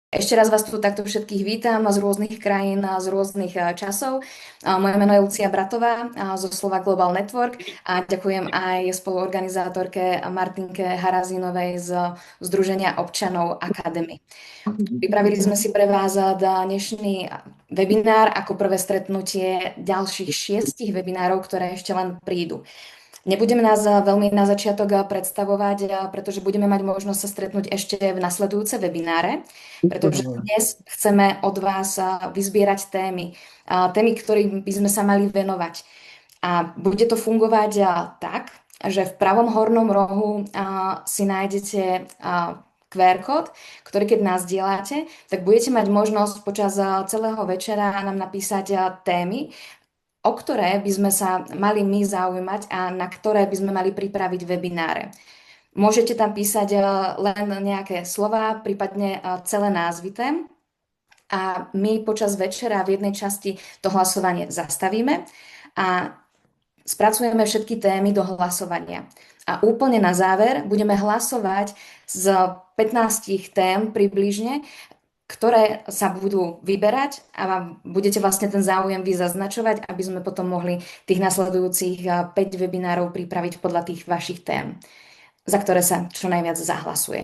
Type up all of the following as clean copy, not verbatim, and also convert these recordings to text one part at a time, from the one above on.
Ešte raz vás tu takto všetkých vítam z rôznych krajín, a z rôznych časov. Moje meno je Lucia Bratová zo Slova Global Network a ďakujem aj spoluorganizátorke Martinke Harazínovej z Združenia občanov Akademy. Pripravili sme si pre vás dnešný webinár ako prvé stretnutie ďalších 6 webinárov, ktoré ešte len prídu. Nebudeme nás veľmi na začiatok predstavovať, pretože budeme mať možnosť sa stretnúť ešte v nasledujúce webináre, pretože dnes chceme od vás vyzbierať témy, ktorým by sme sa mali venovať. A bude to fungovať tak, že v pravom hornom rohu si nájdete QR kód, ktorý keď nás dielate, tak budete mať možnosť počas celého večera nám napísať témy, o ktoré by sme sa mali my zaujímať a na ktoré by sme mali pripraviť webináre. Môžete tam písať len nejaké slova, prípadne celé názvy tém a my počas večera v jednej časti to hlasovanie zastavíme a spracujeme všetky témy do hlasovania. A úplne na záver budeme hlasovať z 15 tém približne, ktoré sa budú vyberať a vám budete vlastne ten záujem vy zaznačovať, aby sme potom mohli tých nasledujúcich 5 webinárov pripraviť podľa tých vašich tém, za ktoré sa čo najviac zahlasuje.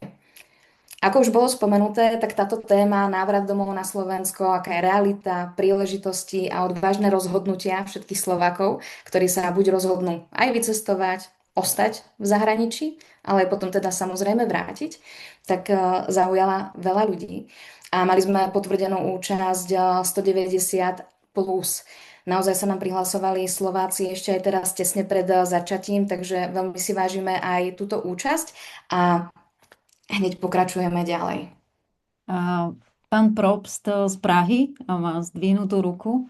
Ako už bolo spomenuté, tak táto téma návrat domov na Slovensko, aká je realita, príležitosti a odvážne rozhodnutia všetkých Slovákov, ktorí sa buď rozhodnú aj vycestovať, ostať v zahraničí, ale aj potom teda samozrejme vrátiť, tak zaujala veľa ľudí. A mali sme potvrdenú účasť 190 plus. Naozaj sa nám prihlasovali Slováci ešte aj teraz tesne pred začatím, takže veľmi si vážime aj túto účasť a hneď pokračujeme ďalej. Pán Probst z Prahy má zdvihnutú ruku.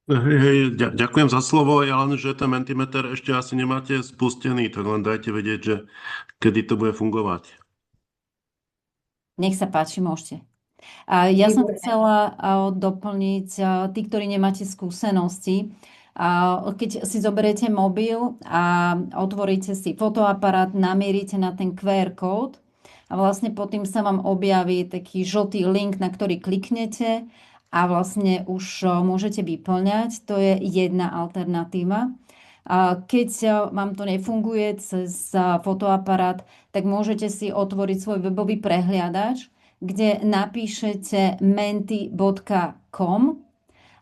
Ďakujem za slovo, ja len, že ten Mentimeter ešte asi nemáte spustený, tak len dajte vedieť, že kedy to bude fungovať. Nech sa páči, môžete. Ja som chcela doplniť, tí, ktorí nemáte skúsenosti, keď si zoberiete mobil a otvoríte si fotoaparát, namierite na ten QR kód a vlastne potom sa vám objaví taký žltý link, na ktorý kliknete a vlastne už môžete vyplňať. To je jedna alternatíva. Keď vám to nefunguje cez fotoaparát, tak môžete si otvoriť svoj webový prehliadač, kde napíšete menti.com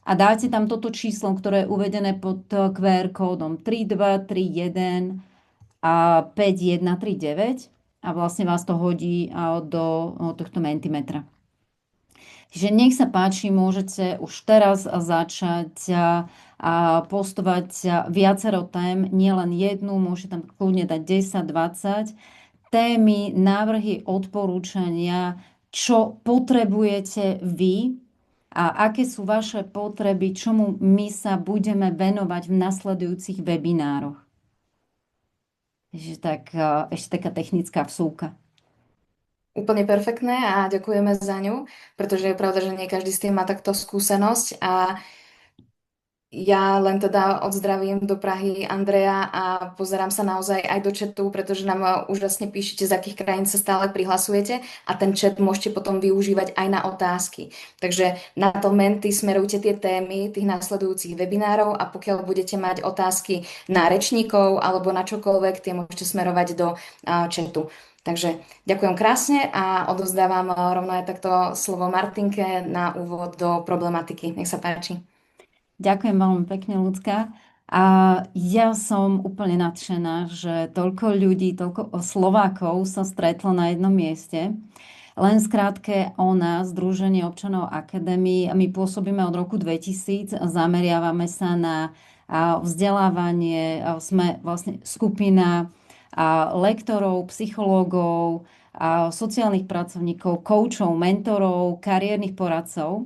a dáte tam toto číslo, ktoré je uvedené pod QR kódom 3231 a 5139 a vlastne vás to hodí do tohto Mentimetra. Čiže nech sa páči, môžete už teraz začať postovať viacero tém, nielen jednu, môžete tam kľudne dať 10, 20 témy, návrhy, odporúčania, čo potrebujete vy a aké sú vaše potreby, čomu my sa budeme venovať v nasledujúcich webinároch. Ešte taká technická vsúka. Úplne perfektné a ďakujeme za ňu, pretože je pravda, že nie každý s tým má takto skúsenosť a ja len teda odzdravím do Prahy Andreja a pozerám sa naozaj aj do chatu, pretože nám úžasne píšete, z akých krajín sa stále prihlasujete a ten chat môžete potom využívať aj na otázky. Takže na to Menti smerujte tie témy tých následujúcich webinárov a pokiaľ budete mať otázky na rečníkov alebo na čokoľvek, tie môžete smerovať do chatu. Takže ďakujem krásne a odovzdávam rovno aj takto slovo Martinke na úvod do problematiky. Nech sa páči. Ďakujem veľmi pekne, Ľudská. A ja som úplne nadšená, že toľko ľudí, toľko Slovákov sa stretlo na jednom mieste. Len skrátke o nás, Združenie občanov Akadémie, my pôsobíme od roku 2000, zameriavame sa na vzdelávanie, sme vlastne skupina lektorov, psychológov, sociálnych pracovníkov, koučov, mentorov, kariérnych poradcov.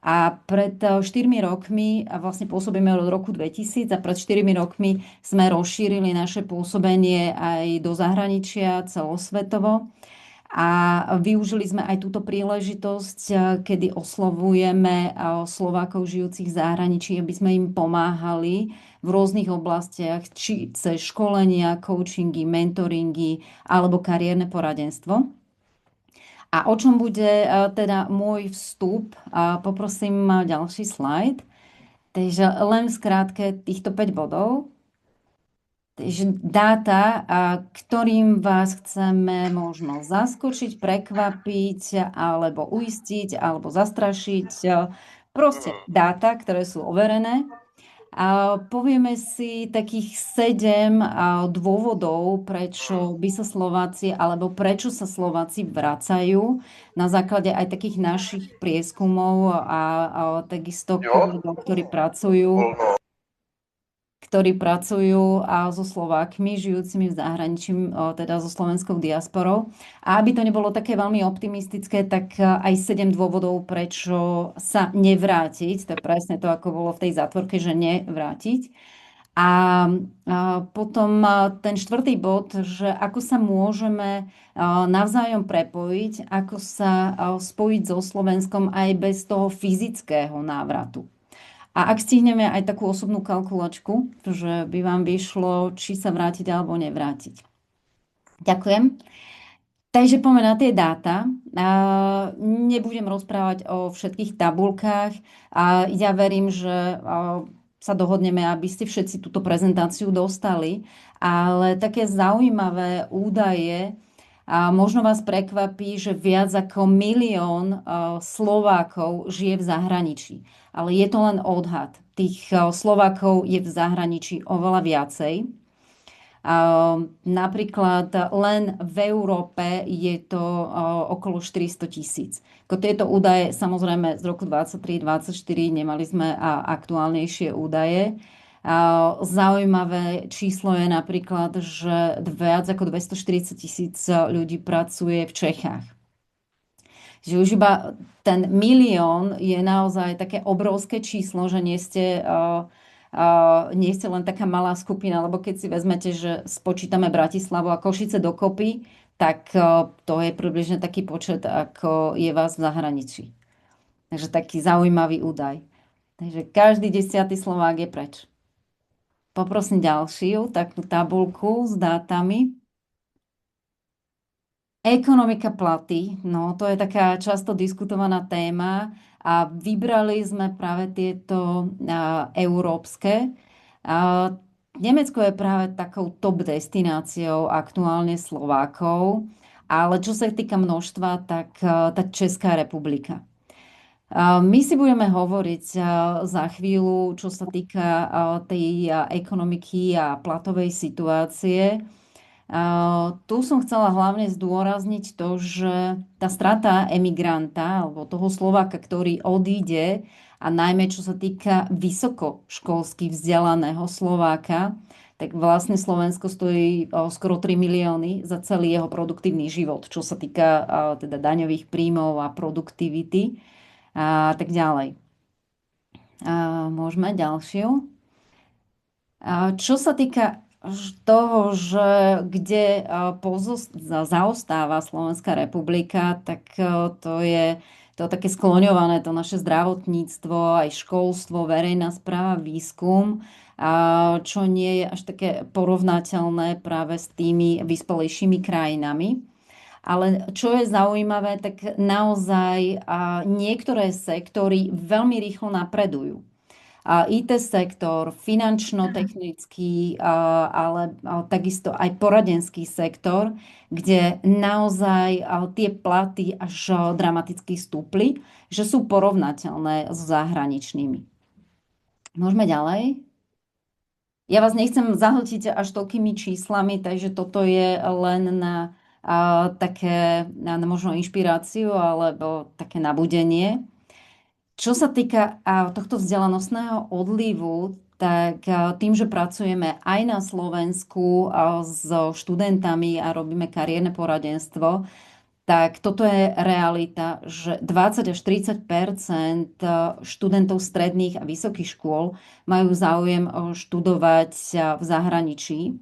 A pred 4 rokmi, a vlastne pôsobíme od roku 2000, a pred 4 rokmi sme rozšírili naše pôsobenie aj do zahraničia celosvetovo. A využili sme aj túto príležitosť, kedy oslovujeme Slovákov žijúcich v zahraničí, aby sme im pomáhali v rôznych oblastiach, či cez školenia, coachingy, mentoringy alebo kariérne poradenstvo. A o čom bude teda môj vstup? Poprosím ďalší slajd. Takže len v skratke týchto 5 bodov. Takže dáta, ktorým vás chceme možno zaskočiť, prekvapiť, alebo uistiť, alebo zastrašiť. Proste dáta, ktoré sú overené. A povieme si takých 7 dôvodov, prečo by sa Slováci, alebo prečo sa Slováci vracajú na základe aj takých našich prieskumov a takisto kolegov, ktorí pracujú so Slovákmi, žijúcimi v zahraničí, teda so slovenskou diasporou. A aby to nebolo také veľmi optimistické, tak aj 7 dôvodov, prečo sa nevrátiť. To je presne to, ako bolo v tej zátvorke, že nevrátiť. A potom ten štvrtý bod, že ako sa môžeme navzájom prepojiť, ako sa spojiť so Slovenskom aj bez toho fyzického návratu. A ak stihneme aj takú osobnú kalkulačku, že by vám vyšlo, či sa vrátiť alebo nevrátiť. Ďakujem. Takže poďme na tie dáta. Nebudem rozprávať o všetkých tabulkách. Ja verím, že sa dohodneme, aby ste všetci túto prezentáciu dostali. Ale také zaujímavé údaje, možno vás prekvapí, že viac ako 1 000 000 Slovákov žije v zahraničí. Ale je to len odhad. Tých Slovákov je v zahraničí oveľa viacej. Napríklad len v Európe je to okolo 400 000. Tieto údaje, samozrejme, z roku 2023-2024 nemali sme aktuálnejšie údaje. Zaujímavé číslo je napríklad, že viac ako 240 000 ľudí pracuje v Čechách. Že už iba ten 1 000 000 je naozaj také obrovské číslo, že nie ste len taká malá skupina, lebo keď si vezmete, že spočítame Bratislavu a Košice dokopy, tak to je približne taký počet, ako je vás v zahraničí. Takže taký zaujímavý údaj. Takže každý 10. Slovák je preč. Poprosím ďalšiu takú tabuľku s dátami. Ekonomika platy, no to je taká často diskutovaná téma a vybrali sme práve tieto európske. Nemecko je práve takou top destináciou aktuálne Slovákov, ale čo sa týka množstva, tak Česká republika. My si budeme hovoriť za chvíľu, čo sa týka tej ekonomiky a platovej situácie. Tu som chcela hlavne zdôrazniť to, že tá strata emigranta alebo toho Slováka, ktorý odíde, a najmä čo sa týka vysokoškolsky vzdelaného Slováka, tak vlastne Slovensko stojí skoro 3 milióny za celý jeho produktívny život, čo sa týka teda daňových príjmov a produktivity a tak ďalej. Môžeme ďalšiu. Čo sa týka toho, že kde zaostáva Slovenská republika, tak to je také skloňované, to naše zdravotníctvo, aj školstvo, verejná správa, výskum, čo nie je až také porovnateľné práve s tými vyspelejšími krajinami. Ale čo je zaujímavé, tak naozaj niektoré sektory veľmi rýchlo napredujú. IT sektor, finančno-technický, ale takisto aj poradenský sektor, kde naozaj tie platy až dramaticky stúpli, že sú porovnateľné s zahraničnými. Môžeme ďalej? Ja vás nechcem zahltiť až toľkými číslami, takže toto je len na také na možno inšpiráciu alebo také nabudenie. Čo sa týka tohto vzdelanostného odlivu, tak tým, že pracujeme aj na Slovensku so študentami a robíme kariérne poradenstvo, tak toto je realita, že 20 až 30% študentov stredných a vysokých škôl majú záujem študovať v zahraničí.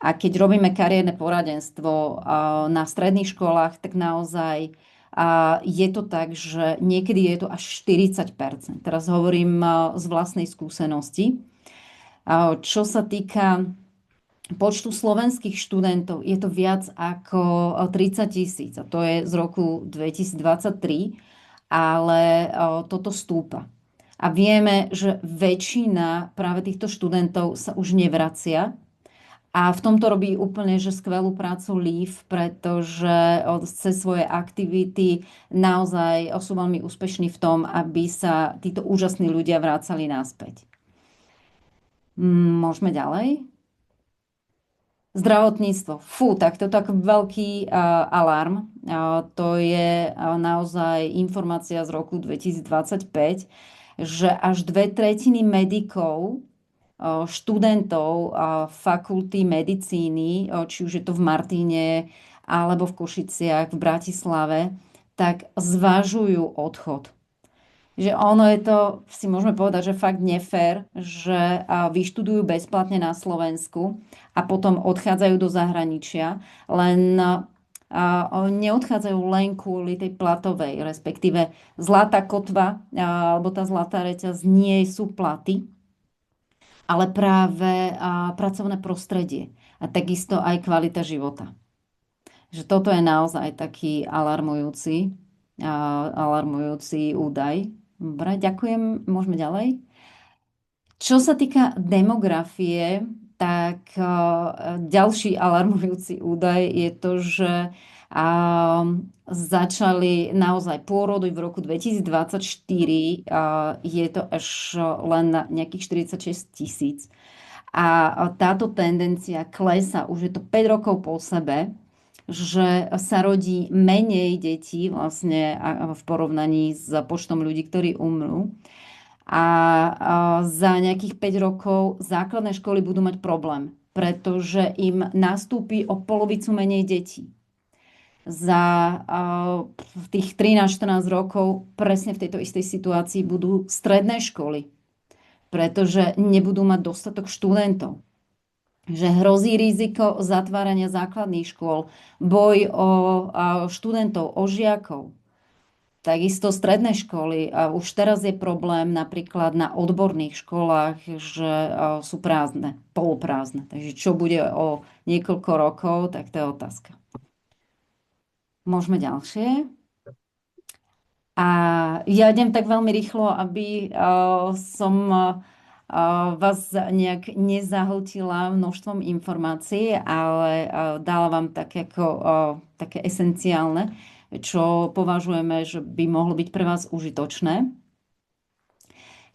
A keď robíme kariérne poradenstvo na stredných školách, tak naozaj je to tak, že niekedy je to až 40%. Teraz hovorím z vlastnej skúsenosti. Čo sa týka počtu slovenských študentov je to viac ako 30 000, a to je z roku 2023, ale toto stúpa. A vieme, že väčšina práve týchto študentov sa už nevracia. A v tomto robí úplne že skvelú prácu LEAF, pretože cez svoje aktivity naozaj sú veľmi úspešní v tom, aby sa títo úžasní ľudia vrácali naspäť. Môžeme ďalej? Zdravotníctvo. Fú, tak to je tak veľký alarm. To je naozaj informácia z roku 2025, že až 2/3 medikov, študentov fakulty medicíny, či už je to v Martine alebo v Košiciach, v Bratislave, tak zvažujú odchod. Že ono je to, si môžeme povedať, že fakt nefér, že vyštudujú bezplatne na Slovensku a potom odchádzajú do zahraničia, len neodchádzajú len kvôli tej platovej, respektíve zlatá kotva alebo tá zlatá reťaz nie sú platy, ale práve pracovné prostredie a takisto aj kvalita života. Že toto je naozaj taký alarmujúci údaj. Dobre, ďakujem. Môžeme ďalej. Čo sa týka demografie, tak ďalší alarmujúci údaj je to, že začali naozaj pôrody v roku 2024, je to až len na nejakých 46 000. A táto tendencia klesá, už je to 5 rokov po sebe, že sa rodí menej detí vlastne v porovnaní s počtom ľudí, ktorí umrú. A za nejakých 5 rokov základné školy budú mať problém, pretože im nastúpi o polovicu menej detí. Za tých 13-14 rokov presne v tejto istej situácii budú stredné školy, pretože nebudú mať dostatok študentov. Že hrozí riziko zatvárania základných škôl, boj o študentov, o žiakov. Takisto stredné školy. A už teraz je problém napríklad na odborných školách, že sú prázdne, poloprázdne. Takže čo bude o niekoľko rokov, tak to je otázka. Môžeme ďalšie. A ja idem tak veľmi rýchlo, aby som vás nejak nezahltila množstvom informácií, ale dala vám také esenciálne, čo považujeme, že by mohlo byť pre vás užitočné.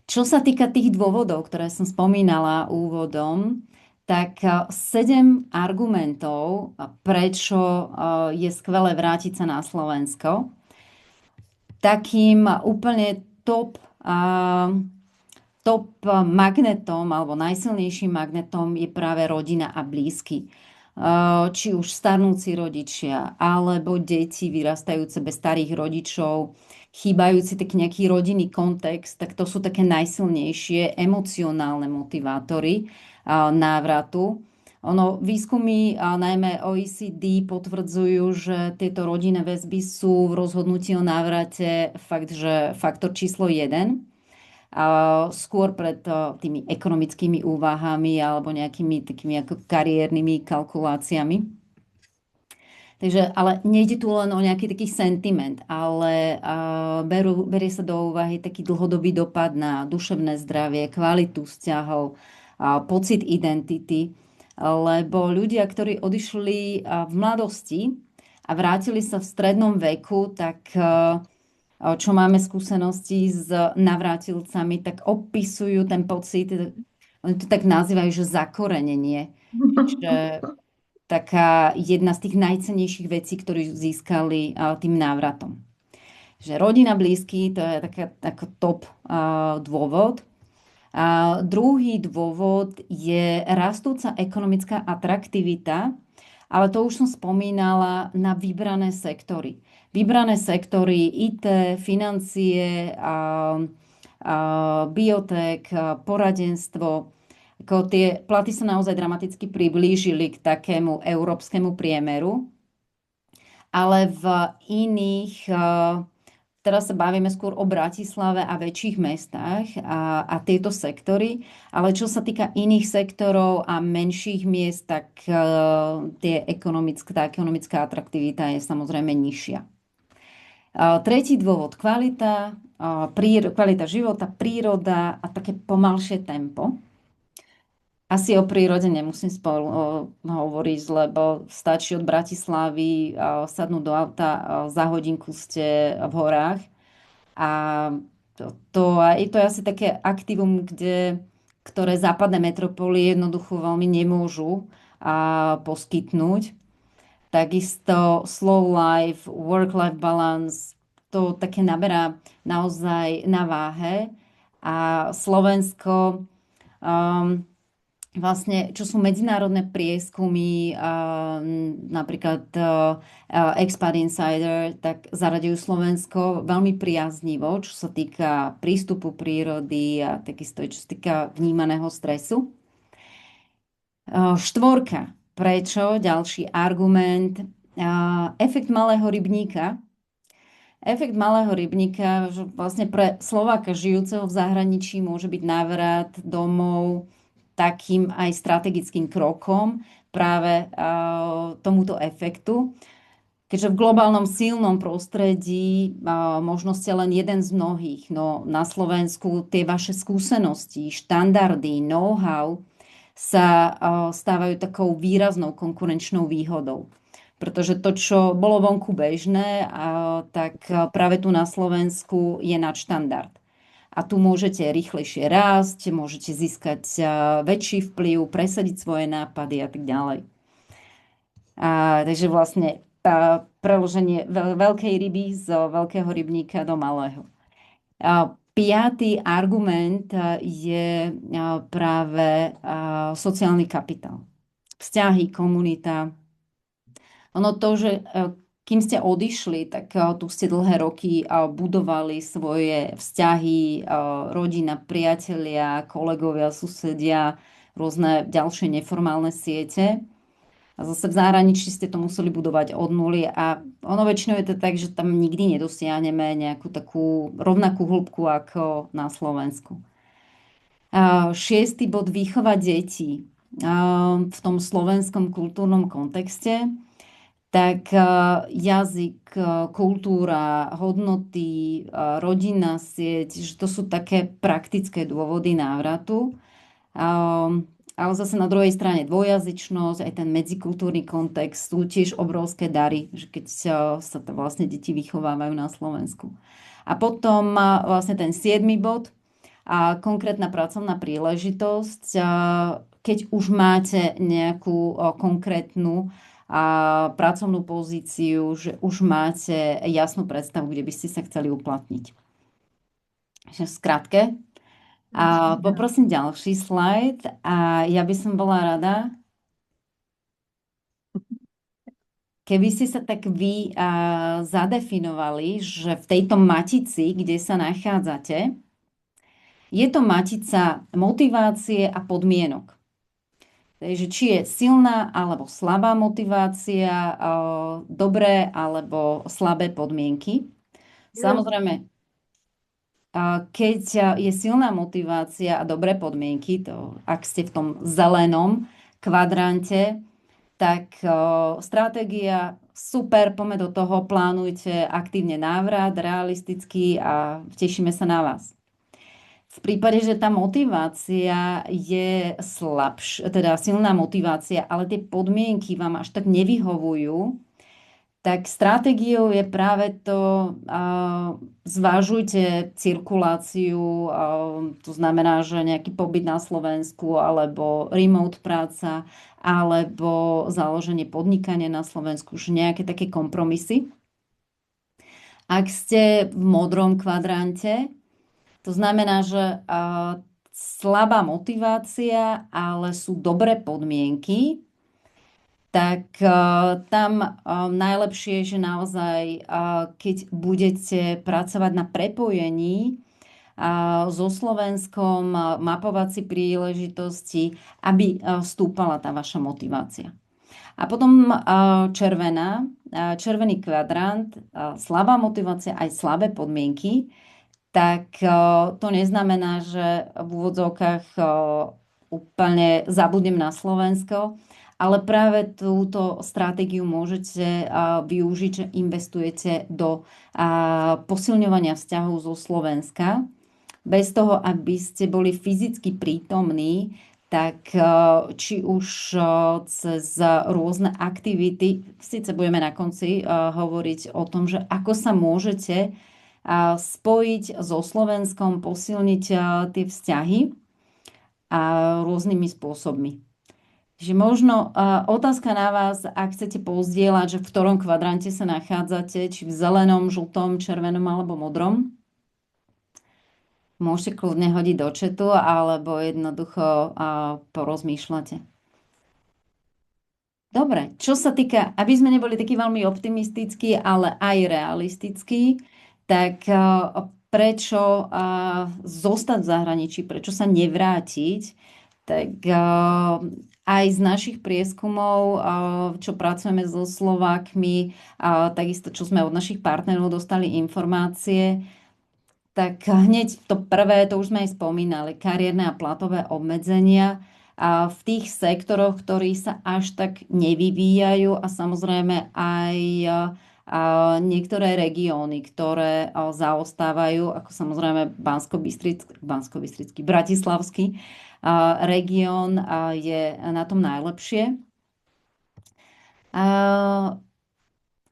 Čo sa týka tých dôvodov, ktoré som spomínala úvodom, tak 7 argumentov, prečo je skvelé vrátiť sa na Slovensko. Takým úplne top magnetom alebo najsilnejším magnetom je práve rodina a blízky. Či už starnúci rodičia alebo deti vyrastajúce bez starých rodičov, chýbajúci taký nejaký rodinný kontext, tak to sú také najsilnejšie emocionálne motivátory návratu. Výskumy, najmä OECD, potvrdzujú, že tieto rodinné väzby sú v rozhodnutí o návrate fakt, že faktor číslo 1. Skôr pred tými ekonomickými úvahami alebo nejakými takými ako kariérnymi kalkuláciami. Takže, ale nejde tu len o nejaký taký sentiment, ale berie sa do úvahy taký dlhodobý dopad na duševné zdravie, kvalitu vzťahov, pocit identity, lebo ľudia, ktorí odišli v mladosti a vrátili sa v strednom veku, tak čo máme skúsenosti s navrátilcami, tak opisujú ten pocit, oni to tak nazývajú, že zakorenenie. Že taká jedna z tých najcennejších vecí, ktorú získali tým návratom. Že rodina, blízky, to je ako top dôvod. Druhý dôvod je rastúca ekonomická atraktivita, ale to už som spomínala, na vybrané sektory. Vybrané sektory IT, financie, biotek, poradenstvo. Tie platy sa naozaj dramaticky priblížili k takému európskemu priemeru, ale v iných teraz sa bavíme skôr o Bratislave a väčších mestách a tieto sektory, ale čo sa týka iných sektorov a menších miest, tak tá ekonomická atraktivita je samozrejme nižšia. Tretí dôvod, kvalita života, príroda a také pomalšie tempo. Asi o prírode nemusím hovoriť, lebo stačí od Bratislavy sadnúť do auta, za hodinku ste v horách. A to je asi také aktívum, ktoré západné metropoly jednoducho veľmi nemôžu poskytnúť. Takisto slow life, work-life balance, to také naberá naozaj na váhe. A Slovensko, vlastne, čo sú medzinárodné prieskumy, napríklad Expat Insider, tak zaraďujú Slovensko veľmi priaznivo, čo sa týka prístupu prírody a takisto čo sa týka vnímaného stresu. Štvorka. Prečo? Ďalší argument. Efekt malého rybníka. Efekt malého rybníka, že vlastne pre Slováka žijúceho v zahraničí môže byť návrat domov takým aj strategickým krokom práve tomuto efektu. Keďže v globálnom silnom prostredí možno ste len jeden z mnohých, no na Slovensku tie vaše skúsenosti, štandardy, know-how sa stávajú takou výraznou konkurenčnou výhodou. Pretože to, čo bolo vonku bežné, tak práve tu na Slovensku je nadštandard. A tu môžete rýchlejšie rásť, môžete získať väčší vplyv, presadiť svoje nápady a tak ďalej. Takže vlastne preloženie veľkej ryby z veľkého rybníka do malého. Piatý argument je práve sociálny kapitál. Vzťahy, komunita. Ono to, že kým ste odišli, tak tu ste dlhé roky budovali svoje vzťahy, rodina, priatelia, kolegovia, susedia, rôzne ďalšie neformálne siete. A zase v zahraničí ste to museli budovať od nuly a ono väčšinou je to tak, že tam nikdy nedosiahneme nejakú takú rovnakú hĺbku ako na Slovensku. Šiestý bod, výchova detí. V tom slovenskom kultúrnom kontexte, tak jazyk, kultúra, hodnoty, rodinná sieť, že to sú také praktické dôvody návratu. Ale zase na druhej strane dvojazyčnosť, aj ten medzikultúrny kontext sú tiež obrovské dary, že keď sa to vlastne deti vychovávajú na Slovensku. A potom vlastne ten 7. bod, konkrétna pracovná príležitosť, keď už máte nejakú konkrétnu pracovnú pozíciu, že už máte jasnú predstavu, kde by ste sa chceli uplatniť. V skratke. Poprosím ďalší slajd a ja by som bola rada, keby ste sa tak vy zadefinovali, že v tejto matici, kde sa nachádzate, je to matica motivácie a podmienok. Takže či je silná alebo slabá motivácia, dobré alebo slabé podmienky. Samozrejme, keď je silná motivácia a dobré podmienky, to ak ste v tom zelenom kvadrante, tak stratégia super, poďme do toho, plánujte aktívne návrat, realisticky a tešíme sa na vás. V prípade, že tá motivácia je teda silná motivácia, ale tie podmienky vám až tak nevyhovujú, tak stratégiou je práve to, zvažujte cirkuláciu, to znamená, že nejaký pobyt na Slovensku, alebo remote práca, alebo založenie podnikania na Slovensku, už nejaké také kompromisy. Ak ste v modrom kvadrante, to znamená, že slabá motivácia, ale sú dobré podmienky, tak tam najlepšie je, že naozaj, keď budete pracovať na prepojení so Slovenskom, mapovací príležitosti, aby stúpala tá vaša motivácia. A potom červená, červený kvadrant, slabá motivácia, aj slabé podmienky, tak to neznamená, že v úvodzovkách úplne zabudnem na Slovensko, ale práve túto stratégiu môžete využiť, že investujete do posilňovania vzťahov zo Slovenska. Bez toho, aby ste boli fyzicky prítomní, tak či už cez rôzne aktivity, síce budeme na konci hovoriť o tom, že ako sa môžete spojiť so Slovenskom, posilniť tie vzťahy a rôznymi spôsobmi. Že možno otázka na vás, ak chcete pozdieľať, že v ktorom kvadrante sa nachádzate, či v zelenom, žltom, červenom alebo modrom. Môžete kľudne hodiť do chatu, alebo jednoducho porozmýšľate. Dobre, čo sa týka, aby sme neboli takí veľmi optimistickí, ale aj realistickí, tak prečo zostať v zahraničí, prečo sa nevrátiť, tak aj z našich prieskumov, čo pracujeme so Slovákmi, takisto čo sme od našich partnerov dostali informácie, tak hneď to prvé, to už sme aj spomínali, kariérne a platové obmedzenia v tých sektoroch, ktorí sa až tak nevyvíjajú a samozrejme aj niektoré regióny, ktoré zaostávajú, ako samozrejme Banskobystrický, Bratislavský región je na tom najlepšie.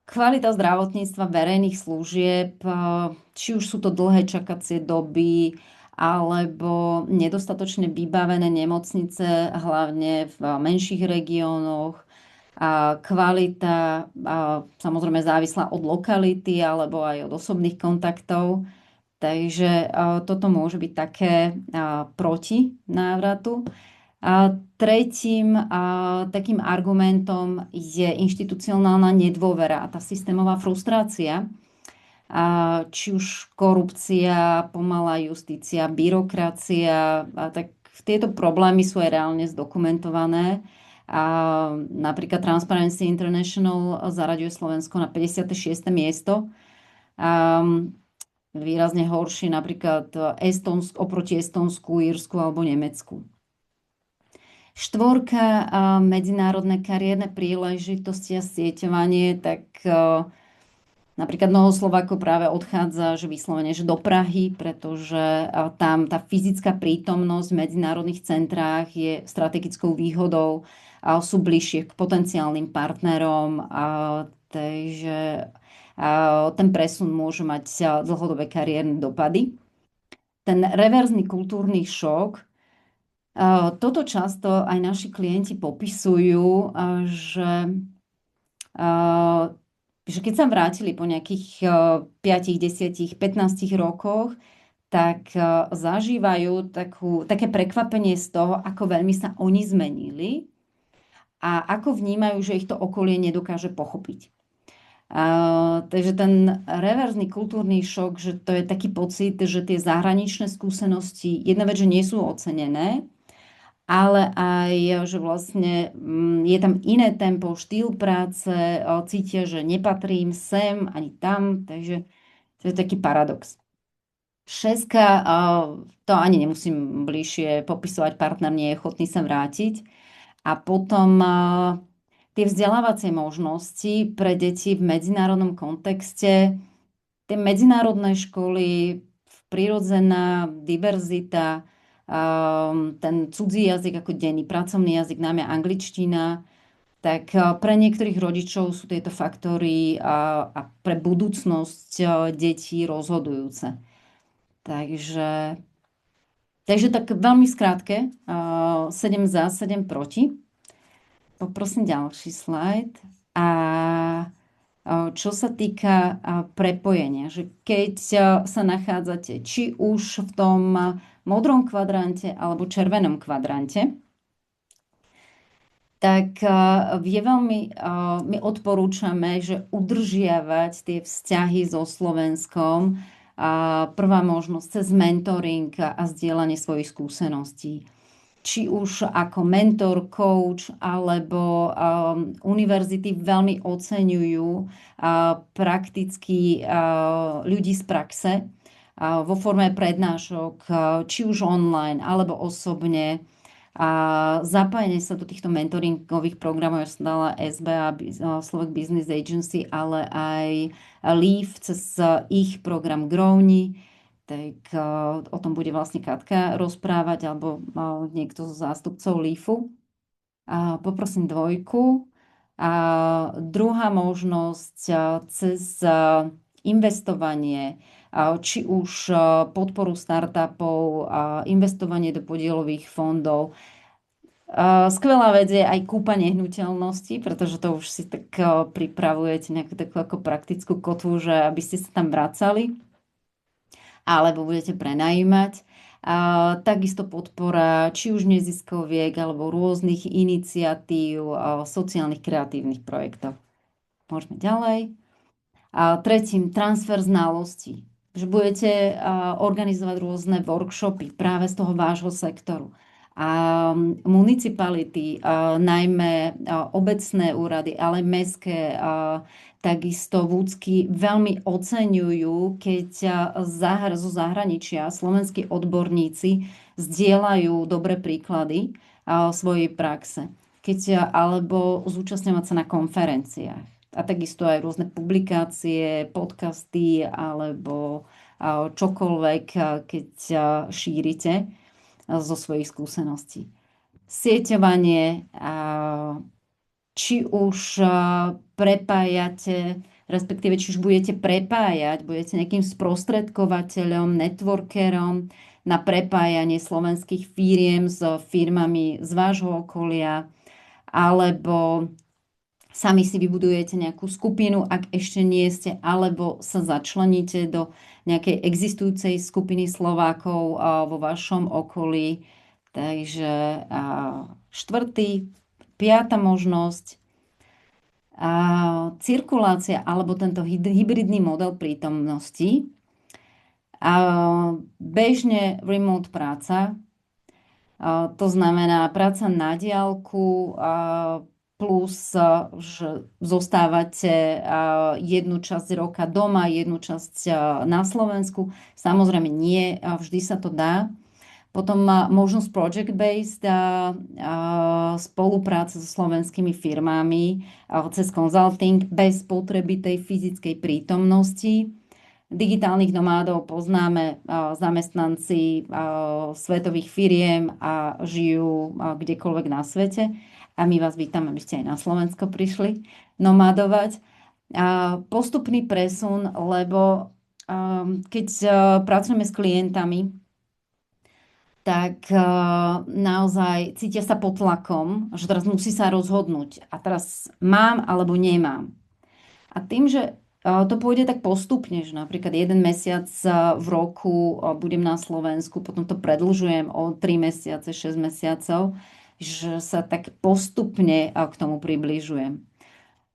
Kvalita zdravotníctva, verejných služieb, či už sú to dlhé čakacie doby, alebo nedostatočne vybavené nemocnice, hlavne v menších regiónoch. Kvalita samozrejme závislá od lokality alebo aj od osobných kontaktov. Takže toto môže byť také proti návratu. Tretím takým argumentom je inštitucionálna nedôvera a tá systémová frustrácia. Či už korupcia, pomalá justícia, byrokracia, tak tieto problémy sú aj reálne zdokumentované. Napríklad Transparency International zaraďuje Slovensko na 56. miesto. Výrazne horšie napríklad oproti Estonsku, Írsku alebo Nemecku. 4. Medzinárodné kariérne príležitosti a sieťovanie, tak napríklad mnoho Slovákov práve odchádza, že vyslovene, že do Prahy, pretože tam tá fyzická prítomnosť v medzinárodných centrách je strategickou výhodou a sú bližšie k potenciálnym partnerom, takže ten presun môže mať dlhodobé kariérne dopady. Ten reverzný kultúrny šok, toto často aj naši klienti popisujú, že keď sa vrátili po nejakých 5, 10, 15 rokoch, tak zažívajú také prekvapenie z toho, ako veľmi sa oni zmenili a ako vnímajú, že ich to okolie nedokáže pochopiť. Takže ten reverzný kultúrny šok, že to je taký pocit, že tie zahraničné skúsenosti, jedna vec, že nie sú ocenené, ale aj, že vlastne je tam iné tempo, štýl práce, cítia, že nepatrím sem ani tam, takže to je taký paradox. 6, to ani nemusím bližšie popisovať, partner nie je ochotný sa vrátiť. A potom tie vzdelávacie možnosti pre deti v medzinárodnom kontexte, tie medzinárodné školy, prirodzená diverzita, ten cudzí jazyk ako denný pracovný jazyk, najmä angličtina, tak pre niektorých rodičov sú tieto faktory a pre budúcnosť detí rozhodujúce. Takže tak veľmi skrátke, 7 za, 7 proti. Poprosím ďalší slajd. A čo sa týka prepojenia, že keď sa nachádzate či už v tom modrom kvadrante alebo červenom kvadrante, tak my odporúčame, že udržiavať tie vzťahy so Slovenskom. Prvá možnosť cez mentoring a zdieľanie svojich skúseností. či už ako mentor, coach, alebo univerzity veľmi oceňujú prakticky ľudí z praxe vo forme prednášok, či už online alebo osobne. A zapájanie sa do týchto mentoringových programov, ja som dala SBA, Slovak Business Agency, ale aj Leaf cez ich program Growni, tak o tom bude vlastne Katka rozprávať, alebo niekto zo zástupcov Leafu. Poprosím 2. Druhá možnosť cez investovanie, či už podporu startupov, investovanie do podielových fondov. Skvelá vec je aj kúpa nehnuteľnosti, pretože to už si tak pripravujete nejakú takú ako praktickú kotvu, že aby ste sa tam vracali, alebo budete prenajímať. Takisto podpora či už neziskoviek alebo rôznych iniciatív, sociálnych kreatívnych projektov. Môžeme ďalej. Tretím, transfer znalostí. Že budete organizovať rôzne workshopy práve z toho vášho sektoru. Municipality, najmä obecné úrady, ale mestské, takisto vúcky veľmi oceňujú, keď zo zahraničia slovenskí odborníci zdieľajú dobré príklady svojej praxe. Alebo zúčastňovať sa na konferenciách. A takisto aj rôzne publikácie, podcasty alebo čokoľvek, keď šírite zo svojich skúseností. Sieťovanie, či už prepájate, respektíve či už budete prepájať, budete nejakým sprostredkovateľom, networkerom na prepájanie slovenských firiem s firmami z vášho okolia, alebo sami si vybudujete nejakú skupinu, ak ešte nie ste, alebo sa začleníte do nejakej existujúcej skupiny Slovákov vo vašom okolí. Takže 4., 5. možnosť, cirkulácia alebo tento hybridný model prítomnosti. Bežne remote práca, to znamená práca na diaľku, plus, že zostávate jednu časť roka doma, jednu časť na Slovensku. Samozrejme nie, vždy sa to dá. Potom možnosť project-based spolupráce so slovenskými firmami cez consulting bez potreby tej fyzickej prítomnosti. Digitálnych nomádov poznáme, zamestnanci svetových firiem a žijú kdekoľvek na svete. A my vás vítam, aby ste aj na Slovensko prišli nomádovať. Postupný presun, lebo keď pracujeme s klientami, tak naozaj cítia sa pod tlakom, že teraz musí sa rozhodnúť. A teraz mám alebo nemám. A tým, že to pôjde tak postupne, že napríklad 1 mesiac v roku budem na Slovensku, potom to predĺžujem o 3 mesiace, 6 mesiacov, že sa tak postupne k tomu približujem.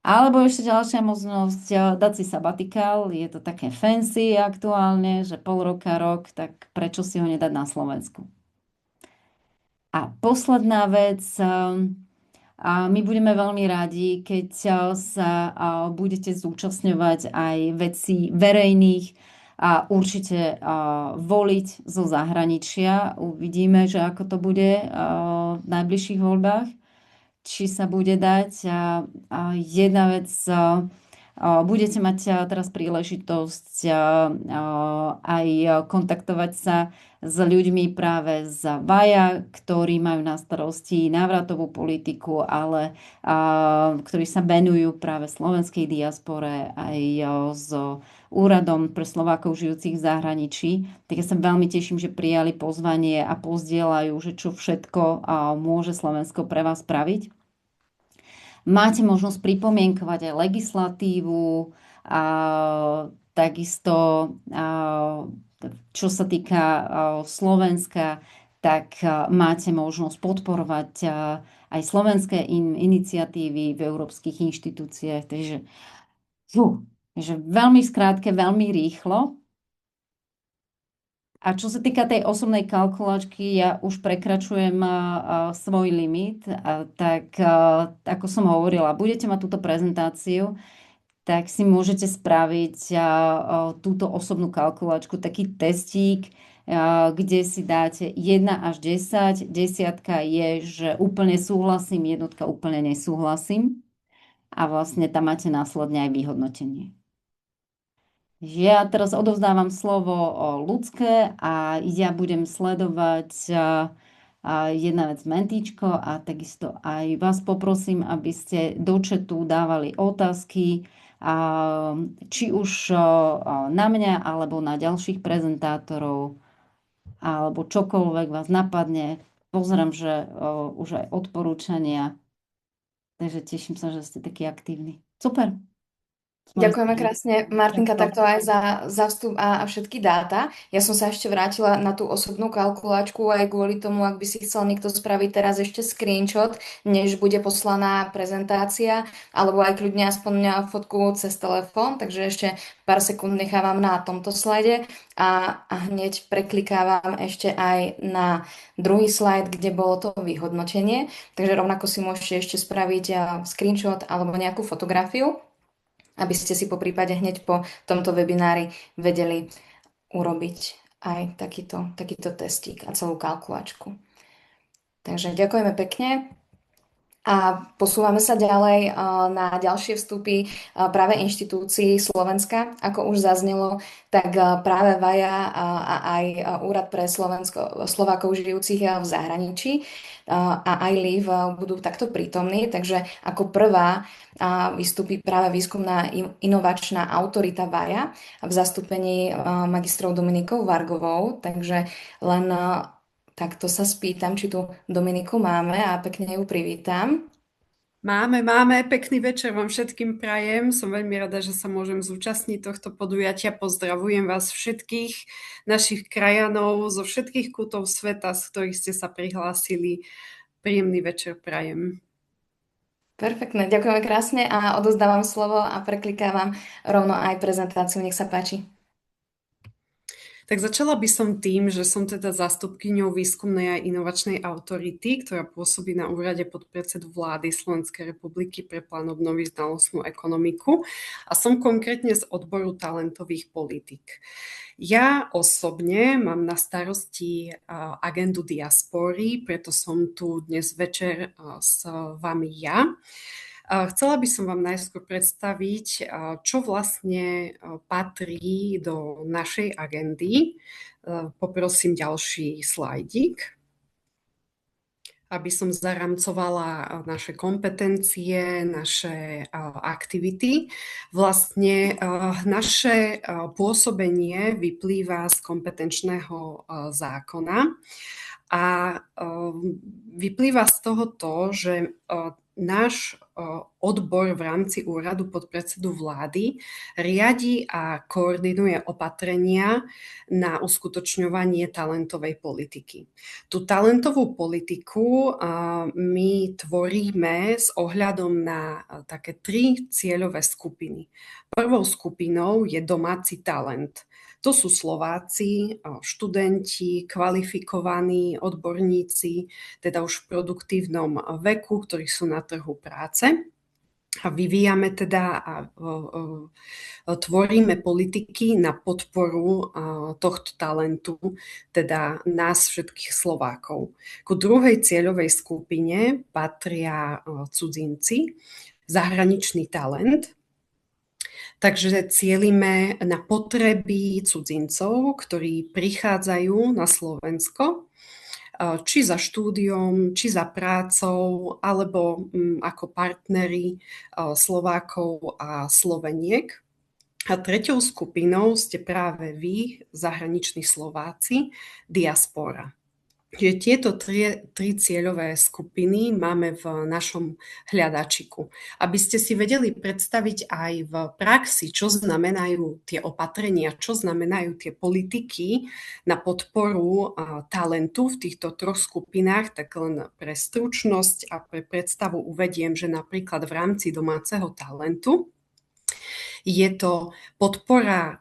Alebo ešte ďalšia možnosť, dať si sabatikál, je to také fancy aktuálne, že pol roka, rok, tak prečo si ho nedať na Slovensku? A posledná vec, my budeme veľmi radi, keď sa budete zúčastňovať aj vecí verejných, a určite voliť zo zahraničia. Uvidíme, že ako to bude v najbližších voľbách, či sa bude dať. Jedna vec, budete mať teraz príležitosť aj kontaktovať sa s ľuďmi práve z VAJA, ktorí majú na starosti návratovú politiku, ale ktorí sa venujú práve slovenskej diaspore aj s úradom pre Slovákov žijúcich v zahraničí. Tak ja sa veľmi teším, že prijali pozvanie a pozdieľajú, že čo všetko môže Slovensko pre vás spraviť. Máte možnosť pripomienkovať aj legislatívu, takisto čo sa týka Slovenska, tak máte možnosť podporovať aj slovenské iniciatívy v európskych inštitúciách. Takže veľmi skrátke, veľmi rýchlo. A čo sa týka tej osobnej kalkulačky, ja už prekračujem svoj limit, tak ako som hovorila, budete mať túto prezentáciu, tak si môžete spraviť túto osobnú kalkulačku, taký testík, kde si dáte 1 až 10. 10 je, že úplne súhlasím, 1 úplne nesúhlasím. A vlastne tam máte následne aj vyhodnotenie. Ja teraz odovzdávam slovo ľudské a ja budem sledovať jedna vec mentíčko a takisto aj vás poprosím, aby ste do chatu dávali otázky, či už na mňa alebo na ďalších prezentátorov alebo čokoľvek vás napadne. Pozerám, že už aj odporúčania, takže teším sa, že ste takí aktívni. Super. Ďakujeme krásne, Martinka, takto aj za vstup a všetky dáta. Ja som sa ešte vrátila na tú osobnú kalkulačku aj kvôli tomu, ak by si chcel niekto spraviť teraz ešte screenshot, než bude poslaná prezentácia, alebo aj kľudne aspoň fotku cez telefón, takže ešte pár sekúnd nechávam na tomto slajde a hneď preklikávam ešte aj na druhý slajd, kde bolo to vyhodnotenie, takže rovnako si môžete ešte spraviť screenshot alebo nejakú fotografiu, aby ste si po prípade hneď po tomto webinári vedeli urobiť aj takýto testík a celú kalkulačku. Takže ďakujeme pekne. A posúvame sa ďalej na ďalšie vstupy práve inštitúcií Slovenska. Ako už zaznelo, tak práve VAJA a aj Úrad pre Slovákov žijúcich v zahraničí a aj LIV budú takto prítomní. Takže ako prvá vystupí práve výskumná inovačná autorita VAJA v zastúpení magistrov Dominikou Vargovou. Takže len takto sa spýtam, či tu Dominiku máme a pekne ju privítam. Máme. Pekný večer vám všetkým prajem. Som veľmi rada, že sa môžem zúčastniť tohto podujatia. Pozdravujem vás všetkých, našich krajanov zo všetkých kútov sveta, z ktorých ste sa prihlásili. Príjemný večer prajem. Perfektne, ďakujeme krásne a odozdávam slovo a preklikávam rovno aj prezentáciu. Nech sa páči. Tak začala by som tým, že som teda zástupkyňou výskumnej a inovačnej autority, ktorá pôsobí na úrade podpredsedu vlády Slovenskej republiky pre plán obnovy znalostnú ekonomiku a som konkrétne z odboru talentových politík. Ja osobne mám na starosti agendu diaspory, preto som tu dnes večer s vami ja. Chcela by som vám najskôr predstaviť, čo vlastne patrí do našej agendy. Poprosím ďalší slajdík, aby som zaramcovala naše kompetencie, naše aktivity. Vlastne naše pôsobenie vyplýva z kompetenčného zákona a vyplýva z toho to, že náš odbor v rámci úradu podpredsedu vlády riadi a koordinuje opatrenia na uskutočňovanie talentovej politiky. Tú talentovú politiku my tvoríme s ohľadom na také 3 cieľové skupiny. Prvou skupinou je domáci talent. To sú Slováci, študenti, kvalifikovaní odborníci, teda už v produktívnom veku, ktorí sú na trhu práce. A vyvíjame teda a tvoríme politiky na podporu tohto talentu, teda nás všetkých Slovákov. Ku druhej cieľovej skupine patria cudzinci, zahraničný talent. Takže cielime na potreby cudzincov, ktorí prichádzajú na Slovensko, či za štúdiom, či za prácou, alebo ako partneri Slovákov a Sloveniek. A treťou skupinou ste práve vy, zahraniční Slováci, diaspora. Čiže tieto tri cieľové skupiny máme v našom hľadačiku. Aby ste si vedeli predstaviť aj v praxi, čo znamenajú tie opatrenia, čo znamenajú tie politiky na podporu talentu v týchto 3 skupinách, tak len pre stručnosť a pre predstavu uvediem, že napríklad v rámci domáceho talentu Je to podpora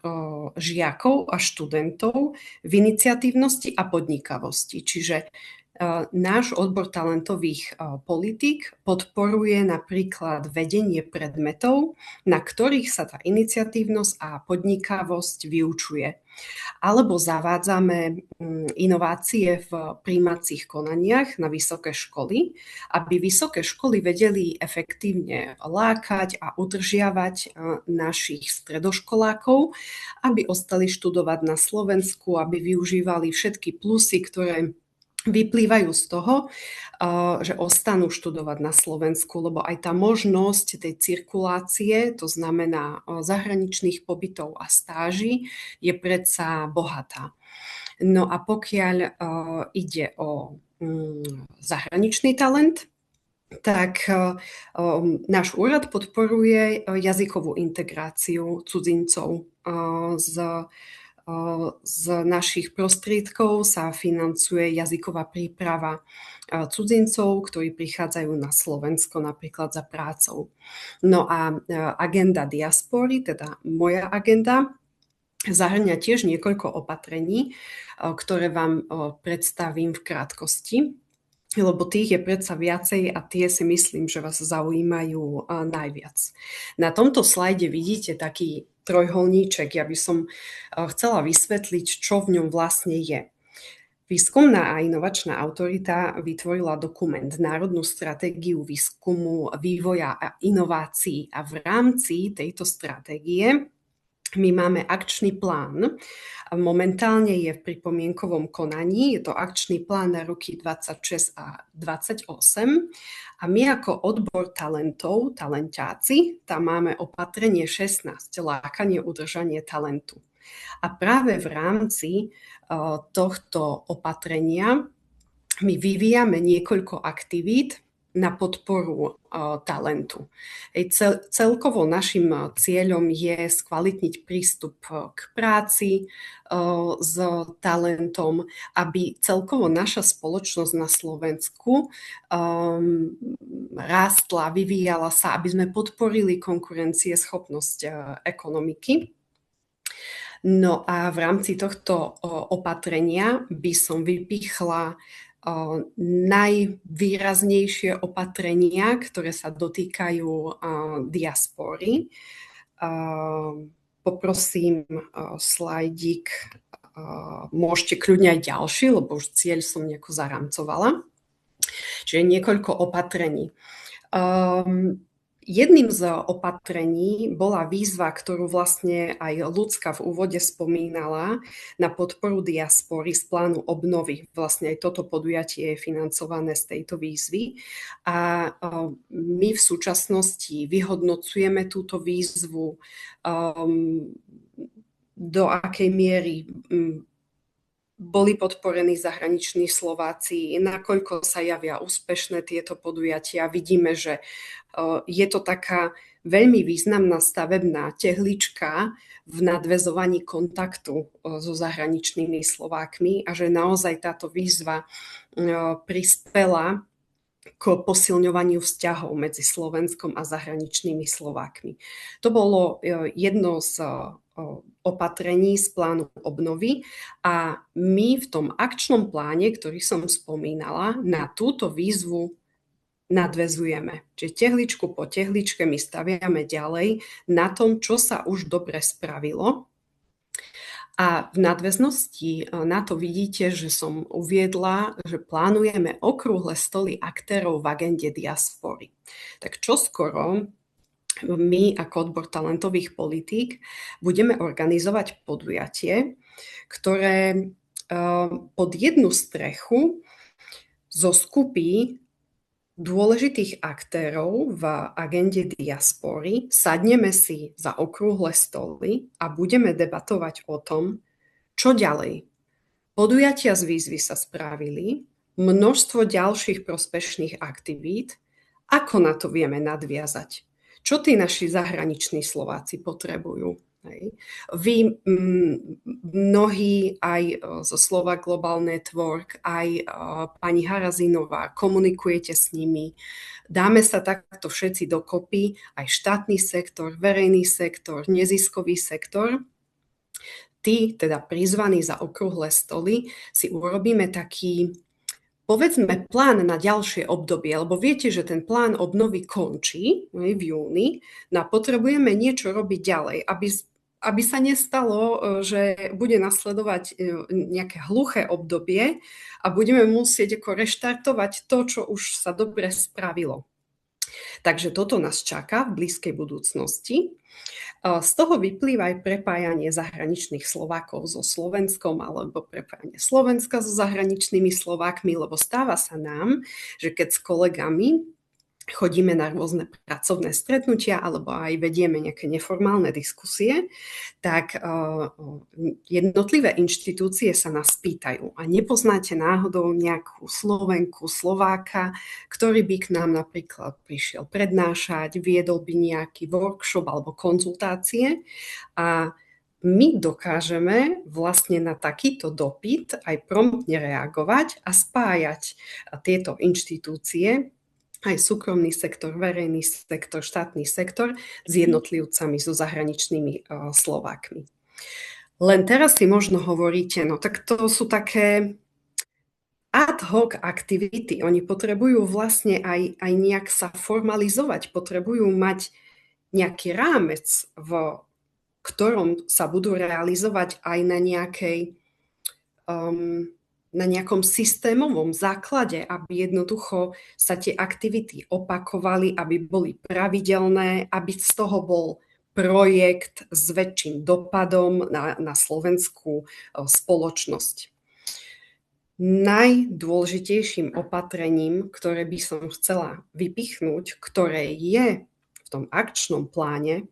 žiakov a študentov v iniciatívnosti a podnikavosti. Čiže náš odbor talentových politík podporuje napríklad vedenie predmetov, na ktorých sa tá iniciatívnosť a podnikavosť vyučuje. Alebo zavádzame inovácie v prijímacích konaniach na vysoké školy, aby vysoké školy vedeli efektívne lákať a udržiavať našich stredoškolákov, aby ostali študovať na Slovensku, aby využívali všetky plusy, ktoré vyplývajú z toho, že ostanú študovať na Slovensku, lebo aj tá možnosť tej cirkulácie, to znamená zahraničných pobytov a stáží, je predsa bohatá. No a pokiaľ ide o zahraničný talent, tak náš úrad podporuje jazykovú integráciu cudzincov z našich prostriedkov sa financuje jazyková príprava cudzincov, ktorí prichádzajú na Slovensko napríklad za prácou. No a agenda diaspory, teda moja agenda, zahŕňa tiež niekoľko opatrení, ktoré vám predstavím v krátkosti, lebo tých je predsa viacej a tie si myslím, že vás zaujímajú najviac. Na tomto slajde vidíte taký trojholníček. Ja by som chcela vysvetliť, čo v ňom vlastne je. Výskumná a inovačná autorita vytvorila dokument Národnú stratégiu výskumu, vývoja a inovácií a v rámci tejto stratégie my máme akčný plán. Momentálne je v pripomienkovom konaní, je to akčný plán na roky 26 a 28 a my ako odbor talentov, talentáci, tam máme opatrenie 16, lákanie, udržanie talentu. A práve v rámci tohto opatrenia my vyvíjame niekoľko aktivít na podporu talentu. Celkovo našim cieľom je skvalitniť prístup k práci s talentom, aby celkovo naša spoločnosť na Slovensku rástla, vyvíjala sa, aby sme podporili konkurencieschopnosť ekonomiky. No a v rámci tohto opatrenia by som vypichla najvýraznejšie opatrenia, ktoré sa dotýkajú diaspory. Poprosím slajdík, môžete kľudne aj ďalší, lebo už cieľ som nejako zaramcovala. Čiže niekoľko opatrení. Jedným z opatrení bola výzva, ktorú vlastne aj Ľudská v úvode spomínala, na podporu diaspory z plánu obnovy. Vlastne aj toto podujatie je financované z tejto výzvy. A my v súčasnosti vyhodnocujeme túto výzvu, do akej miery boli podporení zahraniční Slováci, nakoľko sa javia úspešné tieto podujatia. Vidíme, že je to taká veľmi významná stavebná tehlička v nadväzovaní kontaktu so zahraničnými Slovákmi a že naozaj táto výzva prispela k posilňovaniu vzťahov medzi Slovenskom a zahraničnými Slovákmi. To bolo jedno z opatrení z plánu obnovy a my v tom akčnom pláne, ktorý som spomínala, na túto výzvu nadväzujeme. Čiže tehličku po tehličke my staviame ďalej na tom, čo sa už dobre spravilo. A v nadväznosti na to vidíte, že som uviedla, že plánujeme okrúhle stoly aktérov v agende diaspory. Tak čoskoro my ako odbor talentových politík budeme organizovať podujatie, ktoré pod jednu strechu zoskupí dôležitých aktérov v agende diaspory, sadneme si za okrúhle stoly a budeme debatovať o tom, čo ďalej. Podujatia z výzvy sa spravili, množstvo ďalších prospešných aktivít, ako na to vieme nadviazať. Čo tí naši zahraniční Slováci potrebujú? Hej. Vy mnohí aj zo Slovak Global Network, aj pani Harazinová, komunikujete s nimi. Dáme sa takto všetci dokopy, aj štátny sektor, verejný sektor, neziskový sektor. Tí, teda prizvaní za okrúhle stoly, si urobíme taký, povedzme, plán na ďalšie obdobie, lebo viete, že ten plán obnovy končí v júni, no a potrebujeme niečo robiť ďalej, aby sa nestalo, že bude nasledovať nejaké hluché obdobie a budeme musieť ako reštartovať to, čo už sa dobre spravilo. Takže toto nás čaká v blízkej budúcnosti. Z toho vyplýva aj prepájanie zahraničných Slovákov so Slovenskom alebo prepájanie Slovenska so zahraničnými Slovákmi, lebo stáva sa nám, že keď s kolegami chodíme na rôzne pracovné stretnutia alebo aj vedieme nejaké neformálne diskusie, tak jednotlivé inštitúcie sa nás pýtajú a nepoznáte náhodou nejakú Slovenku, Slováka, ktorý by k nám napríklad prišiel prednášať, viedol by nejaký workshop alebo konzultácie a my dokážeme vlastne na takýto dopyt aj promptne reagovať a spájať tieto inštitúcie, aj súkromný sektor, verejný sektor, štátny sektor s jednotlivcami, so zahraničnými Slovákmi. Len teraz si možno hovoríte, no tak to sú také ad hoc aktivity. Oni potrebujú vlastne aj nejak sa formalizovať, potrebujú mať nejaký rámec, v ktorom sa budú realizovať aj na nejakej na nejakom systémovom základe, aby jednoducho sa tie aktivity opakovali, aby boli pravidelné, aby z toho bol projekt s väčším dopadom na slovenskú spoločnosť. Najdôležitejším opatrením, ktoré by som chcela vypichnúť, ktoré je v tom akčnom pláne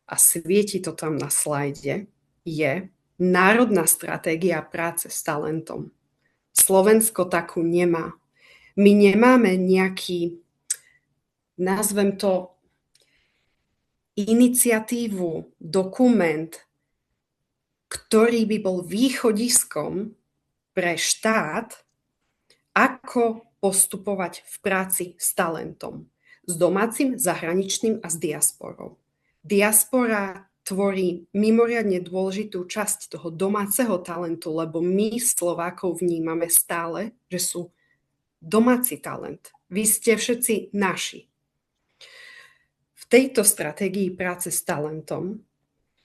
a svieti to tam na slajde, je Národná stratégia práce s talentom. Slovensko takú nemá. My nemáme nejaký, nazvem to, iniciatívu, dokument, ktorý by bol východiskom pre štát, ako postupovať v práci s talentom. S domácim, zahraničným a s diasporou. Diaspora tvorí mimoriadne dôležitú časť toho domáceho talentu, lebo my Slovákov vnímame stále, že sú domáci talent. Vy ste všetci naši. V tejto stratégii práce s talentom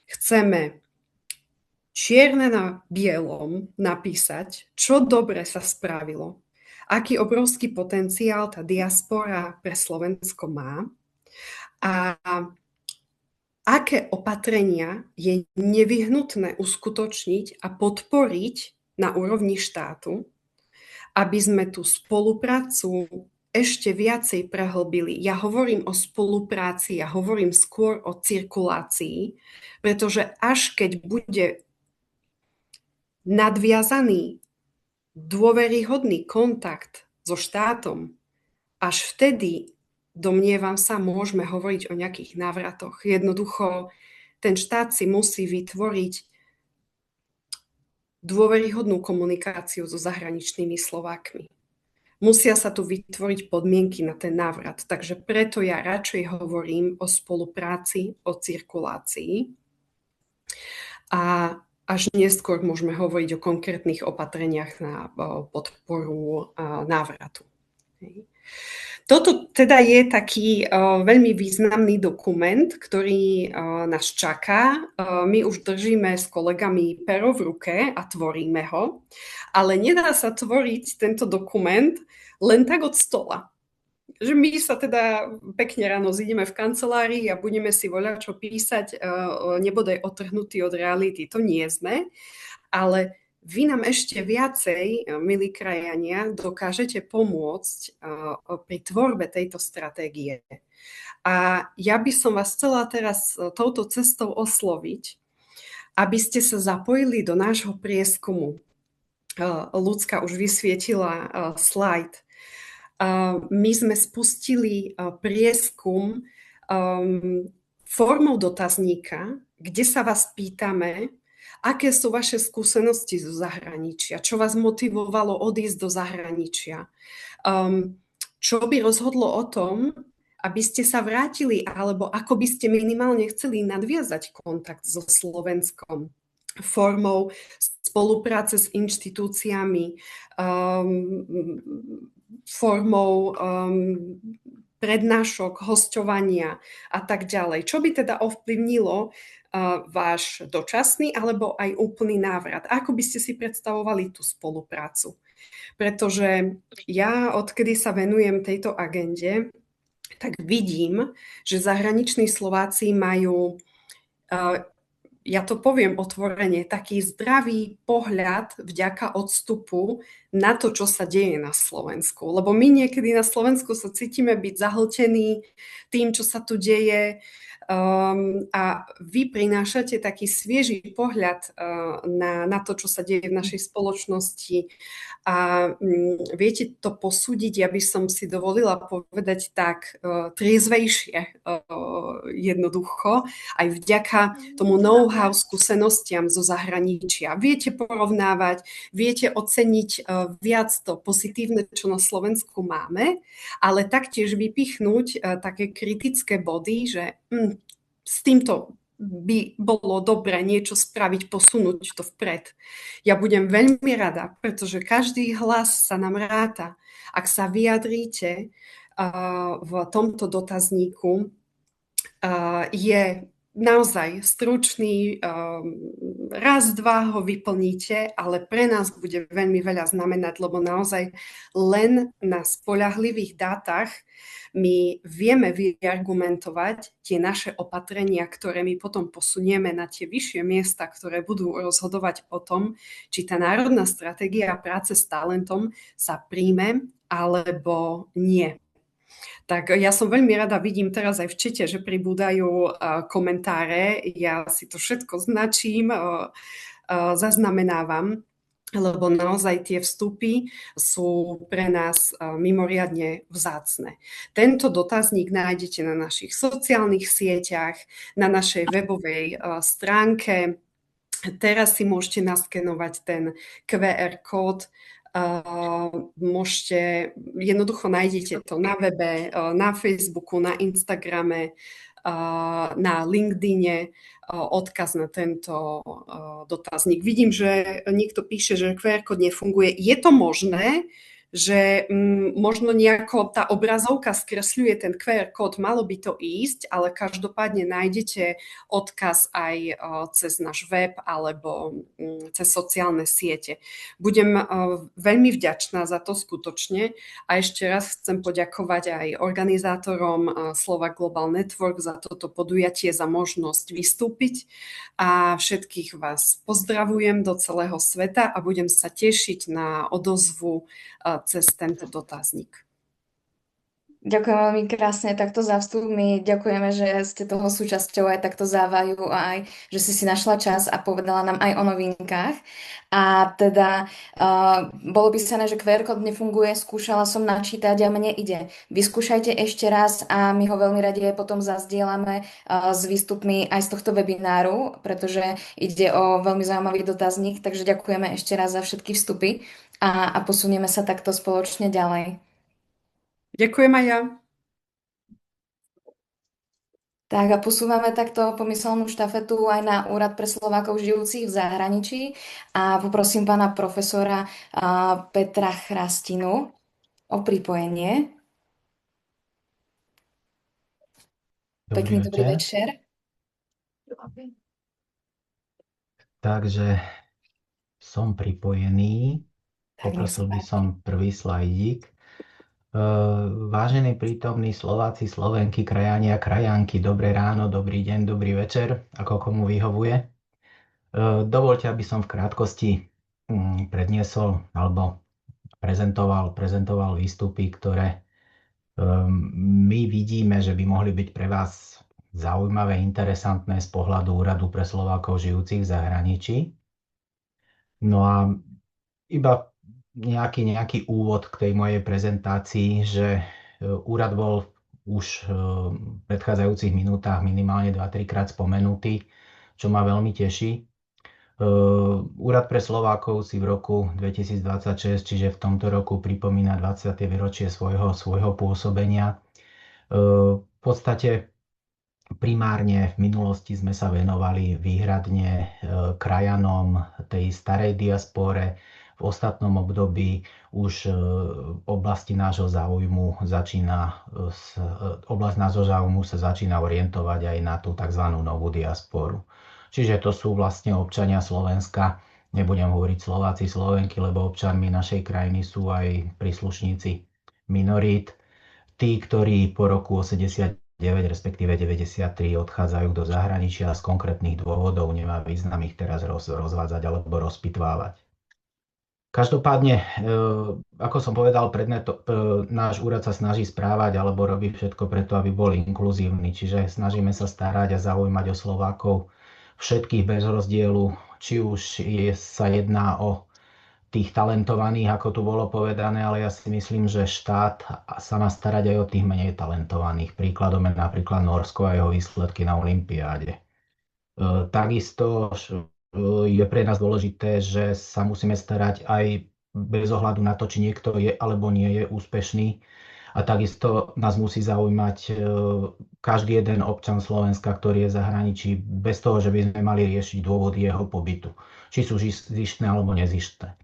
chceme čierne na bielom napísať, čo dobre sa spravilo, aký obrovský potenciál tá diaspora pre Slovensko má a aké opatrenia je nevyhnutné uskutočniť a podporiť na úrovni štátu, aby sme tú spoluprácu ešte viacej prehlbili. Ja hovorím o spolupráci, ja hovorím skôr o cirkulácii, pretože až keď bude nadviazaný dôveryhodný kontakt so štátom, až vtedy, domnievam sa, môžeme hovoriť o nejakých návratoch. Jednoducho, ten štát si musí vytvoriť dôveryhodnú komunikáciu so zahraničnými Slovákmi. Musia sa tu vytvoriť podmienky na ten návrat. Takže preto ja radšej hovorím o spolupráci, o cirkulácii. A až neskôr môžeme hovoriť o konkrétnych opatreniach na podporu návratu. Toto teda je taký veľmi významný dokument, ktorý nás čaká. My už držíme s kolegami pero v ruke a tvoríme ho, ale nedá sa tvoriť tento dokument len tak od stola. Že my sa teda pekne ráno zídeme v kancelárii a budeme si voľačo písať, nebodaj otrhnutí od reality. To nie sme, ale vy nám ešte viacej, milí krajania, dokážete pomôcť pri tvorbe tejto stratégie. A ja by som vás chcela teraz touto cestou osloviť, aby ste sa zapojili do nášho prieskumu. Ľudská už vysvietila slajd. My sme spustili prieskum formou dotazníka, kde sa vás pýtame, aké sú vaše skúsenosti zo zahraničia, čo vás motivovalo odísť do zahraničia, čo by rozhodlo o tom, aby ste sa vrátili, alebo ako by ste minimálne chceli nadviazať kontakt so Slovenskom formou spolupráce s inštitúciami, formou prednášok, hosťovania a tak ďalej. Čo by teda ovplyvnilo váš dočasný alebo aj úplný návrat? Ako by ste si predstavovali tú spoluprácu? Pretože ja, odkedy sa venujem tejto agende, tak vidím, že zahraniční Slováci majú, ja to poviem otvorene, taký zdravý pohľad vďaka odstupu na to, čo sa deje na Slovensku. Lebo my niekedy na Slovensku sa cítime byť zahltení tým, čo sa tu deje, a vy prinášate taký svieži pohľad na to, čo sa deje v našej spoločnosti a viete to posúdiť, ja by som si dovolila povedať tak triezvejšie jednoducho, aj vďaka tomu know-how, skúsenostiam zo zahraničia. Viete porovnávať, viete oceniť viac to pozitívne, čo na Slovensku máme, ale taktiež vypichnúť také kritické body, že s týmto by bolo dobré niečo spraviť, posunúť to vpred. Ja budem veľmi rada, pretože každý hlas sa nám ráta. Ak sa vyjadríte v tomto dotazníku, je naozaj stručný, raz, dva ho vyplníte, ale pre nás bude veľmi veľa znamenať, lebo naozaj len na spoľahlivých dátach my vieme vyargumentovať tie naše opatrenia, ktoré my potom posunieme na tie vyššie miesta, ktoré budú rozhodovať o tom, či tá národná stratégia práce s talentom sa príjme alebo nie. Tak ja som veľmi rada, vidím teraz aj v čete, že pribúdajú komentáre. Ja si to všetko značím, zaznamenávam, lebo naozaj tie vstupy sú pre nás mimoriadne vzácne. Tento dotazník nájdete na našich sociálnych sieťach, na našej webovej stránke. Teraz si môžete naskenovať ten QR kód. Môžete, jednoducho nájdete to na webe, na Facebooku, na Instagrame, na LinkedIne, odkaz na tento dotazník. Vidím, že niekto píše, že QR kód nefunguje. Je to možné, že možno nejako tá obrazovka skresľuje ten QR kód, malo by to ísť, ale každopádne nájdete odkaz aj cez náš web alebo cez sociálne siete. Budem veľmi vďačná za to skutočne a ešte raz chcem poďakovať aj organizátorom Slovak Global Network za toto podujatie, za možnosť vystúpiť a všetkých vás pozdravujem do celého sveta a budem sa tešiť na odozvu cez tento dotazník. Ďakujem veľmi krásne takto za vstup. My ďakujeme, že ste toho súčasťou aj takto závaju a aj, že si našla čas a povedala nám aj o novinkách. A teda bolo písané, že QR kód nefunguje, skúšala som načítať a mne ide. Vyskúšajte ešte raz a my ho veľmi radi potom zazdielame s výstupmi aj z tohto webináru, pretože ide o veľmi zaujímavý dotazník, takže ďakujeme ešte raz za všetky vstupy a posunieme sa takto spoločne ďalej. Ďakujem aj ja. Tak a posúvame takto pomyselnú štafetu aj na Úrad pre Slovákov žijúcich v zahraničí a poprosím pána profesora Petra Chrastinu o pripojenie. Pekný dobrý večer. Takže som pripojený. Poprosil by som prvý slajdík. Vážení prítomní Slováci, Slovenky, krajani a krajanky, dobré ráno, dobrý deň, dobrý večer, ako komu vyhovuje. Dovoľte, aby som v krátkosti predniesol alebo prezentoval výstupy, ktoré my vidíme, že by mohli byť pre vás zaujímavé, interesantné z pohľadu Úradu pre Slovákov žijúcich v zahraničí. No a iba nejaký úvod k tej mojej prezentácii, že úrad bol už v predchádzajúcich minútach minimálne 2-3 krát spomenutý. čo ma veľmi teší. Úrad pre Slovákov si v roku 2026, čiže v tomto roku pripomína 20. výročie svojho pôsobenia. V podstate primárne v minulosti sme sa venovali výhradne krajanom tej starej diaspore. V ostatnom období už oblasť nášho záujmu sa začína orientovať aj na tú tzv. Novú diasporu. Čiže to sú vlastne občania Slovenska, nebudem hovoriť Slováci, Slovenky, lebo občanmi našej krajiny sú aj príslušníci minorít, tí, ktorí po roku 89, respektíve 93 odchádzajú do zahraničia z konkrétnych dôvodov, nemá význam ich teraz rozvádzať alebo rozpitvávať. Každopádne, ako som povedal, náš úrad sa snaží správať alebo robí všetko preto, aby bol inkluzívny, čiže snažíme sa starať a zaujímať o Slovákov všetkých bez rozdielu, či už sa jedná o tých talentovaných, ako tu bolo povedané, ale ja si myslím, že štát sa má starať aj o tých menej talentovaných. Príkladom je napríklad Nórsko a jeho výsledky na olympiáde. Takisto je pre nás dôležité, že sa musíme starať aj bez ohľadu na to, či niekto je alebo nie je úspešný. A takisto nás musí zaujímať každý jeden občan Slovenska, ktorý je v zahraničí, bez toho, že by sme mali riešiť dôvody jeho pobytu. Či sú zištné alebo nezištné.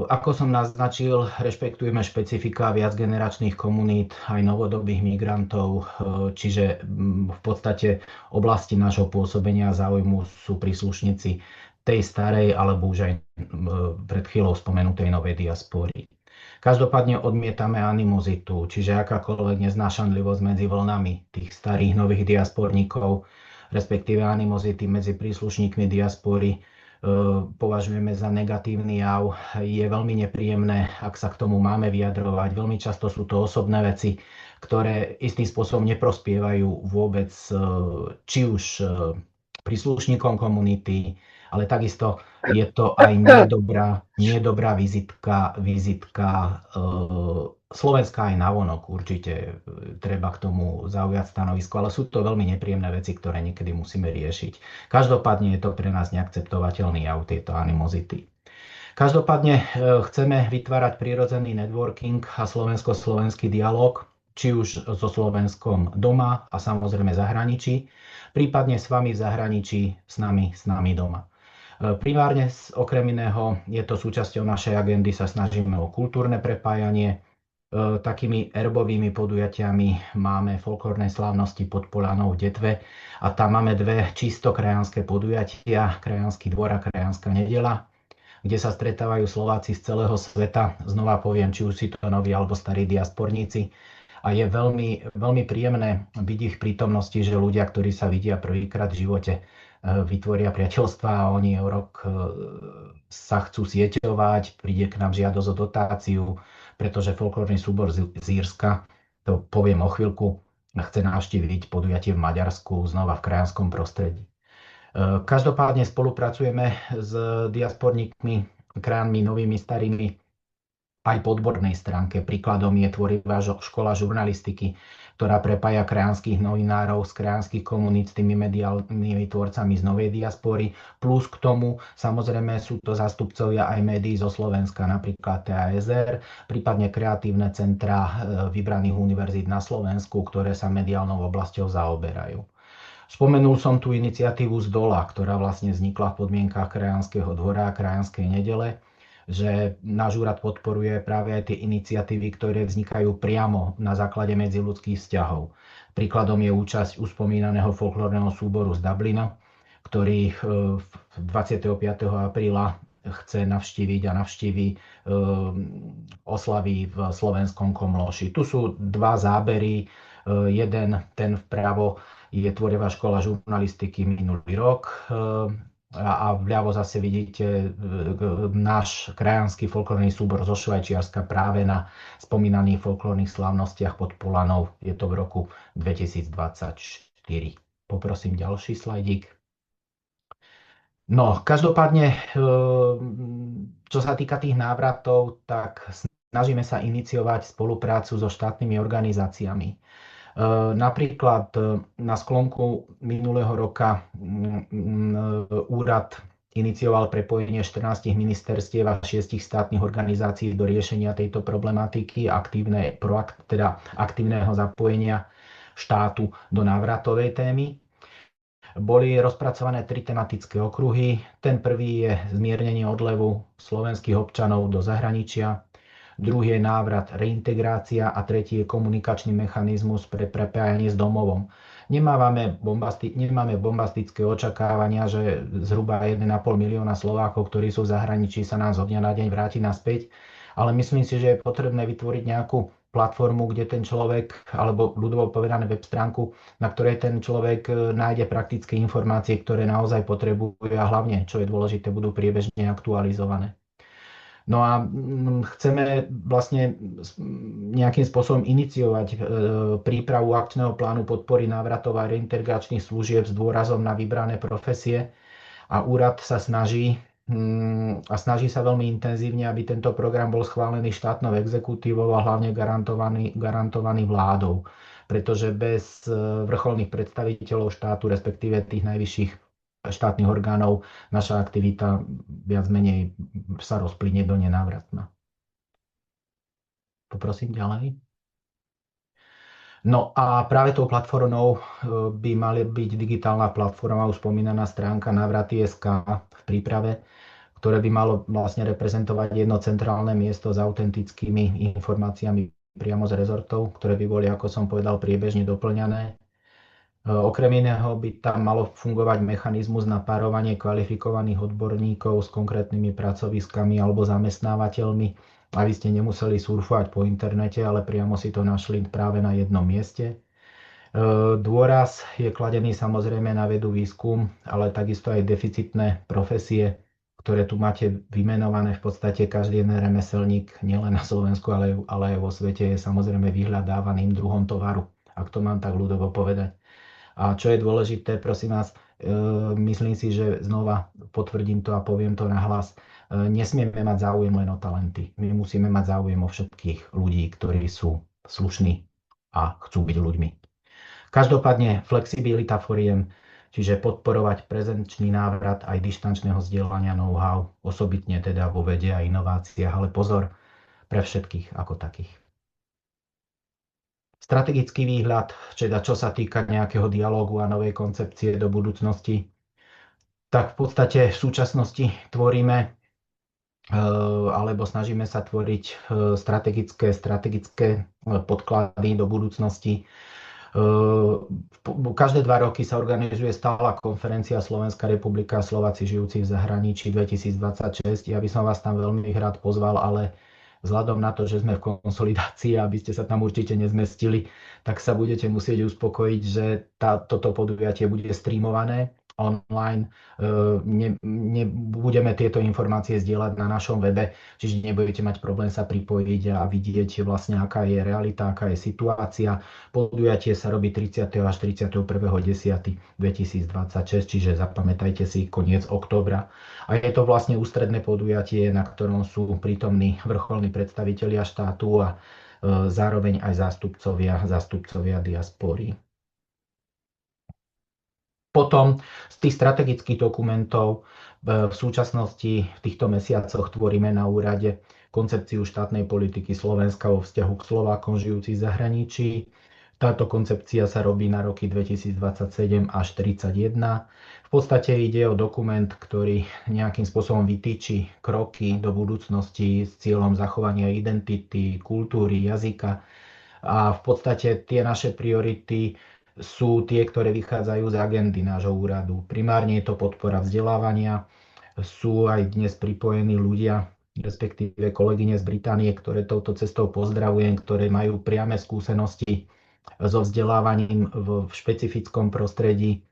Ako som naznačil, rešpektujeme špecifika viacgeneračných komunít, aj novodobých migrantov, čiže v podstate oblasti nášho pôsobenia a záujmu sú príslušníci tej starej alebo už aj pred chvíľou spomenutej novej diaspory. Každopádne odmietame animozitu, čiže akákoľvek neznášanlivosť medzi vlnami tých starých nových diasporníkov, respektíve animozity medzi príslušníkmi diaspory, považujeme za negatívny jav. Je veľmi nepríjemné, ak sa k tomu máme vyjadrovať. Veľmi často sú to osobné veci, ktoré istým spôsobom neprospievajú vôbec či už príslušníkom komunity, ale takisto je to aj nedobrá vizitka Slovenska aj navonok. Určite treba k tomu zaujať stanovisko, ale sú to veľmi nepríjemné veci, ktoré niekedy musíme riešiť. Každopádne je to pre nás neakceptovateľný jav, tieto animozity. Každopádne chceme vytvárať prirodzený networking a slovensko-slovenský dialog, či už so Slovenskom doma a samozrejme zahraničí, prípadne s vami v zahraničí, s nami doma. Primárne okrem iného je to súčasťou našej agendy, sa snažíme o kultúrne prepájanie. Takými erbovými podujatiami máme folklórne slávnosti pod Polanou v Detve a tam máme dve čisto krajanské podujatia, Krajanský dvor a Krajanská nedeľa, kde sa stretávajú Slováci z celého sveta. Znova poviem, či už si to noví alebo starí diasporníci. A je veľmi, veľmi príjemné byť ich prítomnosti, že ľudia, ktorí sa vidia prvýkrát v živote, vytvoria priateľstva a oni o rok sa chcú sieťovať, príde k nám žiadosť o dotáciu, pretože folklórny súbor z Írska, to poviem o chvíľku, chce navštíviť podujatie v Maďarsku, znova v krajanskom prostredí. Každopádne spolupracujeme s diasporníkmi, krajanmi novými, starými, aj po odbornej stránke. Príkladom je tvorivá škola žurnalistiky, ktorá prepája krajanských novinárov z krajanských komunít s tými mediálnymi tvorcami z novej diaspory. Plus k tomu samozrejme sú to zástupcovia aj médií zo Slovenska, napríklad TASR, prípadne kreatívne centrá vybraných univerzít na Slovensku, ktoré sa mediálnou oblasťou zaoberajú. Spomenul som tú iniciatívu z dola, ktorá vlastne vznikla v podmienkach Krajanského dvora a Krajanskej nedele, že náš úrad podporuje práve aj tie iniciatívy, ktoré vznikajú priamo na základe medziľudských vzťahov. Príkladom je účasť uspomínaného folklórneho súboru z Dublina, ktorý 25. apríla chce navštíviť a navštíví oslavy v slovenskom Komloši. Tu sú dva zábery. Jeden, ten vpravo, je tvorivá škola žurnalistiky minulý rok. A vľavo zase vidíte náš krajanský folklórny súbor zo Švajčiarska práve na spomínaných folklórnych slávnostiach pod Polanou. Je to v roku 2024. Poprosím ďalší slajdík. No, každopádne, čo sa týka tých návratov, tak snažíme sa iniciovať spoluprácu so štátnymi organizáciami. Napríklad na sklonku minulého roka úrad inicioval prepojenie 14 ministerstiev a 6 štátnych organizácií do riešenia tejto problematiky, aktívneho zapojenia štátu do návratovej témy. Boli rozpracované 3 tematické okruhy. Ten prvý je zmiernenie odlevu slovenských občanov do zahraničia, druhý je návrat, reintegrácia a tretí je komunikačný mechanizmus pre prepájanie s domovom. Nemáme bombastické očakávania, že zhruba 1,5 milióna Slovákov, ktorí sú v zahraničí, sa nám zo dňa na deň vráti naspäť, ale myslím si, že je potrebné vytvoriť nejakú platformu, kde ten človek, alebo ľudovo povedané web stránku, na ktorej ten človek nájde praktické informácie, ktoré naozaj potrebuje a hlavne, čo je dôležité, budú priebežne aktualizované. No a chceme vlastne nejakým spôsobom iniciovať prípravu akčného plánu podpory návratov a reintegračných služieb s dôrazom na vybrané profesie a úrad sa snaží sa veľmi intenzívne, aby tento program bol schválený štátnou exekutívou a hlavne garantovaný vládou. Pretože bez vrcholných predstaviteľov štátu, respektíve tých najvyšších štátnych orgánov, naša aktivita viac menej sa rozplynie do nenávratna. Poprosím ďalej. No a práve tou platformou by mala byť digitálna platforma, už spomínaná stránka Návraty.sk v príprave, ktoré by malo vlastne reprezentovať jedno centrálne miesto s autentickými informáciami priamo z rezortov, ktoré by boli, ako som povedal, priebežne doplňané. Okrem iného by tam malo fungovať mechanizmus na párovanie kvalifikovaných odborníkov s konkrétnymi pracoviskami alebo zamestnávateľmi, aby ste nemuseli surfovať po internete, ale priamo si to našli práve na jednom mieste. Dôraz je kladený samozrejme na vedu, výskum, ale takisto aj deficitné profesie, ktoré tu máte vymenované. V podstate každý jeden remeselník, nielen na Slovensku, ale aj vo svete, je samozrejme vyhľadávaným druhom tovaru, ak to mám tak ľudovo povedať. A čo je dôležité, prosím vás, myslím si, že znova potvrdím to a poviem to nahlas, nesmieme mať záujem len o talenty. My musíme mať záujem o všetkých ľudí, ktorí sú slušní a chcú byť ľuďmi. Každopádne flexibilita foriem, čiže podporovať prezenčný návrat aj dištančného vzdelania know-how, osobitne teda vo vede a inováciách, ale pozor, pre všetkých ako takých. Strategický výhľad, teda čo sa týka nejakého dialógu a novej koncepcie do budúcnosti, tak v podstate v súčasnosti tvoríme alebo snažíme sa tvoriť strategické podklady do budúcnosti. Každé 2 roky sa organizuje stála konferencia Slovenská republika a Slováci žijúci v zahraničí 2026. Ja by som vás tam veľmi rád pozval, ale vzhľadom na to, že sme v konsolidácii, aby ste sa tam určite nezmestili, tak sa budete musieť uspokojiť, že toto podujatie bude streamované online. Budeme tieto informácie zdieľať na našom webe, čiže nebudete mať problém sa pripojiť a vidieť vlastne, aká je realita, aká je situácia. Podujatie sa robí 30. až 31.10.2026, čiže zapamätajte si koniec októbra. A je to vlastne ústredné podujatie, na ktorom sú prítomní vrcholní predstavitelia štátu a zároveň aj zástupcovia diaspory. Potom z tých strategických dokumentov v súčasnosti v týchto mesiacoch tvoríme na úrade koncepciu štátnej politiky Slovenska vo vzťahu k Slovákom žijúcich v zahraničí. Táto koncepcia sa robí na roky 2027 až 2031. V podstate ide o dokument, ktorý nejakým spôsobom vytýči kroky do budúcnosti s cieľom zachovania identity, kultúry, jazyka. A v podstate tie naše priority sú tie, ktoré vychádzajú z agendy nášho úradu. Primárne je to podpora vzdelávania. Sú aj dnes pripojení ľudia, respektíve kolegyne z Británie, ktoré touto cestou pozdravujem, ktoré majú priame skúsenosti so vzdelávaním v špecifickom prostredí.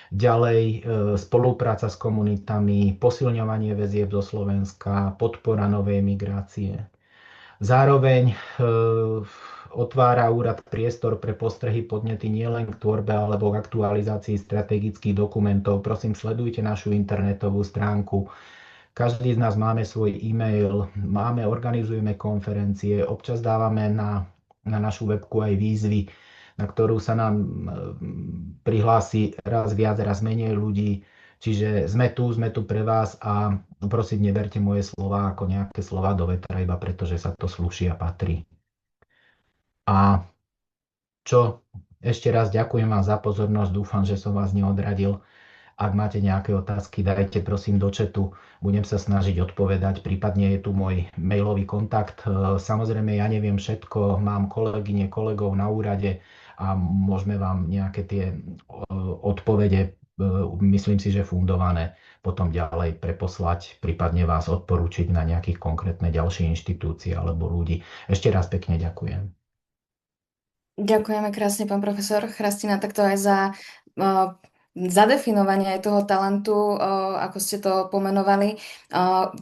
Ďalej spolupráca s komunitami, posilňovanie väzieb zo Slovenska, podpora novej migrácie. Zároveň otvára úrad priestor pre postrehy, podnety nielen k tvorbe alebo k aktualizácii strategických dokumentov. Prosím, sledujte našu internetovú stránku. Každý z nás máme svoj e-mail, organizujeme konferencie, občas dávame na našu webku aj výzvy na ktorú sa nám prihlási raz viac, raz menej ľudí. Čiže sme tu pre vás a prosím, neberte moje slova ako nejaké slova do vetra, iba preto, že sa to slúši a patrí. A čo? Ešte raz ďakujem vám za pozornosť, dúfam, že som vás neodradil. Ak máte nejaké otázky, dajte prosím do chatu, budem sa snažiť odpovedať, prípadne je tu môj mailový kontakt. Samozrejme, ja neviem všetko, mám kolegyne, kolegov na úrade a môžeme vám nejaké tie odpovede, myslím si, že fundované, potom ďalej preposlať, prípadne vás odporúčiť na nejakých konkrétne ďalšie inštitúcie alebo ľudí. Ešte raz pekne ďakujem. Ďakujeme krásne, pán profesor Chrastina, takto aj za zadefinovanie aj toho talentu, ako ste to pomenovali.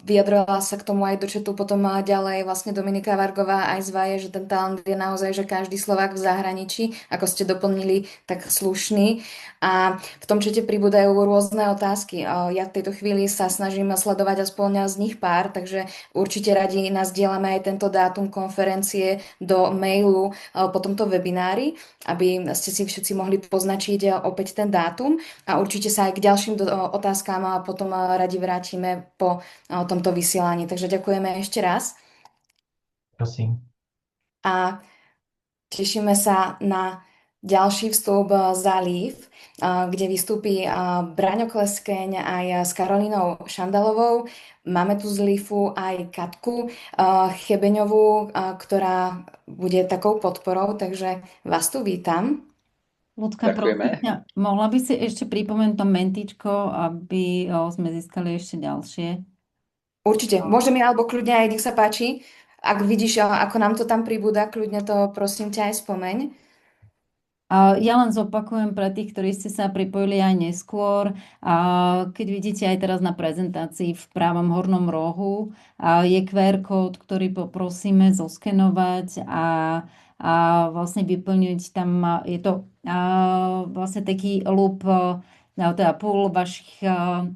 Vyjadrovala sa k tomu aj do chatu potom ďalej vlastne Dominika Vargová aj z VAJE, že ten talent je naozaj, že každý Slovák v zahraničí, ako ste doplnili, tak slušný. A v tom chate pribúdajú rôzne otázky. Ja v tejto chvíli sa snažím sledovať aspoň z nich pár, takže určite radi nazdielame aj tento dátum konferencie do mailu po tomto webinári, aby ste si všetci mohli poznačiť opäť ten dátum. A určite sa aj k ďalším otázkám a potom radi vrátime po tomto vysielaní. Takže ďakujeme ešte raz. Prosím. A tešíme sa na ďalší vstup za LEAF, kde vystúpi Braňo Kleskeň aj s Karolínou Šandalovou. Máme tu z LEAFu aj Katku Chebeňovú, ktorá bude takou podporou, takže vás tu vítam. Ľudská, prosím ťa, mohla by si ešte pripomenúť to mentíčko, aby sme získali ešte ďalšie? Určite, môžeme alebo kľudne aj, nech sa páči. Ak vidíš, ako nám to tam pribúda, kľudne to prosím ťa aj spomeň. Ja len zopakujem pre tých, ktorí ste sa pripojili aj neskôr. Keď vidíte aj teraz na prezentácii v pravom hornom rohu, je QR kód, ktorý poprosíme zoskenovať a vlastne vyplniť tam, je to vlastne taký loop, teda pool vašich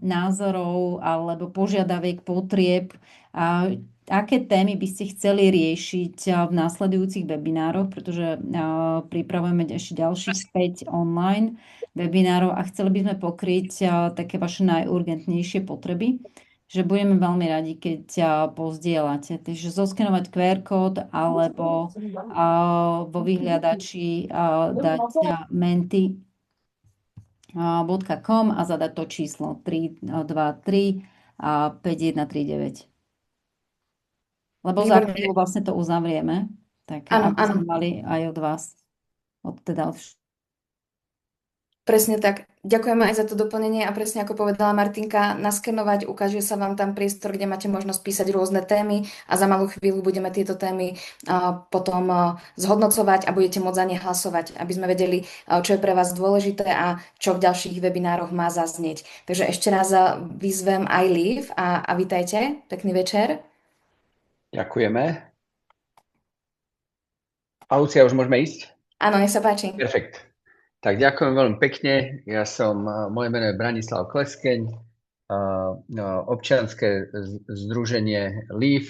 názorov alebo požiadaviek, potrieb, aké témy by ste chceli riešiť v následujúcich webinároch, pretože pripravujeme ešte ďalších 5 online webinárov a chceli by sme pokryť také vaše najurgentnejšie potreby, že budeme veľmi radi, keď pozdieľate. Takže zoskenovať QR kód alebo vo vyhliadači dať menti.com a zadať to číslo 323 5139. Lebo za chvíľu vlastne to uzavrieme, tak aby sme mali aj od vás, Presne tak. Ďakujeme aj za to doplnenie a presne ako povedala Martinka, naskenovať, ukáže sa vám tam priestor, kde máte možnosť písať rôzne témy a za malú chvíľu budeme tieto témy potom zhodnocovať a budete môcť za ne hlasovať, aby sme vedeli, čo je pre vás dôležité a čo v ďalších webinároch má zaznieť. Takže ešte raz vyzvem aj LEAF a vítajte. Pekný večer. Ďakujeme. A Lucia, už môžeme ísť? Áno, nech sa páči. Perfekt. Tak ďakujem veľmi pekne. Moje meno je Branislav Kleskeň, občianske združenie LEAF,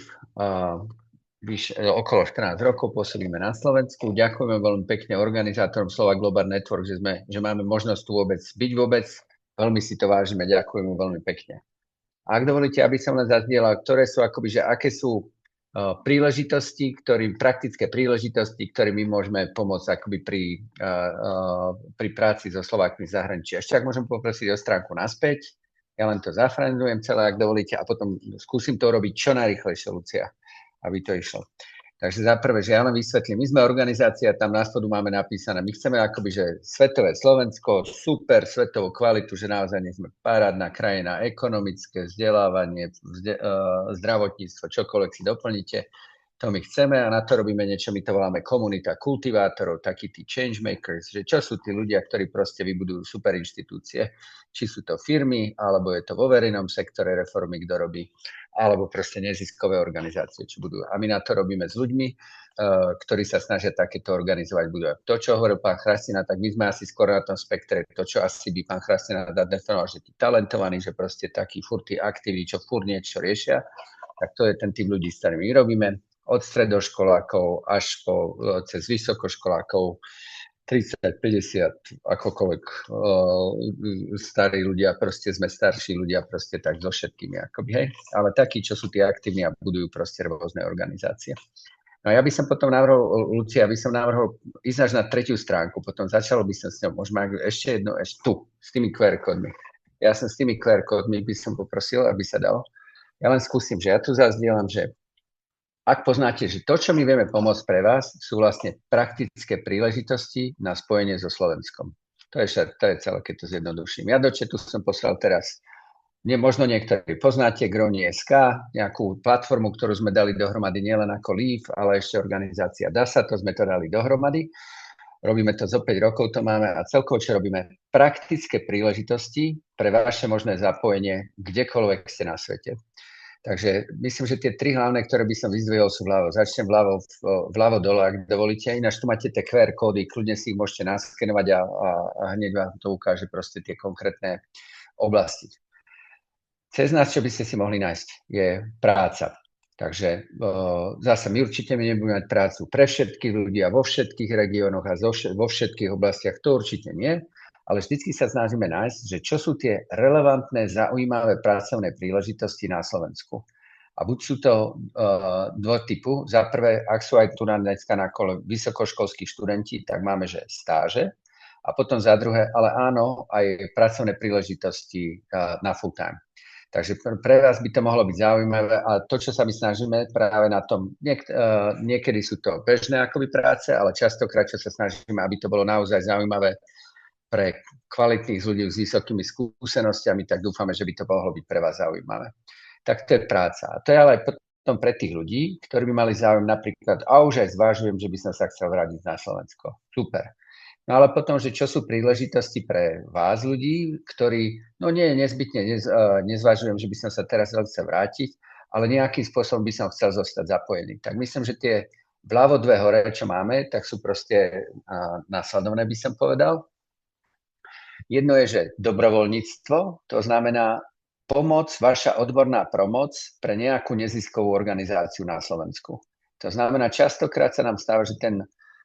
okolo 14 rokov pôsobíme na Slovensku. Ďakujeme veľmi pekne organizátorom Slovak Global Network, že máme možnosť tu byť vôbec. Veľmi si to vážime, ďakujeme veľmi pekne. A ak dovolíte, aby som len zazdielal, ktoré sú aké sú praktické príležitosti, ktorými môžeme pomôcť akoby pri práci so Slovákmi v zahraničí. Ešte ak môžem poprosiť o stránku naspäť, ja len to zafrendujem celé, ak dovolíte, a potom skúsim to robiť čo najrýchlejšie, Lucia, aby to išlo. Takže za prvé, že ja len vysvetlím, my sme organizácia, tam na spodu máme napísané, my chceme akoby, že svetové Slovensko, super svetovú kvalitu, že naozaj nie sme parádna krajina, ekonomické, vzdelávanie, zdravotníctvo, čokoľvek si doplníte, to my chceme a na to robíme niečo, my to voláme komunita kultivátorov, takí tí change makers, že čo sú tí ľudia, ktorí proste vybudujú super inštitúcie, či sú to firmy, alebo je to vo verejnom sektore reformy, kto robí, alebo proste neziskové organizácie, čo budú. A my na to robíme s ľuďmi, ktorí sa snažia takéto organizovať budú. To, čo hovoril pán Chrastina, tak my sme asi skoro na tom spektre, to, čo asi by pán Chrastina definoval, že tí talentovaní, že proste takí furt tí aktívni, čo furt niečo riešia, tak to je ten typ ľudí, s ktorými robíme. Od stredoškolákov až cez vysokoškolákov, 30, 50, akokoľvek starí ľudia, proste sme starší ľudia, proste tak so všetkými, akoby, hej. Ale takí, čo sú tí aktívni a budujú proste rôzne organizácie. No ja by som potom navrhol, Lucia, by som navrhol ísť až na 3. stránku, potom začalo by som s ňou, môžeme ešte jedno, ešte tu, s tými QR kódmi. Ja som s tými QR kódmi by som poprosil, aby sa dalo. Ja len skúsim, že ja tu zazdielam, že ak poznáte, že to, čo my vieme pomôcť pre vás, sú vlastne praktické príležitosti na spojenie so Slovenskom. To je celé, keď to zjednoduším. Ja do chatu som poslal teraz, možno niektorí poznáte Groni.sk, nejakú platformu, ktorú sme dali dohromady nielen ako Leaf, ale ešte organizácia DASA, to sme to dali dohromady. Robíme to zo 5 rokov, to máme a celkovo, čo robíme, praktické príležitosti pre vaše možné zapojenie kdekoľvek ste na svete. Takže myslím, že tie 3 hlavné, ktoré by som vyzdvihol, sú vľavo. Začnem vľavo dole, ak dovolíte. Ináč tu máte tie QR kódy, kľudne si ich môžete naskenovať a hneď vám to ukáže proste tie konkrétne oblasti. Cez nás, čo by ste si mohli nájsť, je práca. Takže zase my určite nebudeme mať prácu pre všetkých ľudí a vo všetkých regiónoch a vo všetkých oblastiach, to určite nie. Ale vždycky sa snažíme nájsť, že čo sú tie relevantné, zaujímavé pracovné príležitosti na Slovensku. A buď sú to dvotypu. Za prvé, ak sú aj tu dneska na kole vysokoškolskí študenti, tak máme, že stáže. A potom za druhé, ale áno, aj pracovné príležitosti na full time. Takže pre vás by to mohlo byť zaujímavé a to, čo sa my snažíme práve na tom, niekedy sú to bežné akoby práce, ale častokrát, čo sa snažíme, aby to bolo naozaj zaujímavé pre kvalitných ľudí s vysokými skúsenostiami, tak dúfame, že by to mohlo byť pre vás zaujímavé. Tak to je práca. A to je ale aj potom pre tých ľudí, ktorí by mali záujem napríklad, a už aj zvážujem, že by som sa chcel vrátiť na Slovensko. Super. No ale potom, že čo sú príležitosti pre vás ľudí, ktorí, no nie nezbytne, nezvážujem, že by som sa teraz chcel vrátiť, ale nejakým spôsobom by som chcel zostať zapojený. Tak myslím, že tie vľavo 2 hore, čo máme, tak sú proste následovné, by som povedal. Jedno je, že dobrovoľníctvo, to znamená pomoc, vaša odborná pomoc pre nejakú neziskovú organizáciu na Slovensku. To znamená, častokrát sa nám stáva, že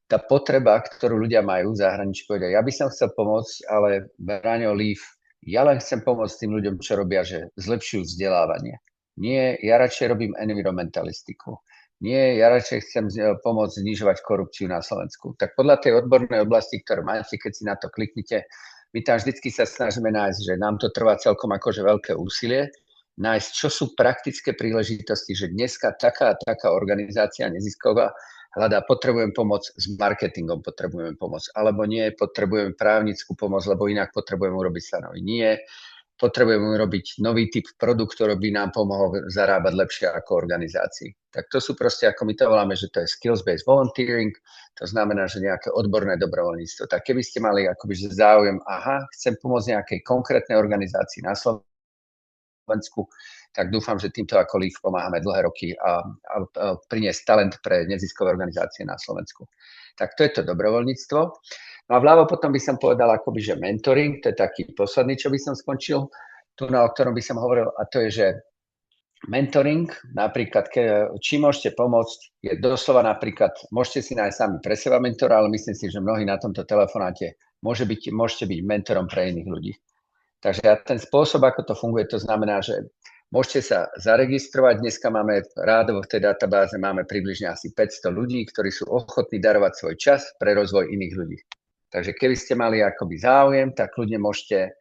tá potreba, ktorú ľudia majú v zahraničí, povedia, ja by som chcel pomôcť, ale Braňo, Leaf, ja len chcem pomôcť tým ľuďom, čo robia, že zlepšujú vzdelávanie. Nie, ja radšej robím environmentalistiku. Nie, ja radšej chcem pomôcť znižovať korupciu na Slovensku. Tak podľa tej odbornej oblasti, ktorú máte, keď si na to kliknite, my tam vždycky sa snažíme nájsť, že nám to trvá celkom akože veľké úsilie, nájsť, čo sú praktické príležitosti, že dneska taká organizácia nezisková hľadá, potrebujem pomoc s marketingom, potrebujeme pomoc, alebo nie, potrebujeme právnickú pomoc, lebo inak potrebujeme urobiť stanovy. Nie, potrebujeme urobiť nový typ produktu, ktorý by nám pomohol zarábať lepšie ako organizácii. Tak to sú proste, ako my to voláme, že to je skills-based volunteering, to znamená, že nejaké odborné dobrovoľníctvo. Tak keby ste mali akoby záujem, chcem pomôcť nejakej konkrétnej organizácii na Slovensku, tak dúfam, že týmto ako Leaf pomáhame dlhé roky a priniesť talent pre neziskové organizácie na Slovensku. Tak to je to dobrovoľníctvo. No a vľavo potom by som povedal akoby, že mentoring, to je taký posledný, čo by som skončil, tu o ktorom by som hovoril, a to je, že mentoring, napríklad, či môžete pomôcť, je doslova napríklad, môžete si nájsť sami pre seba mentora, ale myslím si, že mnohí na tomto telefonáte môžete byť mentorom pre iných ľudí. Takže ten spôsob, ako to funguje, to znamená, že môžete sa zaregistrovať. Dneska máme rádovo v tej databáze máme približne asi 500 ľudí, ktorí sú ochotní darovať svoj čas pre rozvoj iných ľudí. Takže keby ste mali akoby záujem, tak ľudia môžete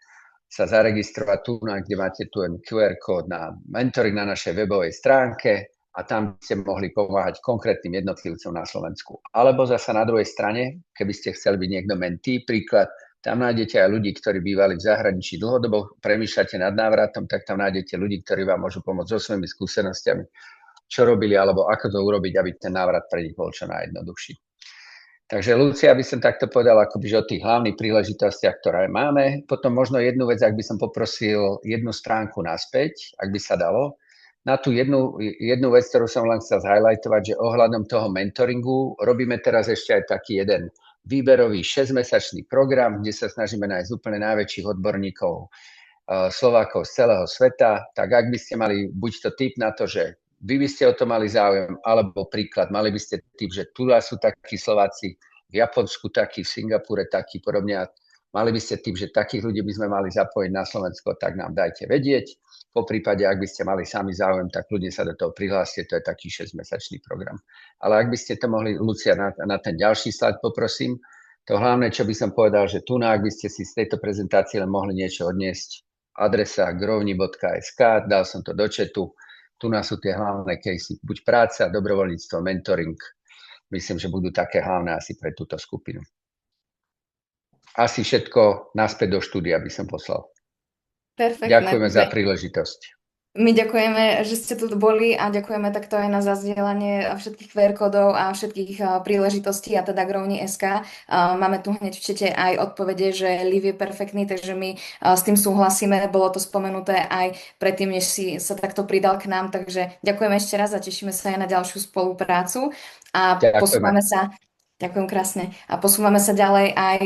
sa zaregistrovať tu, kde máte tu QR kód na mentoring na našej webovej stránke a tam ste mohli pomáhať konkrétnym jednotlivcom na Slovensku. Alebo zasa na druhej strane, keby ste chceli byť niekto mentee, príklad, tam nájdete aj ľudí, ktorí bývali v zahraničí dlhodobo, premýšľate nad návratom, tak tam nájdete ľudí, ktorí vám môžu pomôcť so svojimi skúsenostiami, čo robili alebo ako to urobiť, aby ten návrat pre nich bol čo najjednoduchší. Takže Lucia, by som takto povedal akoby, že o tých hlavných príležitostiach, ktoré máme. Potom možno jednu vec, ak by som poprosil jednu stránku naspäť, ak by sa dalo. Na tú jednu vec, ktorú som len chcel zhighlightovať, že ohľadom toho mentoringu robíme teraz ešte aj taký jeden výberový 6-mesačný program, kde sa snažíme nájsť úplne najväčších odborníkov Slovákov z celého sveta. Tak ak by ste mali buď to tip na to, že vy by ste o to mali záujem, alebo príklad, mali by ste tip, že tu sú takí Slováci v v Japonsku taký, v Singapúre taký, podobne. A mali by ste tým, že takých ľudí by sme mali zapojiť na Slovensko, tak nám dajte vedieť. Po prípade, ak by ste mali sami záujem, tak ľudia sa do toho prihláste, to je taký 6-mesačný program. Ale ak by ste to mohli, Lucia, na ten ďalší slajd poprosím. To hlavné, čo by som povedal, že tu, ak by ste si z tejto prezentácie len mohli niečo odniesť, adresa grovni.sk, dal som to do chatu. Tu sú tie hlavné casey, buď práca, dobrovoľníctvo, mentoring. Myslím, že budú také hlavné asi pre túto skupinu. Asi všetko naspäť do štúdia by som poslal. Perfektné. Ďakujeme za príležitosť. My ďakujeme, že ste tu boli a ďakujeme takto aj na zazdieľanie všetkých QR kódov a všetkých príležitostí a teda Grovni.sk. Máme tu hneď v čete aj odpovede, že Liv je perfektný, takže my s tým súhlasíme. Bolo to spomenuté aj predtým, než si sa takto pridal k nám, takže ďakujeme ešte raz a tešíme sa aj na ďalšiu spoluprácu a posúvame sa. Ďakujem krásne. A posúvame sa ďalej aj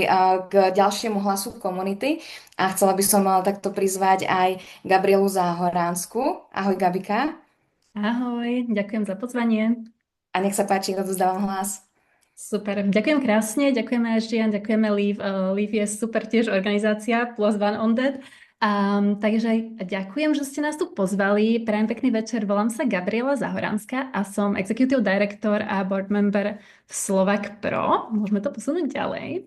k ďalšiemu hlasu komunity. A chcela by som takto prizvať aj Gabrielu Záhoránsku. Ahoj, Gabika. Ahoj, ďakujem za pozvanie. A nech sa páči, odovzdávam hlas. Super, ďakujem krásne, ďakujeme Žian, ďakujeme Liv. Liv je super tiež organizácia, plus one on that. Takže ďakujem, že ste nás tu pozvali. Prajem pekný večer, volám sa Gabriela Zahoránska a som Executive Director a Board Member v Slovak Pro. Môžeme to posunúť ďalej.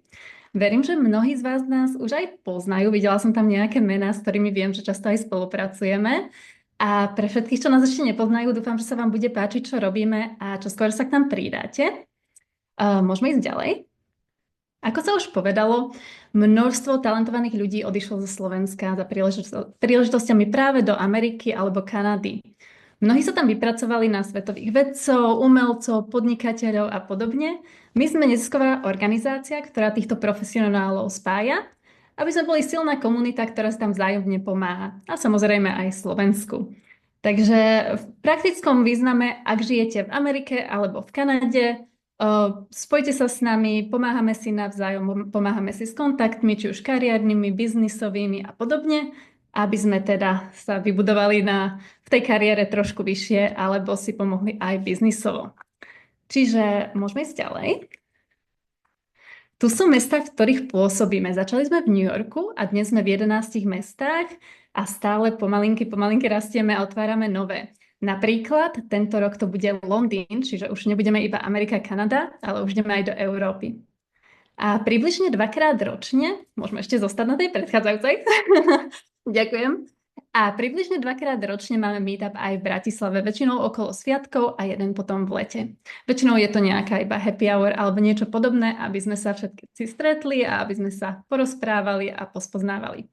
Verím, že mnohí z vás nás už aj poznajú. Videla som tam nejaké mená, s ktorými viem, že často aj spolupracujeme. A pre všetkých, čo nás ešte nepoznajú, dúfam, že sa vám bude páčiť, čo robíme a čo skôr sa k nám pridáte. Môžeme ísť ďalej. Ako sa už povedalo, množstvo talentovaných ľudí odišlo zo Slovenska za príležitosťami práve do Ameriky alebo Kanady. Mnohí sa tam vypracovali na svetových vedcov, umelcov, podnikateľov a podobne. My sme nezisková organizácia, ktorá týchto profesionálov spája, aby sme boli silná komunita, ktorá sa tam vzájomne pomáha. A samozrejme aj Slovensku. Takže v praktickom význame, ak žijete v Amerike alebo v Kanade, spojte sa s nami, pomáhame si navzájom, pomáhame si s kontaktmi, či už kariérnymi, biznisovými a podobne, aby sme teda sa vybudovali v tej kariére trošku vyššie, alebo si pomohli aj biznisovo. Čiže môžeme ísť ďalej. Tu sú mestá, v ktorých pôsobíme. Začali sme v New Yorku a dnes sme v 11 mestách a stále pomalinky rastieme a otvárame nové. Napríklad tento rok to bude Londýn, čiže už nebudeme iba Amerika, Kanada, ale už ideme aj do Európy. A približne 2-krát ročne, môžeme ešte zostať na tej predchádzajúcej, ďakujem, a približne 2-krát ročne máme meetup aj v Bratislave, väčšinou okolo sviatkov a jeden potom v lete. Väčšinou je to nejaká iba happy hour alebo niečo podobné, aby sme sa všetci stretli a aby sme sa porozprávali a pospoznávali.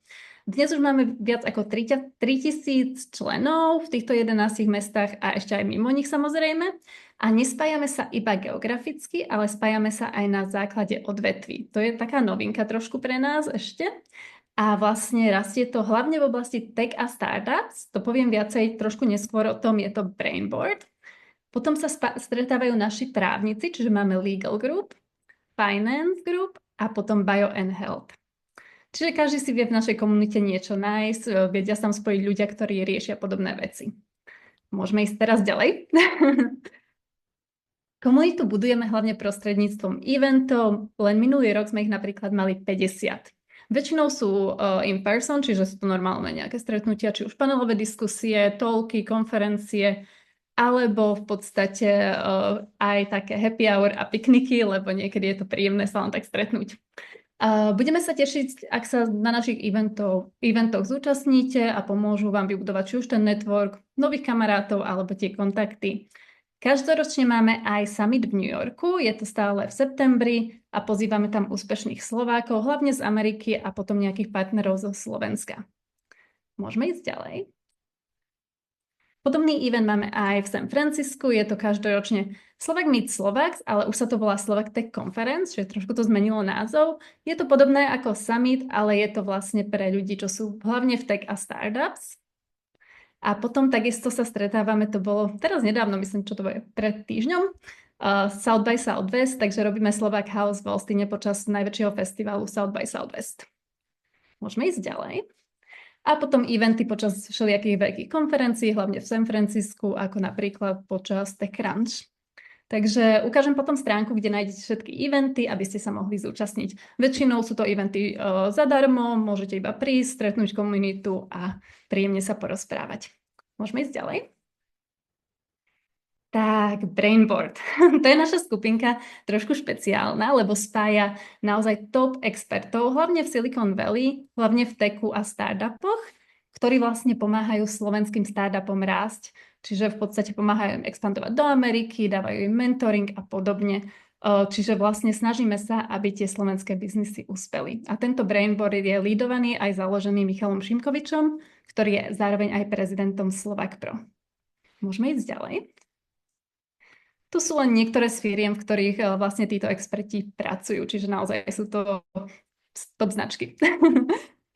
Dnes už máme viac ako 3000 členov v týchto 11 mestách a ešte aj mimo nich samozrejme. A nespájame sa iba geograficky, ale spájame sa aj na základe odvetví. To je taká novinka trošku pre nás ešte. A vlastne rastie to hlavne v oblasti tech a startups. To poviem viacej trošku neskôr o tom, je to Brainboard. Potom sa stretávajú naši právnici, čiže máme Legal Group, Finance Group a potom Bio and Health. Čiže každý si vie v našej komunite niečo nájsť, vedia sa tam spojiť ľudia, ktorí riešia podobné veci. Môžeme ísť teraz ďalej. Komunitu budujeme hlavne prostredníctvom eventov, len minulý rok sme ich napríklad mali 50. Väčšinou sú in person, čiže sú to normálne nejaké stretnutia, či už panelové diskusie, talky, konferencie, alebo v podstate aj také happy hour a pikniky, lebo niekedy je to príjemné sa len tak stretnúť. Budeme sa tešiť, ak sa na našich eventoch zúčastníte a pomôžu vám vybudovať či už ten network, nových kamarátov alebo tie kontakty. Každoročne máme aj summit v New Yorku, je to stále v septembri a pozývame tam úspešných Slovákov, hlavne z Ameriky a potom nejakých partnerov zo Slovenska. Môžeme ísť ďalej. Podobný event máme aj v San Francisku, je to každoročne Slovak Meet Slováks, ale už sa to volá Slovak Tech Conference, čiže trošku to zmenilo názov. Je to podobné ako Summit, ale je to vlastne pre ľudí, čo sú hlavne v tech a startups. A potom takisto sa stretávame, to bolo teraz nedávno, myslím, čo to bude pred týždňom, South by Southwest, takže robíme Slovak House v Austine počas najväčšieho festivalu South by Southwest. Môžeme ísť ďalej. A potom eventy počas všelijakých veľkých konferencií, hlavne v San Francisku, ako napríklad počas TechCrunch. Takže ukážem potom stránku, kde nájdete všetky eventy, aby ste sa mohli zúčastniť. Väčšinou sú to eventy zadarmo, môžete iba prísť, stretnúť komunitu a príjemne sa porozprávať. Môžeme ísť ďalej? Tak, Brainboard. To je naša skupinka trošku špeciálna, lebo spája naozaj top expertov, hlavne v Silicon Valley, hlavne v techu a startupoch, ktorí vlastne pomáhajú slovenským startupom rásť. Čiže v podstate pomáhajú im expandovať do Ameriky, dávajú im mentoring a podobne. Čiže vlastne snažíme sa, aby tie slovenské biznisy uspeli. A tento Brainboard je lídovaný aj založený Michalom Šimkovičom, ktorý je zároveň aj prezidentom Slovak Pro. Môžeme ísť ďalej? Tu sú len niektoré z firiem, v ktorých vlastne títo experti pracujú, čiže naozaj sú to top značky.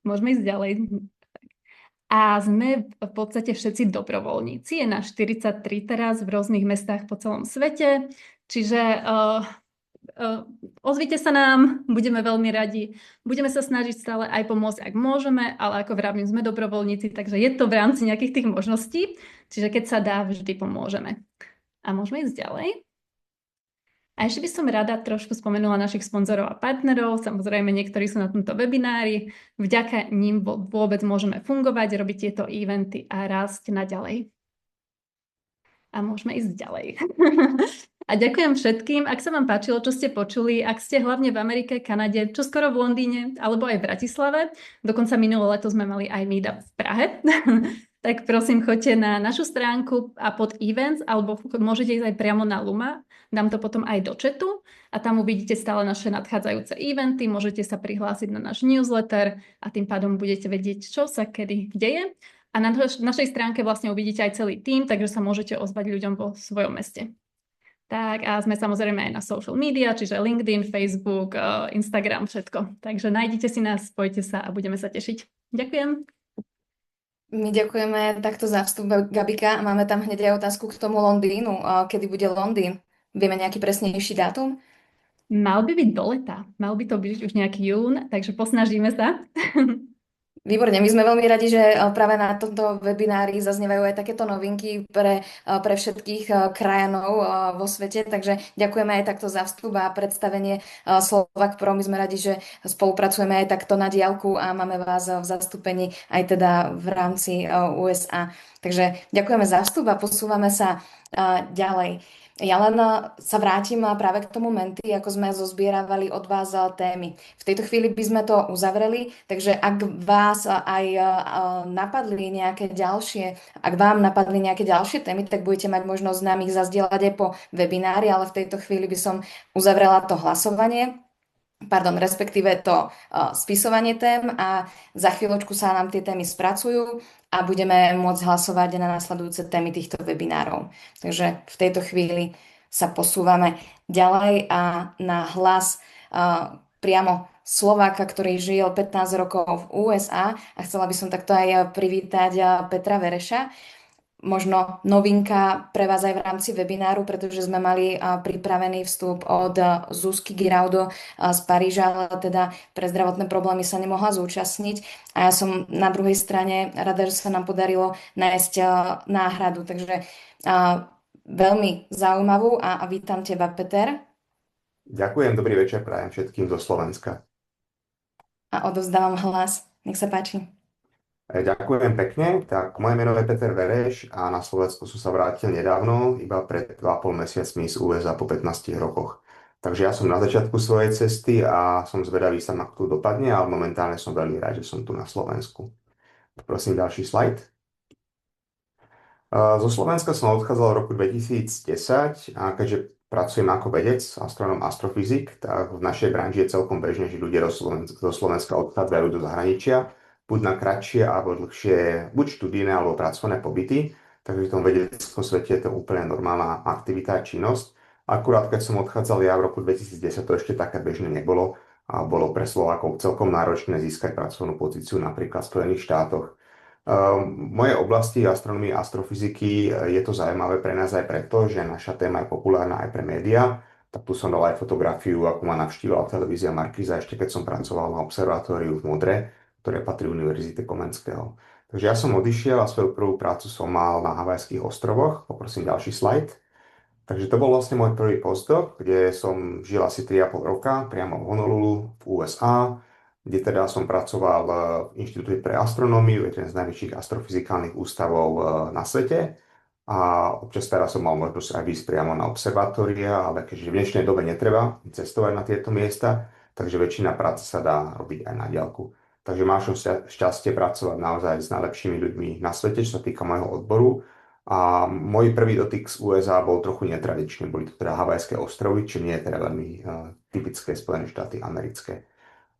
Môžeme ísť ďalej. A sme v podstate všetci dobrovoľníci. Je nás 43 teraz v rôznych mestách po celom svete, čiže ozvite sa nám, budeme veľmi radi. Budeme sa snažiť stále aj pomôcť, ak môžeme, ale ako vravím, sme dobrovoľníci, takže je to v rámci nejakých tých možností, čiže keď sa dá, vždy pomôžeme. A môžeme ísť ďalej. A ešte by som rada trošku spomenula našich sponzorov a partnerov. Samozrejme, niektorí sú na tomto webinári. Vďaka ním vôbec môžeme fungovať, robiť tieto eventy a rásť naďalej. A môžeme ísť ďalej. A ďakujem všetkým. Ak sa vám páčilo, čo ste počuli, ak ste hlavne v Amerike, Kanade, čo skoro v Londýne, alebo aj v Bratislave, dokonca minulé leto sme mali aj meetup v Prahe, tak prosím, choďte na našu stránku a pod events, alebo môžete ísť aj priamo na Luma. Dám to potom aj do chatu a tam uvidíte stále naše nadchádzajúce eventy, môžete sa prihlásiť na náš newsletter a tým pádom budete vedieť, čo sa kedy deje. A na našej stránke vlastne uvidíte aj celý tím, takže sa môžete ozvať ľuďom vo svojom meste. Tak a sme samozrejme aj na social media, čiže LinkedIn, Facebook, Instagram, všetko. Takže nájdite si nás, spojte sa a budeme sa tešiť. Ďakujem. My ďakujeme takto za vstup, Gabika. Máme tam hneď aj otázku k tomu Londýnu. Kedy bude Londýn? Vieme nejaký presnejší dátum? Mal by byť do leta. Mal by to byť už nejaký jún, takže posnažíme sa. Výborne, my sme veľmi radi, že práve na tomto webinári zaznievajú aj takéto novinky pre všetkých krajanov vo svete, takže ďakujeme aj takto za vstup a predstavenie Slovak Pro. My sme radi, že spolupracujeme aj takto na diaľku a máme vás v zastúpení aj teda v rámci USA. Takže ďakujeme za vstup a posúvame sa ďalej. Ja len sa vrátim práve k tomu Menti, ako sme zozbieravali od vás témy. V tejto chvíli by sme to uzavreli, takže ak vás aj napadli nejaké ďalšie, ak vám napadli nejaké ďalšie témy, tak budete mať možnosť nám ich zazdieľať aj po webinári, ale v tejto chvíli by som uzavrela to hlasovanie. Respektíve to spisovanie tém a za chvíľočku sa nám tie témy spracujú a budeme môcť hlasovať na nasledujúce témy týchto webinárov. Takže v tejto chvíli sa posúvame ďalej a na hlas priamo Slováka, ktorý žil 15 rokov v USA a chcela by som takto aj privítať Petra Vereša. Možno novinka pre vás aj v rámci webináru, pretože sme mali pripravený vstup od Zuzky Giraudo z Paríža, ale teda pre zdravotné problémy sa nemohla zúčastniť. A ja som na druhej strane rada, že sa nám podarilo nájsť náhradu. Takže veľmi zaujímavú a vítam teba, Peter. Ďakujem, dobrý večer prajem všetkým zo Slovenska. A odovzdávam hlas. Nech sa páči. Ďakujem pekne. Tak, moje meno je Peter Vereš a na Slovensku som sa vrátil nedávno, iba pred 2,5 mesiacmi z USA po 15 rokoch. Takže ja som na začiatku svojej cesty a som zvedavý sa, ako to dopadne, ale momentálne som veľmi rád, že som tu na Slovensku. Prosím, ďalší slajd. Zo Slovenska som odchádzal v roku 2010 a keďže pracujem ako vedec, astronom, astrofyzik, tak v našej branži je celkom bežné, že ľudia do Slovenska odchádzajú do zahraničia, buď na kratšie alebo dlhšie, buď študijné alebo pracovné pobyty. Takže v tom vedeckom svete je to úplne normálna aktivita a činnosť. Akurát keď som odchádzal ja v roku 2010, to ešte také bežné nebolo a bolo pre Slovákov celkom náročné získať pracovnú pozíciu napríklad v Spojených štátoch. V mojej oblasti astronomie a astrofyziky je to zaujímavé pre nás aj preto, že naša téma je populárna aj pre médiá. Tak tu som dal aj fotografiu, ako ma navštívila televízia Markíza, ešte keď som pracoval na observatóriu v Modre, ktoré patrí Univerzite Komenského. Takže ja som odišiel a svoju prvú prácu som mal na Havajských ostrovoch. Poprosím ďalší slajd. Takže to bol vlastne môj prvý postdoc, kde som žil asi 3,5 roka priamo v Honolulu v USA, kde teda som pracoval v Inštitúte pre astronómiu, jeden z najväčších astrofyzikálnych ústavov na svete. A občas teraz som mal možnosť aj ísť priamo na observatória, ale keďže v dnešnej dobe netreba cestovať na tieto miesta, takže väčšina práce sa dá robiť aj na diaľku. Takže máš šťastie pracovať naozaj s najlepšími ľuďmi na svete, čo sa týka môjho odboru. A môj prvý dotyk z USA bol trochu netradičný. Boli to teda Havajské ostrovy, čo nie je teda veľmi typické Spojené štáty americké.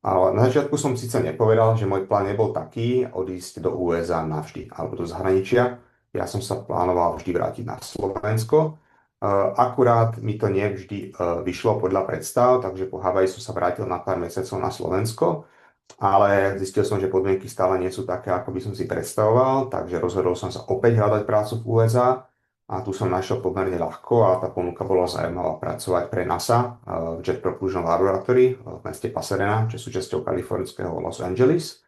Ale na začiatku som síce nepovedal, že môj plán nebol taký odísť do USA navždy alebo do zahraničia. Ja som sa plánoval vždy vrátiť na Slovensko. Akurát mi to nevždy vyšlo podľa predstav, takže po Havaji som sa vrátil na pár mesiacov na Slovensko. Ale zistil som, že podmienky stále nie sú také, ako by som si predstavoval, takže rozhodol som sa opäť hľadať prácu v USA a tu som našiel pomerne ľahko a tá ponuka bola zaujímavá pracovať pre NASA v Jet Propulsion Laboratory v meste Pasadena, čo sú súčasťou kalifornského Los Angeles,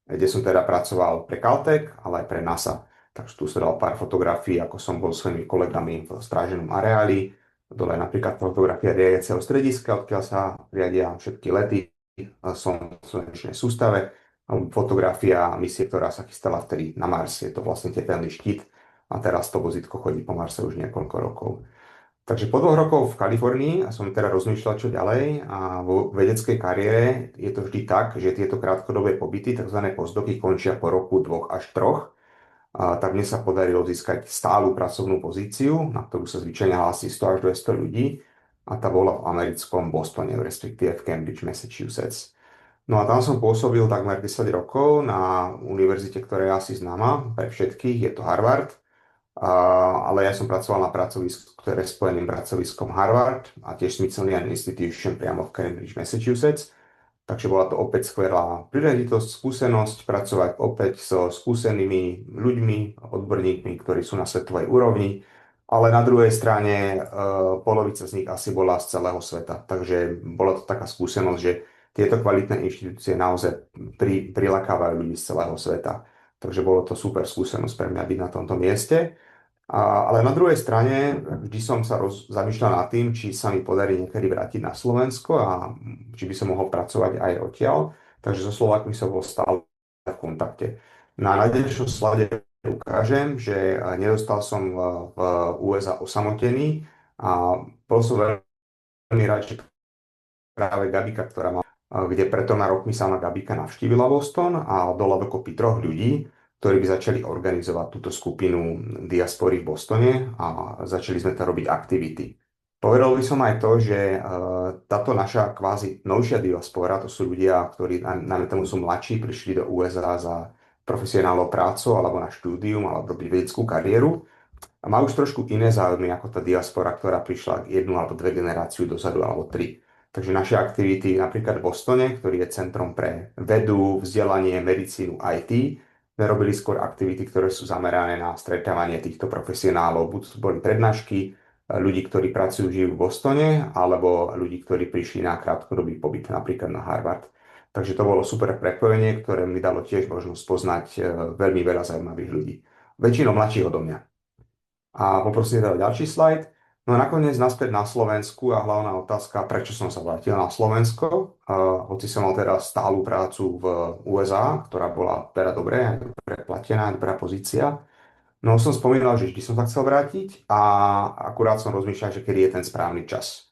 kde som teda pracoval pre Caltech, ale aj pre NASA. Takže tu som dal pár fotografií, ako som bol s svojimi kolegami v stráženom areáli. Dole napríklad fotografia riadiaceho strediska, odkiaľ sa riadia všetky lety. Som v slnečnej sústave, fotografia misie, ktorá sa chystala vtedy na Mars. Je to vlastne tepelný štít a teraz to vozítko chodí po Marse už niekoľko rokov. Takže po 2 rokoch v Kalifornii som teda rozmýšľal, čo ďalej, a vo vedeckej kariére je to vždy tak, že tieto krátkodobé pobyty, tzv. Postdoky, končia po roku 2 až 3. Tak mne sa podarilo získať stálu pracovnú pozíciu, na ktorú sa zvyčajne hlási 100 až 200 ľudí. A tá bola v americkom Bostone, respektíve v Cambridge, Massachusetts. No a tam som pôsobil takmer 10 rokov na univerzite, ktorá je asi známa pre všetkých, je to Harvard. Ale ja som pracoval na pracovisku, ktoré je spojeným pracoviskom Harvard a tiež Smithsonian Institution priamo v Cambridge, Massachusetts. Takže bola to opäť skvelá príležitosť, skúsenosť pracovať opäť so skúsenými ľuďmi, odborníkmi, ktorí sú na svetovej úrovni. Ale na druhej strane polovica z nich asi bola z celého sveta. Takže bola to taká skúsenosť, že tieto kvalitné inštitúcie naozaj prilákávajú ľudí z celého sveta. Takže bolo to super skúsenosť pre mňa byť na tomto mieste. Ale na druhej strane vždy som sa zamýšľal nad tým, či sa mi podarí niekedy vrátiť na Slovensko a či by som mohol pracovať aj odtiaľ. Takže so Slovákmi som bol stále v kontakte. Na ďalšom slade ukážem, že nedostal som v USA osamotený a bol som veľmi rád, že práve Gabika, kde pred 3 rokmi sama Gabika navštívila Boston a dala dokopy 3 ľudí, ktorí by začali organizovať túto skupinu diaspory v Bostone a začali sme tam robiť aktivity. Povedal by som aj to, že táto naša kvázi novšia diaspora, to sú ľudia, ktorí najmä tomu sú mladší, prišli do USA za profesionálnou prácou alebo na štúdium alebo robiť vedeckú kariéru a má už trošku iné záujmy ako tá diaspora, ktorá prišla 1 alebo 2 generáciu dozadu alebo 3. Takže naše aktivity napríklad v Bostone, ktorý je centrom pre vedu, vzdelanie, medicínu, IT, sme robili skôr aktivity, ktoré sú zamerané na stretávanie týchto profesionálov. Buď boli prednášky ľudí, ktorí pracujú, žijú v Bostone, alebo ľudí, ktorí prišli na krátkodobý pobyt napríklad na Harvard. Takže to bolo super prepojenie, ktoré mi dalo tiež možnosť poznať veľmi veľa zaujímavých ľudí. Väčšinou mladších odo mňa. A poprosím teda ďalší slajd. No a nakoniec naspäť na Slovensku a hlavná otázka, prečo som sa vrátil na Slovensko. Hoci som mal teda stálu prácu v USA, ktorá bola teda dobré, dobre platená, dobrá pozícia. No som spomínal, že vždy som sa chcel vrátiť a akurát som rozmýšľal, že kedy je ten správny čas.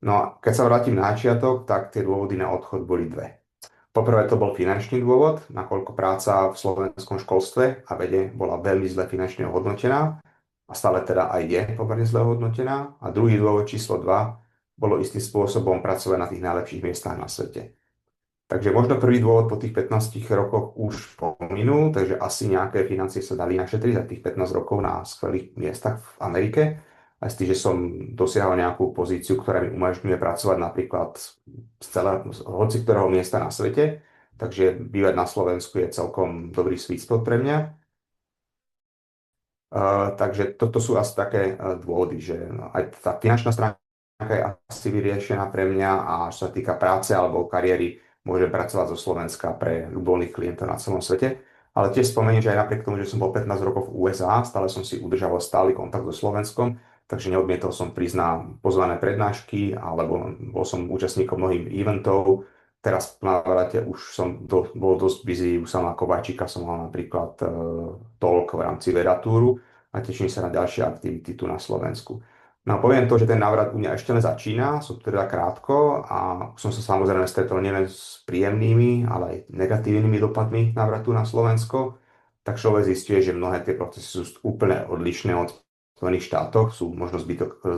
No a keď sa vrátim na začiatok, tak tie dôvody na odchod boli 2. Poprvé to bol finančný dôvod, nakoľko práca v slovenskom školstve a vede bola veľmi zle finančne hodnotená a stále teda aj je pomerne zle hodnotená. A druhý dôvod číslo 2 bolo istým spôsobom pracovať na tých najlepších miestach na svete. Takže možno prvý dôvod po tých 15 rokoch už pominul, takže asi nejaké financie sa dali našetriť za tých 15 rokov na skvelých miestach v Amerike. Aj s tým, že som dosiahol nejakú pozíciu, ktorá mi umožňuje pracovať napríklad z hoci ktorého miesta na svete. Takže bývať na Slovensku je celkom dobrý sweet spot pre mňa. Takže toto sú asi také dôvody, že aj tá finančná stránka je asi vyriešená pre mňa a čo sa týka práce alebo kariéry, môžem pracovať zo Slovenska pre ľubovoľných klientov na celom svete. Ale tiež spomeniem, že aj napriek tomu, že som bol 15 rokov v USA, stále som si udržal stály kontakt so Slovenskom. takže neodmietol som prísť na pozvané prednášky, alebo bol som účastníkom mnohých eventov. Teraz v návrate už bol dosť busy, u sama Kováčika som mal napríklad talk v rámci Veratúru a teším sa na ďalšie aktivity tu na Slovensku. No poviem to, že ten návrat u mňa ešte len začína, som tu teda krátko a som sa samozrejme stretol nielen s príjemnými, ale aj negatívnymi dopadmi návratu na Slovensko. Tak človek zistuje, že mnohé tie procesy sú úplne odlišné od Spojených štátoch, sú možno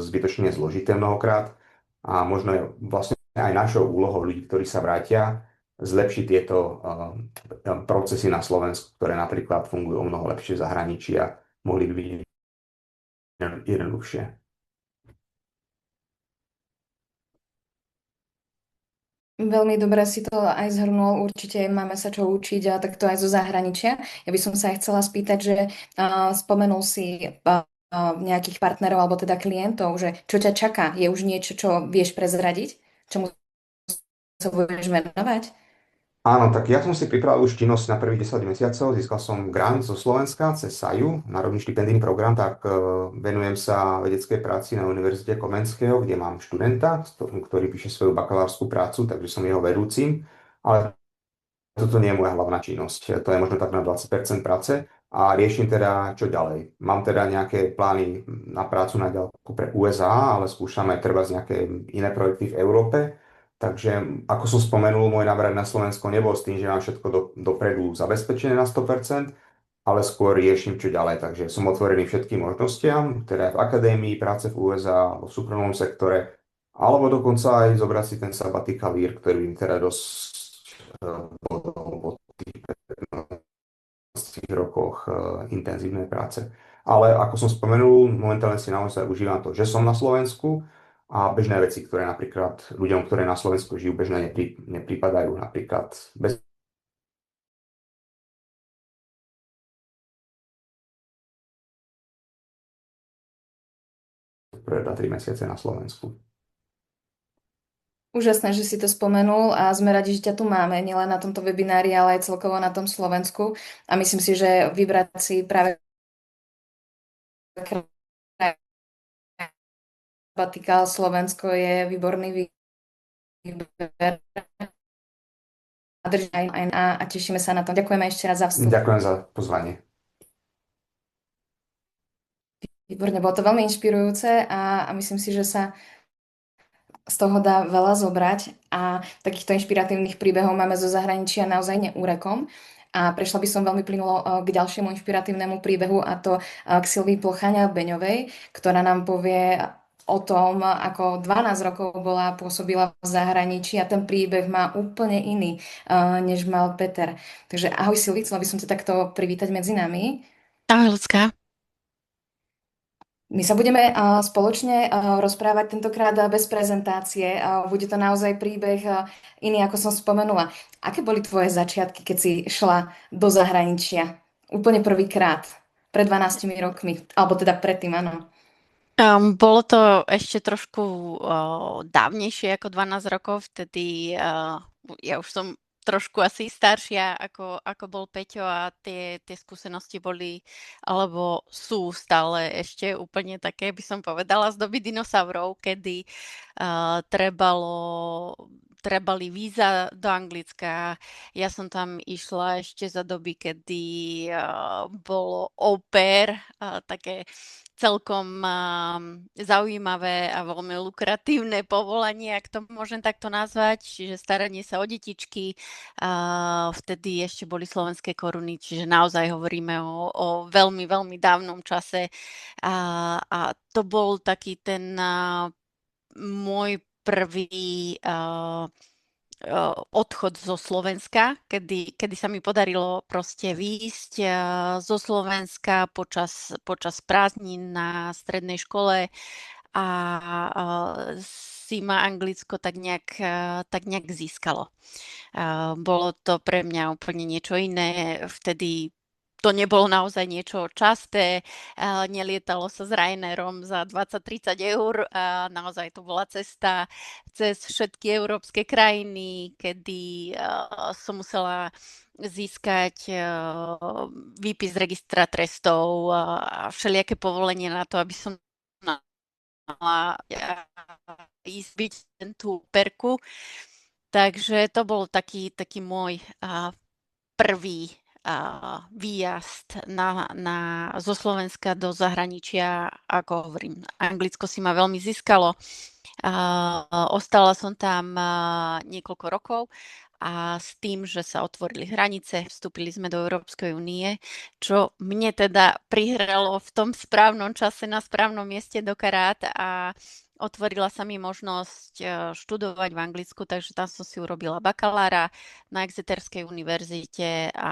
zbytočne zložité mnohokrát a možno je vlastne aj našou úlohou ľudí, ktorí sa vrátia, zlepšiť tieto procesy na Slovensku, ktoré napríklad fungujú o mnoho lepšie v zahraničí a mohli by byť jednoduchšie. Veľmi dobre si to aj zhrnul, určite máme sa čo učiť a takto aj zo zahraničia. Ja by som sa aj chcela spýtať, že spomenul si nejakých partnerov alebo teda klientov, že čo ťa čaká? Je už niečo, čo vieš prezradiť? Čomu sa budeš venovať? Áno, tak ja som si pripravil už činnosť na prvých 10 mesiacov. Získal som grant zo Slovenska cez SAJU, Národný štipendijný program, tak venujem sa vedeckej práci na Univerzite Komenského, kde mám študenta, ktorý píše svoju bakalárskú prácu, takže som jeho vedúcim. Ale toto nie je moja hlavná činnosť. To je možno tak na 20% práce a riešim teda, čo ďalej. Mám teda nejaké plány na prácu na ďalku pre USA, ale skúšam aj treba z nejaké iné projekty v Európe. Takže, ako som spomenul, môj návrat na Slovensko nebol s tým, že mám všetko dopredu zabezpečené na 100%, ale skôr riešim, čo ďalej. Takže som otvorený všetkým možnostiam, teda aj v akadémii, práce v USA, v súkromnom sektore, alebo dokonca aj zobrať si ten sabbatical year, ktorý mi teda dosť po tých 15 rokoch intenzívnej práce. Ale ako som spomenul, momentálne si naozaj užívam to, že som na Slovensku a bežné veci, ktoré napríklad ľuďom, ktorí na Slovensku žijú, bežné nepripadajú. Napríklad bez prvé 2-3 mesiace na Slovensku. Úžasné, že si to spomenul a sme radi, že ťa tu máme, nielen na tomto webinári, ale aj celkovo na tom Slovensku. A myslím si, že vybrať si práve sabbatical Slovensko je výborný výber. A tešíme sa na to. Ďakujeme ešte raz za vstup. Ďakujem za pozvanie. Výborne, bolo to veľmi inšpirujúce a myslím si, že sa z toho dá veľa zobrať a takýchto inšpiratívnych príbehov máme zo zahraničia naozaj neúrekom. A prešla by som veľmi plynulo k ďalšiemu inšpiratívnemu príbehu a to k Silvii Plochaňa-Beňovej, ktorá nám povie o tom, ako 12 rokov pôsobila v zahraničí a ten príbeh má úplne iný, než mal Peter. Takže ahoj Silvi, chcela by som ťa takto privítať medzi nami. Ahoj ľudská. My sa budeme spoločne rozprávať tentokrát bez prezentácie. Bude to naozaj príbeh iný, ako som spomenula. Aké boli tvoje začiatky, keď si šla do zahraničia? Úplne prvýkrát, pred 12 rokmi, alebo teda predtým, áno. Bolo to ešte trošku dávnejšie ako 12 rokov, vtedy ja už som trošku asi staršia, ako bol Peťo a tie skúsenosti boli, alebo sú stále ešte úplne také, by som povedala, z doby dinosaurov, kedy trebali víza do Anglicka. Ja som tam išla ešte za doby, kedy bolo au pair, také celkom zaujímavé a veľmi lukratívne povolanie, ak to môžem takto nazvať, čiže staranie sa o detičky. Vtedy ešte boli slovenské koruny, čiže naozaj hovoríme o veľmi, veľmi dávnom čase. A to bol taký ten môj prvý odchod zo Slovenska, kedy sa mi podarilo proste výjsť zo Slovenska počas prázdnin na strednej škole a si ma Anglicko tak nejak získalo. Bolo to pre mňa úplne niečo iné. Vtedy to nebolo naozaj niečo časté, nelietalo sa s Ryanairom za 20-30 eur, naozaj to bola cesta cez všetky európske krajiny, kedy som musela získať výpis z registra trestov a všelijaké povolenie na to, aby som mala ísť byť tú perku. Takže to bol taký môj prvý výjazd zo Slovenska do zahraničia. Ako hovorím, Anglicko si ma veľmi získalo. Ostala som tam niekoľko rokov a s tým, že sa otvorili hranice, vstúpili sme do Európskej únie, čo mne teda prihralo v tom správnom čase na správnom mieste do karát a otvorila sa mi možnosť študovať v Anglicku, takže tam som si urobila bakalára na Exeterskej univerzite a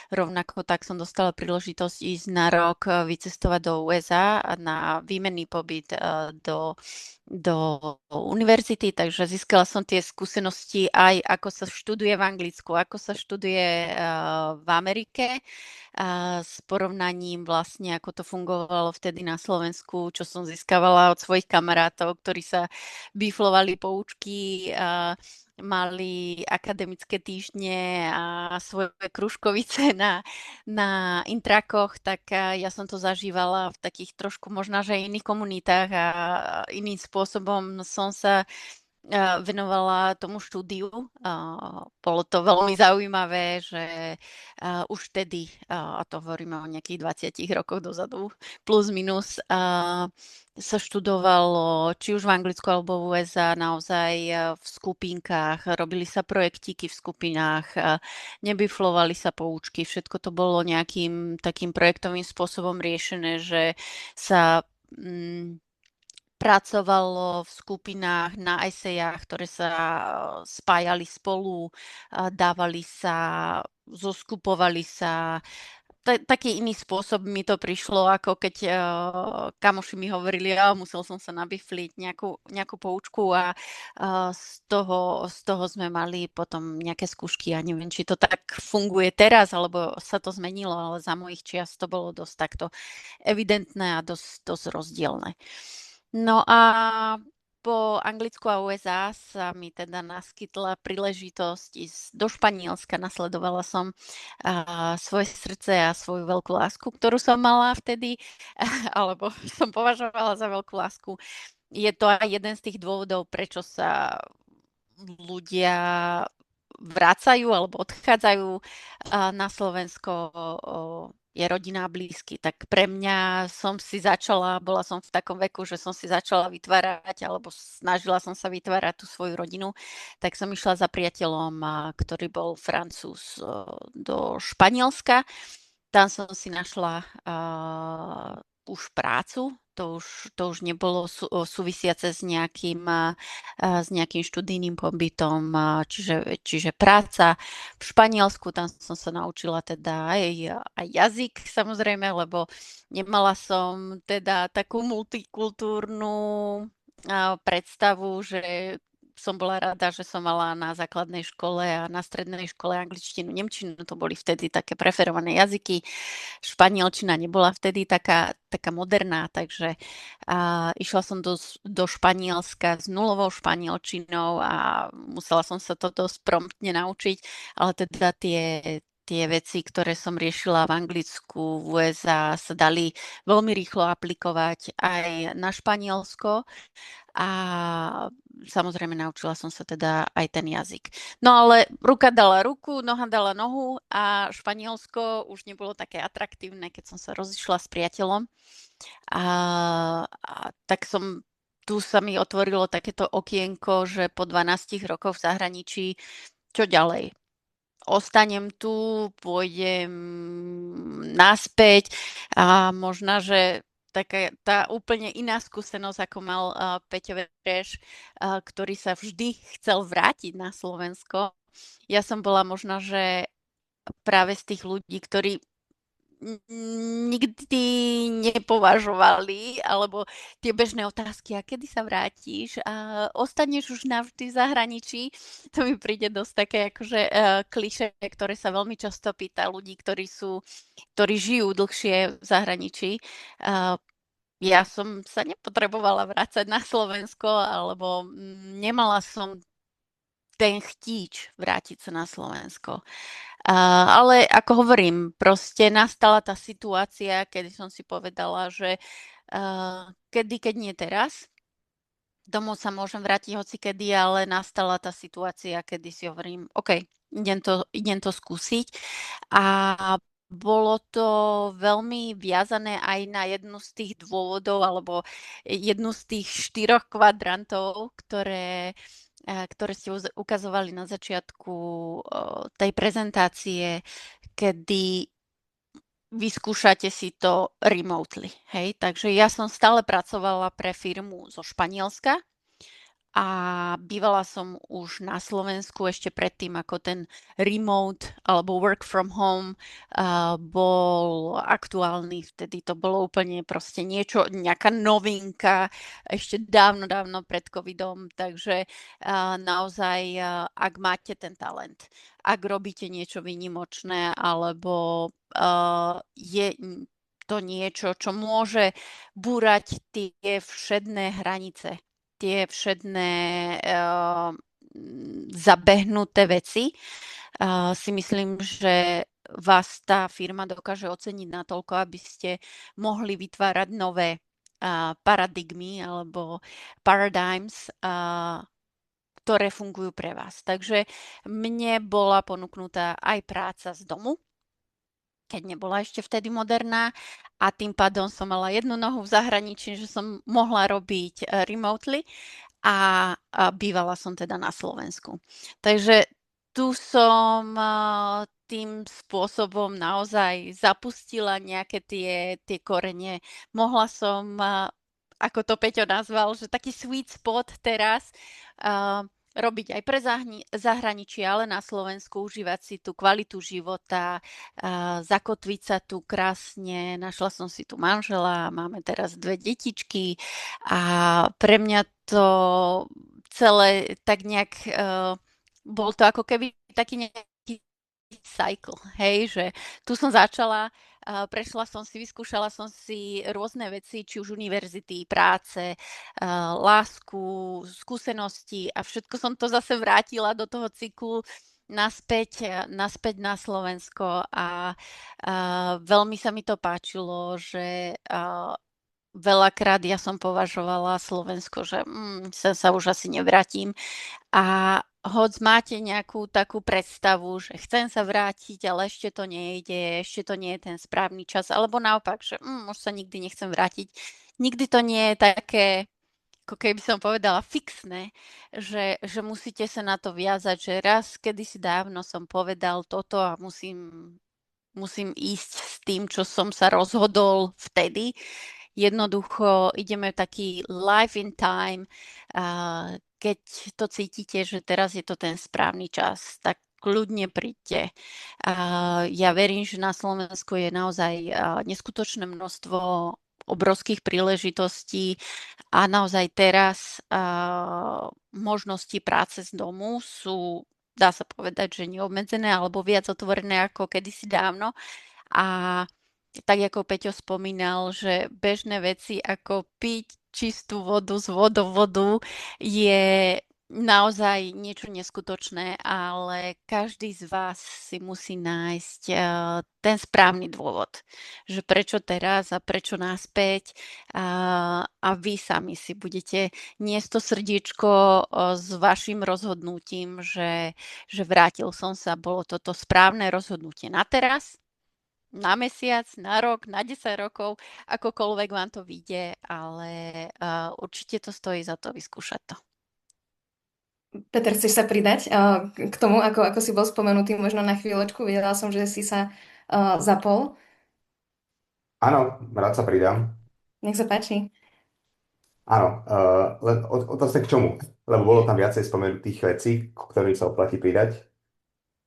rovnako tak som dostala príležitosť ísť na rok vycestovať do USA na výmenný pobyt do univerzity, takže získala som tie skúsenosti aj ako sa študuje v Anglicku, ako sa študuje v Amerike, s porovnaním vlastne, ako to fungovalo vtedy na Slovensku, čo som získavala od svojich kamarátov, ktorí sa biflovali poučky, mali akademické týždne a svoje kružkovice na intrakoch, tak ja som to zažívala v takých trošku možno, že iných komunitách a iným spôsobom som sa venovala tomu štúdiu. Bolo to veľmi zaujímavé, že už vtedy, a to hovoríme o nejakých 20 rokoch dozadu, plus minus, sa študovalo či už v Anglicku alebo v USA naozaj v skupinkách, robili sa projektíky v skupinách, nebiflovali sa poučky, všetko to bolo nejakým takým projektovým spôsobom riešené, že sa pracovalo v skupinách na esejách, ktoré sa spájali spolu, dávali sa, zoskupovali sa. Taký iný spôsob mi to prišlo, ako keď kamoši mi hovorili, musel som sa nabifliť nejakú poučku a z toho sme mali potom nejaké skúšky. Ja neviem, či to tak funguje teraz, alebo sa to zmenilo, ale za mojich čias to bolo dosť takto evidentné a dosť rozdielne. No a po Anglicku a USA sa mi teda naskytla príležitosť ísť do Španielska. Nasledovala som svoje srdce a svoju veľkú lásku, ktorú som mala vtedy, alebo som považovala za veľkú lásku. Je to aj jeden z tých dôvodov, prečo sa ľudia vracajú alebo odchádzajú na Slovensko, je rodina a blízky. Tak pre mňa bola som v takom veku, že som si začala vytvárať, alebo snažila som sa vytvárať tú svoju rodinu, tak som išla za priateľom, ktorý bol Francúz, do Španielska. Tam som si našla už prácu, to už nebolo súvisiace s nejakým študijným pobytom, čiže práca v Španielsku, tam som sa naučila teda aj jazyk samozrejme, lebo nemala som teda takú multikultúrnu predstavu, že som bola rada, že som mala na základnej škole a na strednej škole angličtinu, nemčinu, to boli vtedy také preferované jazyky. Španielčina nebola vtedy taká moderná, takže išla som do Španielska s nulovou španielčinou a musela som sa to dosť promptne naučiť, ale teda tie veci, ktoré som riešila v Anglicku, v USA, sa dali veľmi rýchlo aplikovať aj na Španielsko. A samozrejme naučila som sa teda aj ten jazyk. No ale ruka dala ruku, noha dala nohu a Španielsko už nebolo také atraktívne, keď som sa rozišla s priateľom. A tak tu sa mi otvorilo takéto okienko, že po 12 rokoch v zahraničí, čo ďalej? Ostanem tu, pôjdem naspäť a možno, že taká tá úplne iná skúsenosť, ako mal Peťo Vereš, ktorý sa vždy chcel vrátiť na Slovensko. Ja som bola možno, že práve z tých ľudí, ktorí nikdy nepovažovali, alebo tie bežné otázky, a kedy sa vrátiš a ostaneš už navždy v zahraničí, to mi príde dosť také akože klišé, ktoré sa veľmi často pýta ľudí, ktorí žijú dlhšie v zahraničí. Ja som sa nepotrebovala vrácať na Slovensko, alebo nemala som ten chtíč vrátiť sa na Slovensko. Ale ako hovorím, proste nastala tá situácia, kedy som si povedala, že kedy, keď nie teraz. Domov sa môžem vrátiť hocikedy, ale nastala tá situácia, kedy si hovorím, OK, idem to skúsiť. A bolo to veľmi viazané aj na jednu z tých dôvodov, alebo jednu z tých 4 kvadrantov, ktoré ste ukazovali na začiatku tej prezentácie, kedy vyskúšate si to remotely. Hej? Takže ja som stále pracovala pre firmu zo Španielska a bývala som už na Slovensku ešte predtým, ako ten remote alebo work from home bol aktuálny. Vtedy to bolo úplne proste niečo, nejaká novinka ešte dávno pred covidom. Takže naozaj, ak máte ten talent, ak robíte niečo výnimočné alebo je to niečo, čo môže búrať tie všedné hranice, tie všedné zabehnuté veci. Si myslím, že vás tá firma dokáže oceniť natoľko, aby ste mohli vytvárať nové paradigmy alebo paradigms, ktoré fungujú pre vás. Takže mne bola ponúknutá aj práca z domu, keď nebola ešte vtedy moderná, a tým pádom som mala jednu nohu v zahraničí, že som mohla robiť remotely a bývala som teda na Slovensku. Takže tu som tým spôsobom naozaj zapustila nejaké tie korene. Mohla som, ako to Peťo nazval, že taký sweet spot teraz, robiť aj pre zahraničie, ale na Slovensku užívať si tú kvalitu života, zakotviť sa tu krásne. Našla som si tu manžela, máme teraz 2 detičky a pre mňa to celé tak nejak, bol to ako keby taký nejaký cycle, hej, že tu som začala, prešla som si, vyskúšala som si rôzne veci, či už univerzity, práce, lásku, skúsenosti a všetko som to zase vrátila do toho cyklu naspäť na Slovensko a veľmi sa mi to páčilo, že veľakrát ja som považovala Slovensko, že sem sa už asi nevrátim. A hoď máte nejakú takú predstavu, že chcem sa vrátiť, ale ešte to nejde, ešte to nie je ten správny čas, alebo naopak, že už sa nikdy nechcem vrátiť. Nikdy to nie je také, ako keby som povedala, fixné, že musíte sa na to viazať, že raz kedysi dávno som povedal toto a musím ísť s tým, čo som sa rozhodol vtedy. Jednoducho ideme taký live in time. Keď to cítite, že teraz je to ten správny čas, tak kľudne príďte. Ja verím, že na Slovensku je naozaj neskutočné množstvo obrovských príležitostí a naozaj teraz možnosti práce z domu sú, dá sa povedať, že neobmedzené alebo viac otvorené ako kedysi dávno. A tak ako Peťo spomínal, že bežné veci ako piť čistú vodu z vodovodu je naozaj niečo neskutočné, ale každý z vás si musí nájsť ten správny dôvod, že prečo teraz a prečo naspäť, a vy sami si budete niesť to srdiečko s vašim rozhodnutím, že vrátil som sa, bolo toto správne rozhodnutie na teraz, na mesiac, na rok, na 10 rokov, akokoľvek vám to vyjde, ale určite to stojí za to vyskúšať to. Peter, chceš sa pridať k tomu, ako si bol spomenutý možno na chvíľočku? Videla som, že si sa zapol. Áno, rád sa pridám. Nech sa páči. Áno, len otázka k čomu? Lebo bolo tam viacej spomenutých vecí, k ktorým sa oplatí pridať.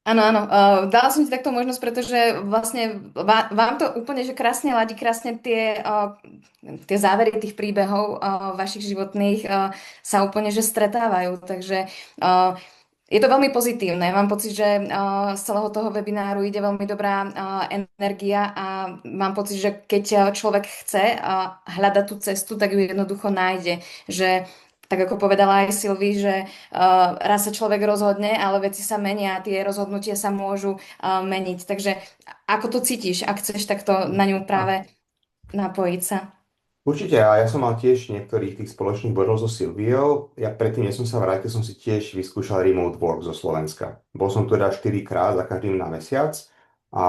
Áno, dala som ti takto možnosť, pretože vlastne vám to úplne že krásne ladí, krásne tie závery tých príbehov vašich životných sa úplne že stretávajú, takže je to veľmi pozitívne. Mám pocit, že z celého toho webináru ide veľmi dobrá energia a mám pocit, že keď človek chce hľadať tú cestu, tak ju jednoducho nájde, že tak ako povedala aj Silvi, že raz sa človek rozhodne, ale veci sa menia a tie rozhodnutia sa môžu meniť. Takže ako to cítiš, ak chceš takto na ňu práve napojiť sa? Určite, a ja som mal tiež niektorých tých spoločných bodov so Silviou. Ja predtým, než som sa vrátil, som si tiež vyskúšal remote work zo Slovenska. Bol som tu teda 4 krát za každým na mesiac a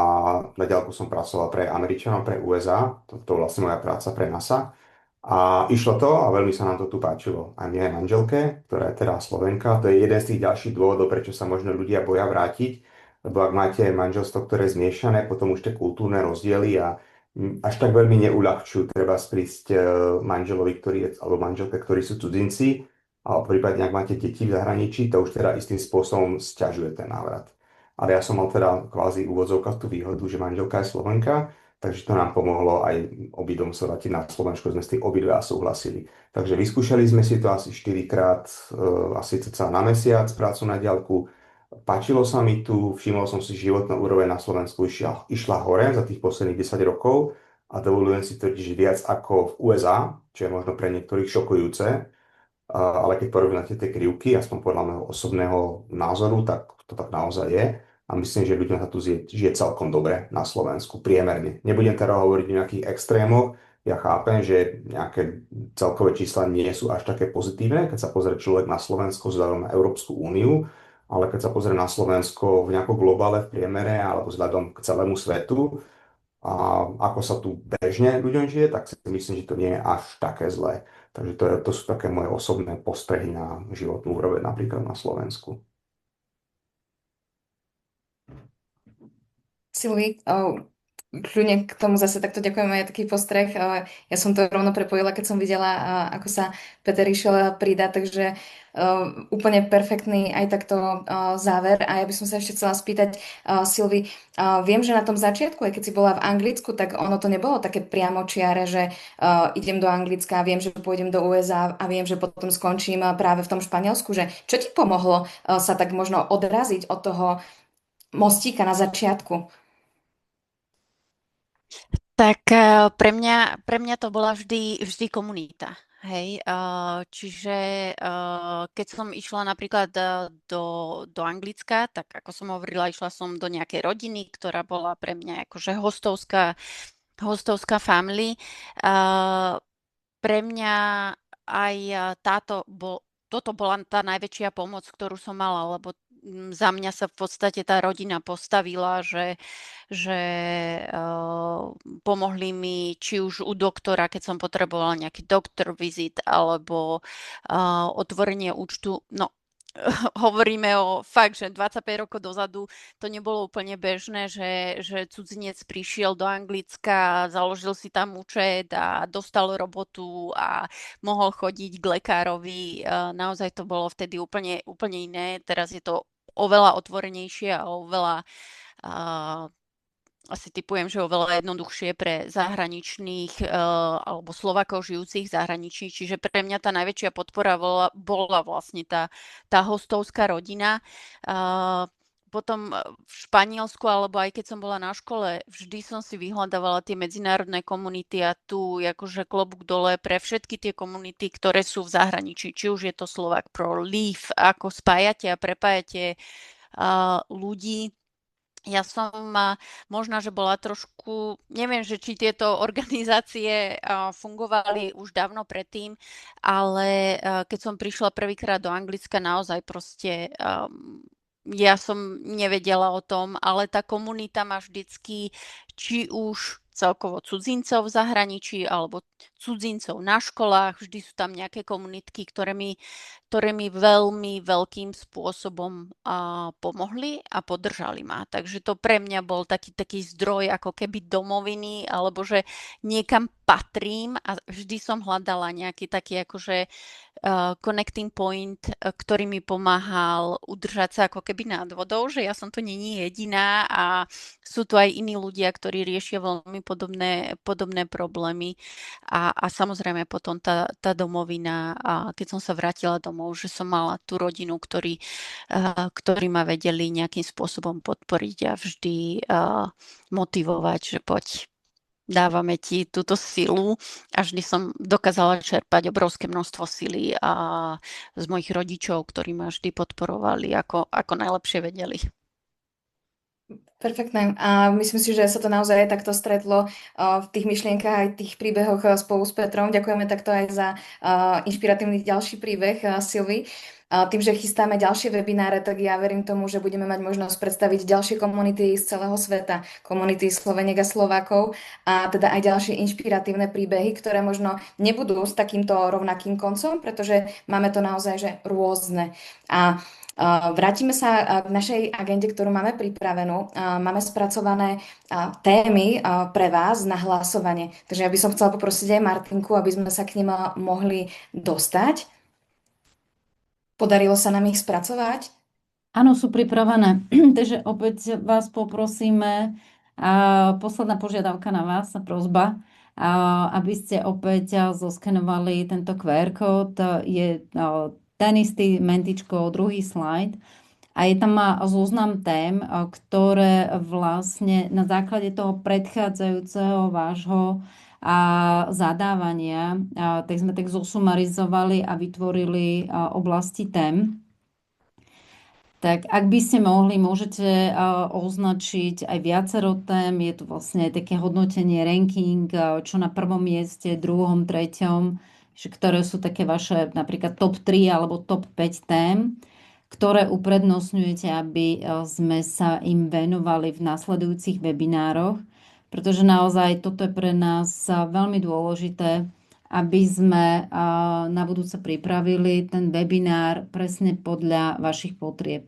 na diaľku som pracoval pre Američanov, pre USA. To vlastne moja práca pre NASA. A išlo to a veľmi sa nám to tu páčilo. A mne aj manželke, ktorá je teda Slovenka, to je jeden z tých ďalších dôvodov, prečo sa možno ľudia boja vrátiť. Lebo ak máte manželstvo, ktoré je zmiešané, potom už tie kultúrne rozdiely a až tak veľmi neuľahčujú. Treba prísť manželovi, alebo manželke, ktorí sú cudzinci, a prípadne ak máte deti v zahraničí, to už teda istým spôsobom sťažuje ten návrat. Ale ja som mal teda kvázi úvodzovka tú výhodu, že manželka je Slovenka, takže to nám pomohlo aj obidvom sa vrátiť na Slovensku, sme s tým obidva súhlasili. Takže vyskúšali sme si to asi 4 krát, asi cca na mesiac prácu na diaľku. Páčilo sa mi tu, všimol som si, životná úroveň na Slovensku išla hore za tých posledných 10 rokov a dovolujem si tvrdiť, že viac ako v USA, čo je možno pre niektorých šokujúce, ale keď porovnáte tie krivky, aspoň podľa môjho osobného názoru, tak to tak naozaj je. A myslím, že ľuďom sa tu žije celkom dobre na Slovensku, priemerne. Nebudem teda hovoriť o nejakých extrémoch. Ja chápem, že nejaké celkové čísla nie sú až také pozitívne, keď sa pozrie človek na Slovensko vzhľadom na Európsku úniu, ale keď sa pozrie na Slovensko v nejakom globále v priemere alebo vzhľadom k celému svetu a ako sa tu bežne ľuďom žije, tak si myslím, že to nie je až také zlé. Takže to sú také moje osobné postrehy na životnú úroveň napríklad na Slovensku. Silvi, kľudne k tomu zase takto ďakujem aj taký postreh. Ja som to rovno prepojila, keď som videla, ako sa Peter išiel pridať, takže úplne perfektný aj takto záver. A ja by som sa ešte chcela spýtať, Silvi, viem, že na tom začiatku, aj keď si bola v Anglicku, tak ono to nebolo také priamočiare, že idem do Anglicka, viem, že pôjdem do USA a viem, že potom skončím práve v tom Španielsku. Že čo ti pomohlo sa tak možno odraziť od toho mostíka na začiatku? Tak pre mňa to bola vždy komunita. Hej, čiže keď som išla napríklad do Anglicka, tak ako som hovorila, išla som do nejakej rodiny, ktorá bola pre mňa akože hostovská family. Pre mňa aj toto bola tá najväčšia pomoc, ktorú som mala, lebo za mňa sa v podstate tá rodina postavila, že pomohli mi či už u doktora, keď som potrebovala nejaký doctor visit, alebo otvorenie účtu. No, hovoríme o fakt, že 25 rokov dozadu to nebolo úplne bežné, že cudzinec prišiel do Anglicka, založil si tam účet a dostal robotu a mohol chodiť k lekárovi. Naozaj to bolo vtedy úplne iné. Teraz je to oveľa otvorenejšie a oveľa asi typujem, že oveľa jednoduchšie pre zahraničných alebo Slovákov žijúcich v zahraničí. Čiže pre mňa tá najväčšia podpora bola vlastne tá hostovská rodina. Potom v Španielsku, alebo aj keď som bola na škole, vždy som si vyhľadávala tie medzinárodné komunity a tu akože klobúk dole pre všetky tie komunity, ktoré sú v zahraničí. Či už je to Slovak Pro, Leaf, ako spájate a prepájate ľudí. Ja som možno, že bola trošku, neviem, že či tieto organizácie fungovali už dávno predtým, ale keď som prišla prvýkrát do Anglicka, naozaj proste ja som nevedela o tom, ale tá komunita má vždycky, či už celkovo cudzincov v zahraničí alebo cudzincov na školách, vždy sú tam nejaké komunitky, ktoré mi veľmi veľkým spôsobom pomohli a podržali ma. Takže to pre mňa bol taký zdroj ako keby domoviny, alebo že niekam patrím a vždy som hľadala nejaký taký akože connecting point, ktorý mi pomáhal udržať sa ako keby nad vodou, že ja som to není jediná a sú tu aj iní ľudia, ktorí riešia veľmi podobné problémy a samozrejme potom tá domovina, keď som sa vrátila domov, že som mala tú rodinu, ktorí ma vedeli nejakým spôsobom podporiť a vždy motivovať, že poď, dávame ti túto silu a vždy som dokázala čerpať obrovské množstvo sily a z mojich rodičov, ktorí ma vždy podporovali, ako najlepšie vedeli. Perfektné. A myslím si, že sa to naozaj takto stretlo v tých myšlienkach aj tých príbehoch spolu s Petrom. Ďakujeme takto aj za inšpiratívny ďalší príbeh Silvy. Tým, že chystáme ďalšie webináre, tak ja verím tomu, že budeme mať možnosť predstaviť ďalšie komunity z celého sveta, komunity Sloveniek a Slovákov a teda aj ďalšie inšpiratívne príbehy, ktoré možno nebudú s takýmto rovnakým koncom, pretože máme to naozaj že rôzne. A vrátime sa k našej agende, ktorú máme pripravenú. Máme spracované témy pre vás na hlasovanie. Takže ja by som chcela poprosiť aj Martinku, aby sme sa k nim mohli dostať. Podarilo sa nám ich spracovať? Áno, sú pripravené. Takže opäť vás poprosíme, posledná požiadavka na vás, prosba, aby ste opäť zoskenovali tento QR kód. Je ten istý mentičko, druhý slajd. A je tam zoznam tém, ktoré vlastne na základe toho predchádzajúceho vášho zadávania, tak sme tak zosumarizovali a vytvorili oblasti tém. Tak ak by ste mohli, môžete označiť aj viacero tém. Je tu vlastne také hodnotenie, ranking, čo na prvom mieste, druhom, treťom, ktoré sú také vaše napríklad top 3 alebo top 5 tém, ktoré uprednostňujete, aby sme sa im venovali v nasledujúcich webinároch, pretože naozaj toto je pre nás veľmi dôležité, aby sme na budúce pripravili ten webinár presne podľa vašich potrieb.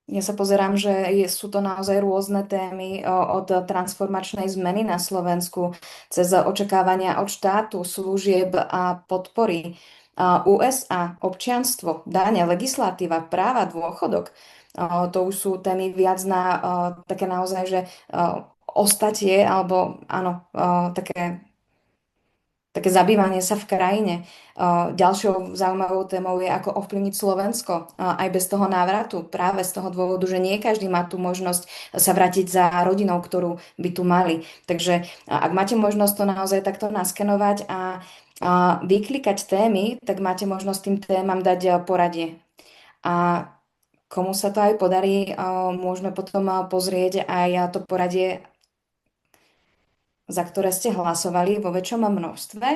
Ja sa pozerám, že sú to naozaj rôzne témy od transformačnej zmeny na Slovensku cez očakávania od štátu, služieb a podpory. USA, občianstvo, dane, legislatíva, práva, dôchodok. To už sú témy viac na také naozaj, že ostatie, alebo áno, také zabývanie sa v krajine. Ďalšou zaujímavou témou je, ako ovplyvniť Slovensko aj bez toho návratu. Práve z toho dôvodu, že nie každý má tú možnosť sa vrátiť za rodinou, ktorú by tu mali. Takže ak máte možnosť to naozaj takto naskenovať a vyklikať témy, tak máte možnosť tým témam dať poradie. A komu sa to aj podarí, môžeme potom pozrieť aj to poradie, za ktoré ste hlasovali vo väčšom množstve.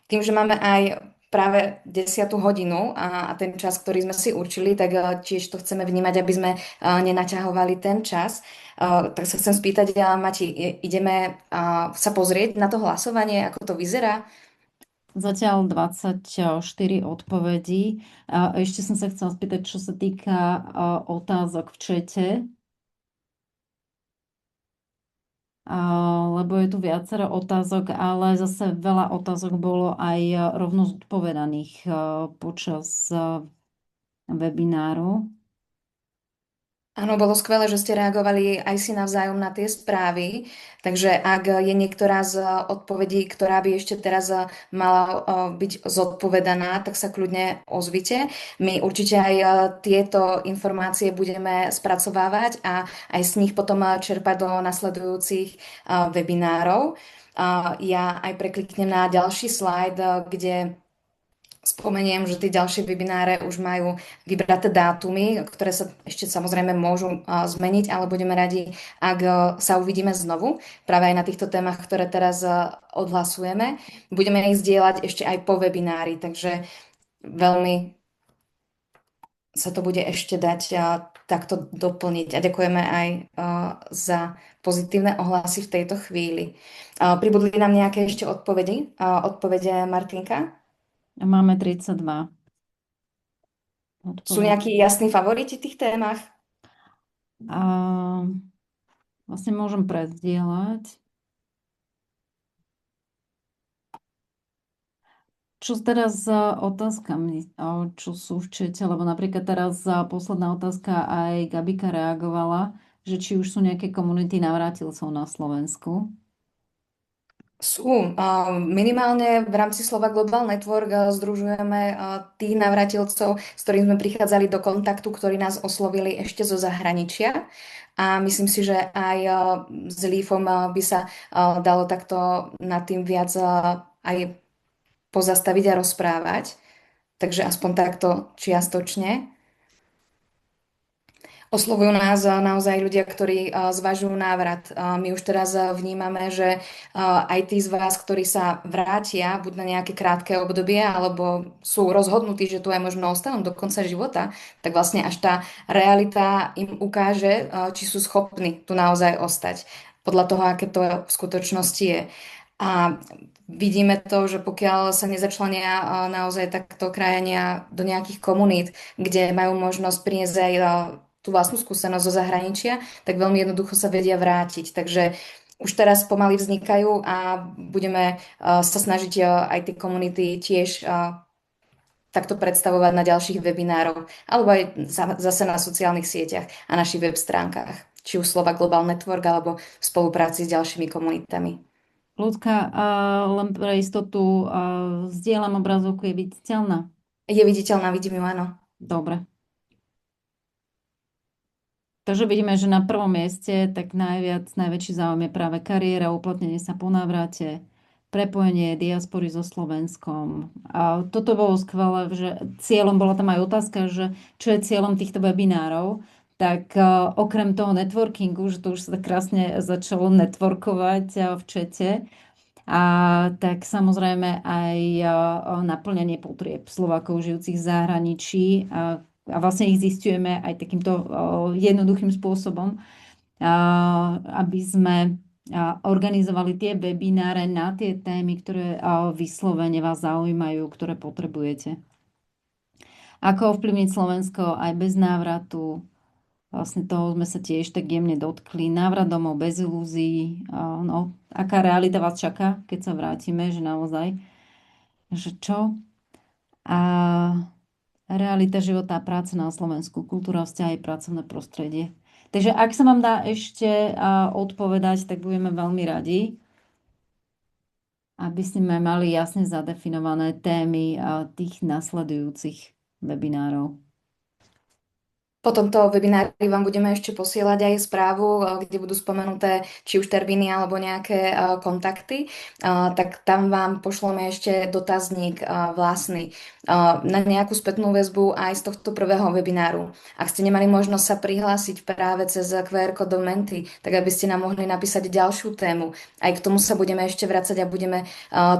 Tým, že máme aj práve 10. hodinu a ten čas, ktorý sme si určili, tak tiež to chceme vnímať, aby sme nenaťahovali ten čas. Tak sa chcem spýtať, Mati, ideme sa pozrieť na to hlasovanie, ako to vyzerá? Zatiaľ 24 odpovedí. Ešte som sa chcela spýtať, čo sa týka otázok v čete. Lebo je tu viacero otázok, ale zase veľa otázok bolo aj rovno zodpovedaných počas webináru. Áno, bolo skvelé, že ste reagovali aj si navzájom na tie správy. Takže ak je niektorá z odpovedí, ktorá by ešte teraz mala byť zodpovedaná, tak sa kľudne ozvite. My určite aj tieto informácie budeme spracovávať a aj z nich potom čerpať do nasledujúcich webinárov. Ja aj prekliknem na ďalší slajd, kde spomeniem, že tie ďalšie webináre už majú vybraté dátumy, ktoré sa ešte samozrejme môžu zmeniť, ale budeme radi, ak sa uvidíme znovu, práve aj na týchto témach, ktoré teraz odhlasujeme. Budeme ich zdieľať ešte aj po webinári, takže veľmi sa to bude ešte dať takto doplniť. A ďakujeme aj za pozitívne ohlasy v tejto chvíli. Pribudli nám nejaké ešte odpovede Martinka? Máme 32. Sú nejakí jasní favoriti v tých témach? Vlastne môžem prezdieľať. Čo teraz s otázkami, čo sú v čete, lebo napríklad teraz posledná otázka aj Gabika reagovala, že či už sú nejaké komunity navrátilcov na Slovensku. Sú. Minimálne v rámci Slova Global Network združujeme tých navratilcov, s ktorými sme prichádzali do kontaktu, ktorí nás oslovili ešte zo zahraničia. A myslím si, že aj s Lífom by sa dalo takto nad tým viac aj pozastaviť a rozprávať. Takže aspoň takto čiastočne. Oslovujú nás naozaj ľudia, ktorí zvažujú návrat. My už teraz vnímame, že aj tí z vás, ktorí sa vrátia buď na nejaké krátke obdobie, alebo sú rozhodnutí, že tu aj možno ostanú do konca života, tak vlastne až tá realita im ukáže, či sú schopní tu naozaj ostať. Podľa toho, aké to v skutočnosti je. A vidíme to, že pokiaľ sa nezačlenia naozaj takto krajania do nejakých komunít, kde majú možnosť priniesť aj tú vlastnú skúsenosť zo zahraničia, tak veľmi jednoducho sa vedia vrátiť. Takže už teraz pomaly vznikajú a budeme sa snažiť aj tie komunity tiež takto predstavovať na ďalších webinároch alebo aj zase na sociálnych sieťach a našich web stránkach, či už Slovak Global Network alebo v spolupráci s ďalšími komunitami. Ľudka, len pre istotu, zdieľam obrazovku, je viditeľná? Je viditeľná, vidím ju, áno. Dobre. Takže vidíme, že na prvom mieste tak najväčší záujem je práve kariéra, uplatnenie sa po návrate, prepojenie diaspory so Slovenskom. A toto bolo skvelé, že cieľom, bola tam aj otázka, že čo je cieľom týchto webinárov, tak okrem toho networkingu, že to už sa tak krásne začalo networkovať v čete, a tak samozrejme aj naplňanie potrieb Slovákov žijúcich v zahraničí, a vlastne ich zisťujeme aj takýmto jednoduchým spôsobom, aby sme organizovali tie webináre na tie témy, ktoré vyslovene vás zaujímajú, ktoré potrebujete. Ako ovplyvniť Slovensko aj bez návratu? Vlastne toho sme sa tiež tak jemne dotkli. Návrat domov bez ilúzií. No, aká realita vás čaká, keď sa vrátime, že naozaj, že čo? A realita života a práce na Slovensku, kultúra, vzťahy, pracovné prostredie. Takže ak sa vám dá ešte odpovedať, tak budeme veľmi radi, aby sme mali jasne zadefinované témy tých nasledujúcich webinárov. Po tomto webinári vám budeme ešte posielať aj správu, kde budú spomenuté či už termíny alebo nejaké kontakty, tak tam vám pošleme ešte dotazník vlastný na nejakú spätnú väzbu aj z tohto prvého webináru. Ak ste nemali možnosť sa prihlásiť práve cez QR kód do Menti, tak aby ste nám mohli napísať ďalšiu tému. Aj k tomu sa budeme ešte vracať a budeme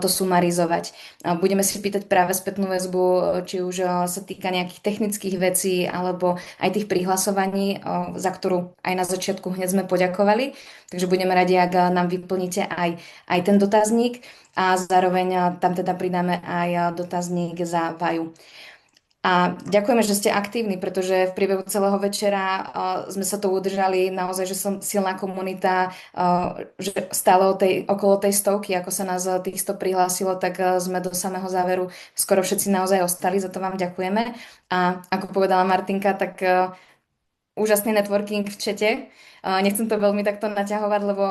to sumarizovať. Budeme si pýtať práve spätnú väzbu, či už sa týka nejakých technických vecí alebo aj tých prihlasovaní, za ktorú aj na začiatku hneď sme poďakovali. Takže budeme radi, ak nám vyplníte aj ten dotazník a zároveň tam teda pridáme aj dotazník za Vaju. A ďakujeme, že ste aktívni, pretože v priebehu celého večera sme sa to udržali, naozaj, že som silná komunita, že stále okolo tej stovky, ako sa nás tých 100 prihlásilo, tak sme do samého záveru skoro všetci naozaj ostali, za to vám ďakujeme. A ako povedala Martinka, tak úžasný networking v čete. Nechcem to veľmi takto naťahovať, lebo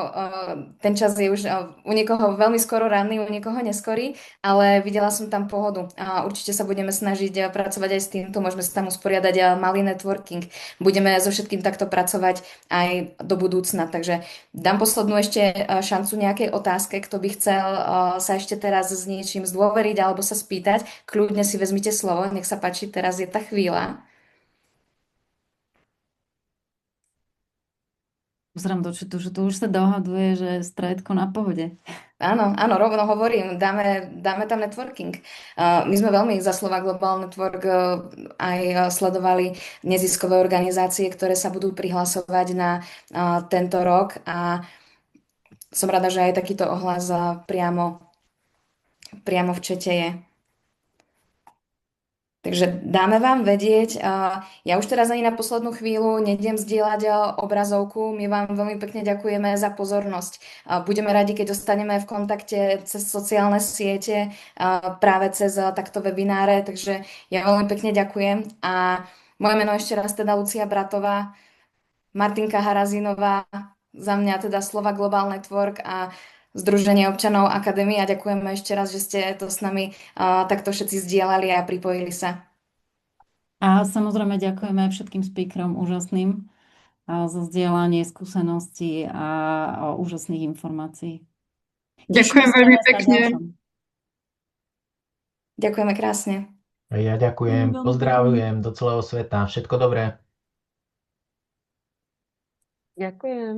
ten čas je už u niekoho veľmi skoro ranný, u niekoho neskorý, ale videla som tam pohodu. Určite sa budeme snažiť pracovať aj s týmto, môžeme sa tam usporiadať malý networking. Budeme so všetkým takto pracovať aj do budúcna, takže dám poslednú ešte šancu nejakej otázke, kto by chcel sa ešte teraz s niečím zdôveriť alebo sa spýtať, kľudne si vezmite slovo, nech sa páči, teraz je tá chvíľa. Pozrám do četu, že tu už sa dohaduje, že stredko na pohode. Áno, rovno hovorím, dáme tam networking. My sme veľmi za Slovak Global Network aj sledovali neziskové organizácie, ktoré sa budú prihlasovať na tento rok a som rada, že aj takýto ohlas priamo v čete je. Takže dáme vám vedieť. Ja už teraz ani na poslednú chvíľu nejdem zdieľať obrazovku. My vám veľmi pekne ďakujeme za pozornosť. Budeme radi, keď ostaneme v kontakte cez sociálne siete, práve cez takto webináre. Takže ja veľmi pekne ďakujem. A moje meno ešte raz teda Lucia Bratová, Martinka Harazinová, za mňa teda Slovak Global Network a Združenie občanov Akadémie a ďakujeme ešte raz, že ste to s nami takto všetci zdieľali a pripojili sa. A samozrejme ďakujeme aj všetkým speakerom úžasným za zdieľanie skúseností a úžasných informácií. Ďakujem veľmi pekne. Ďakujeme krásne. Ja ďakujem, pozdravujem do celého sveta. Všetko dobré. Ďakujem.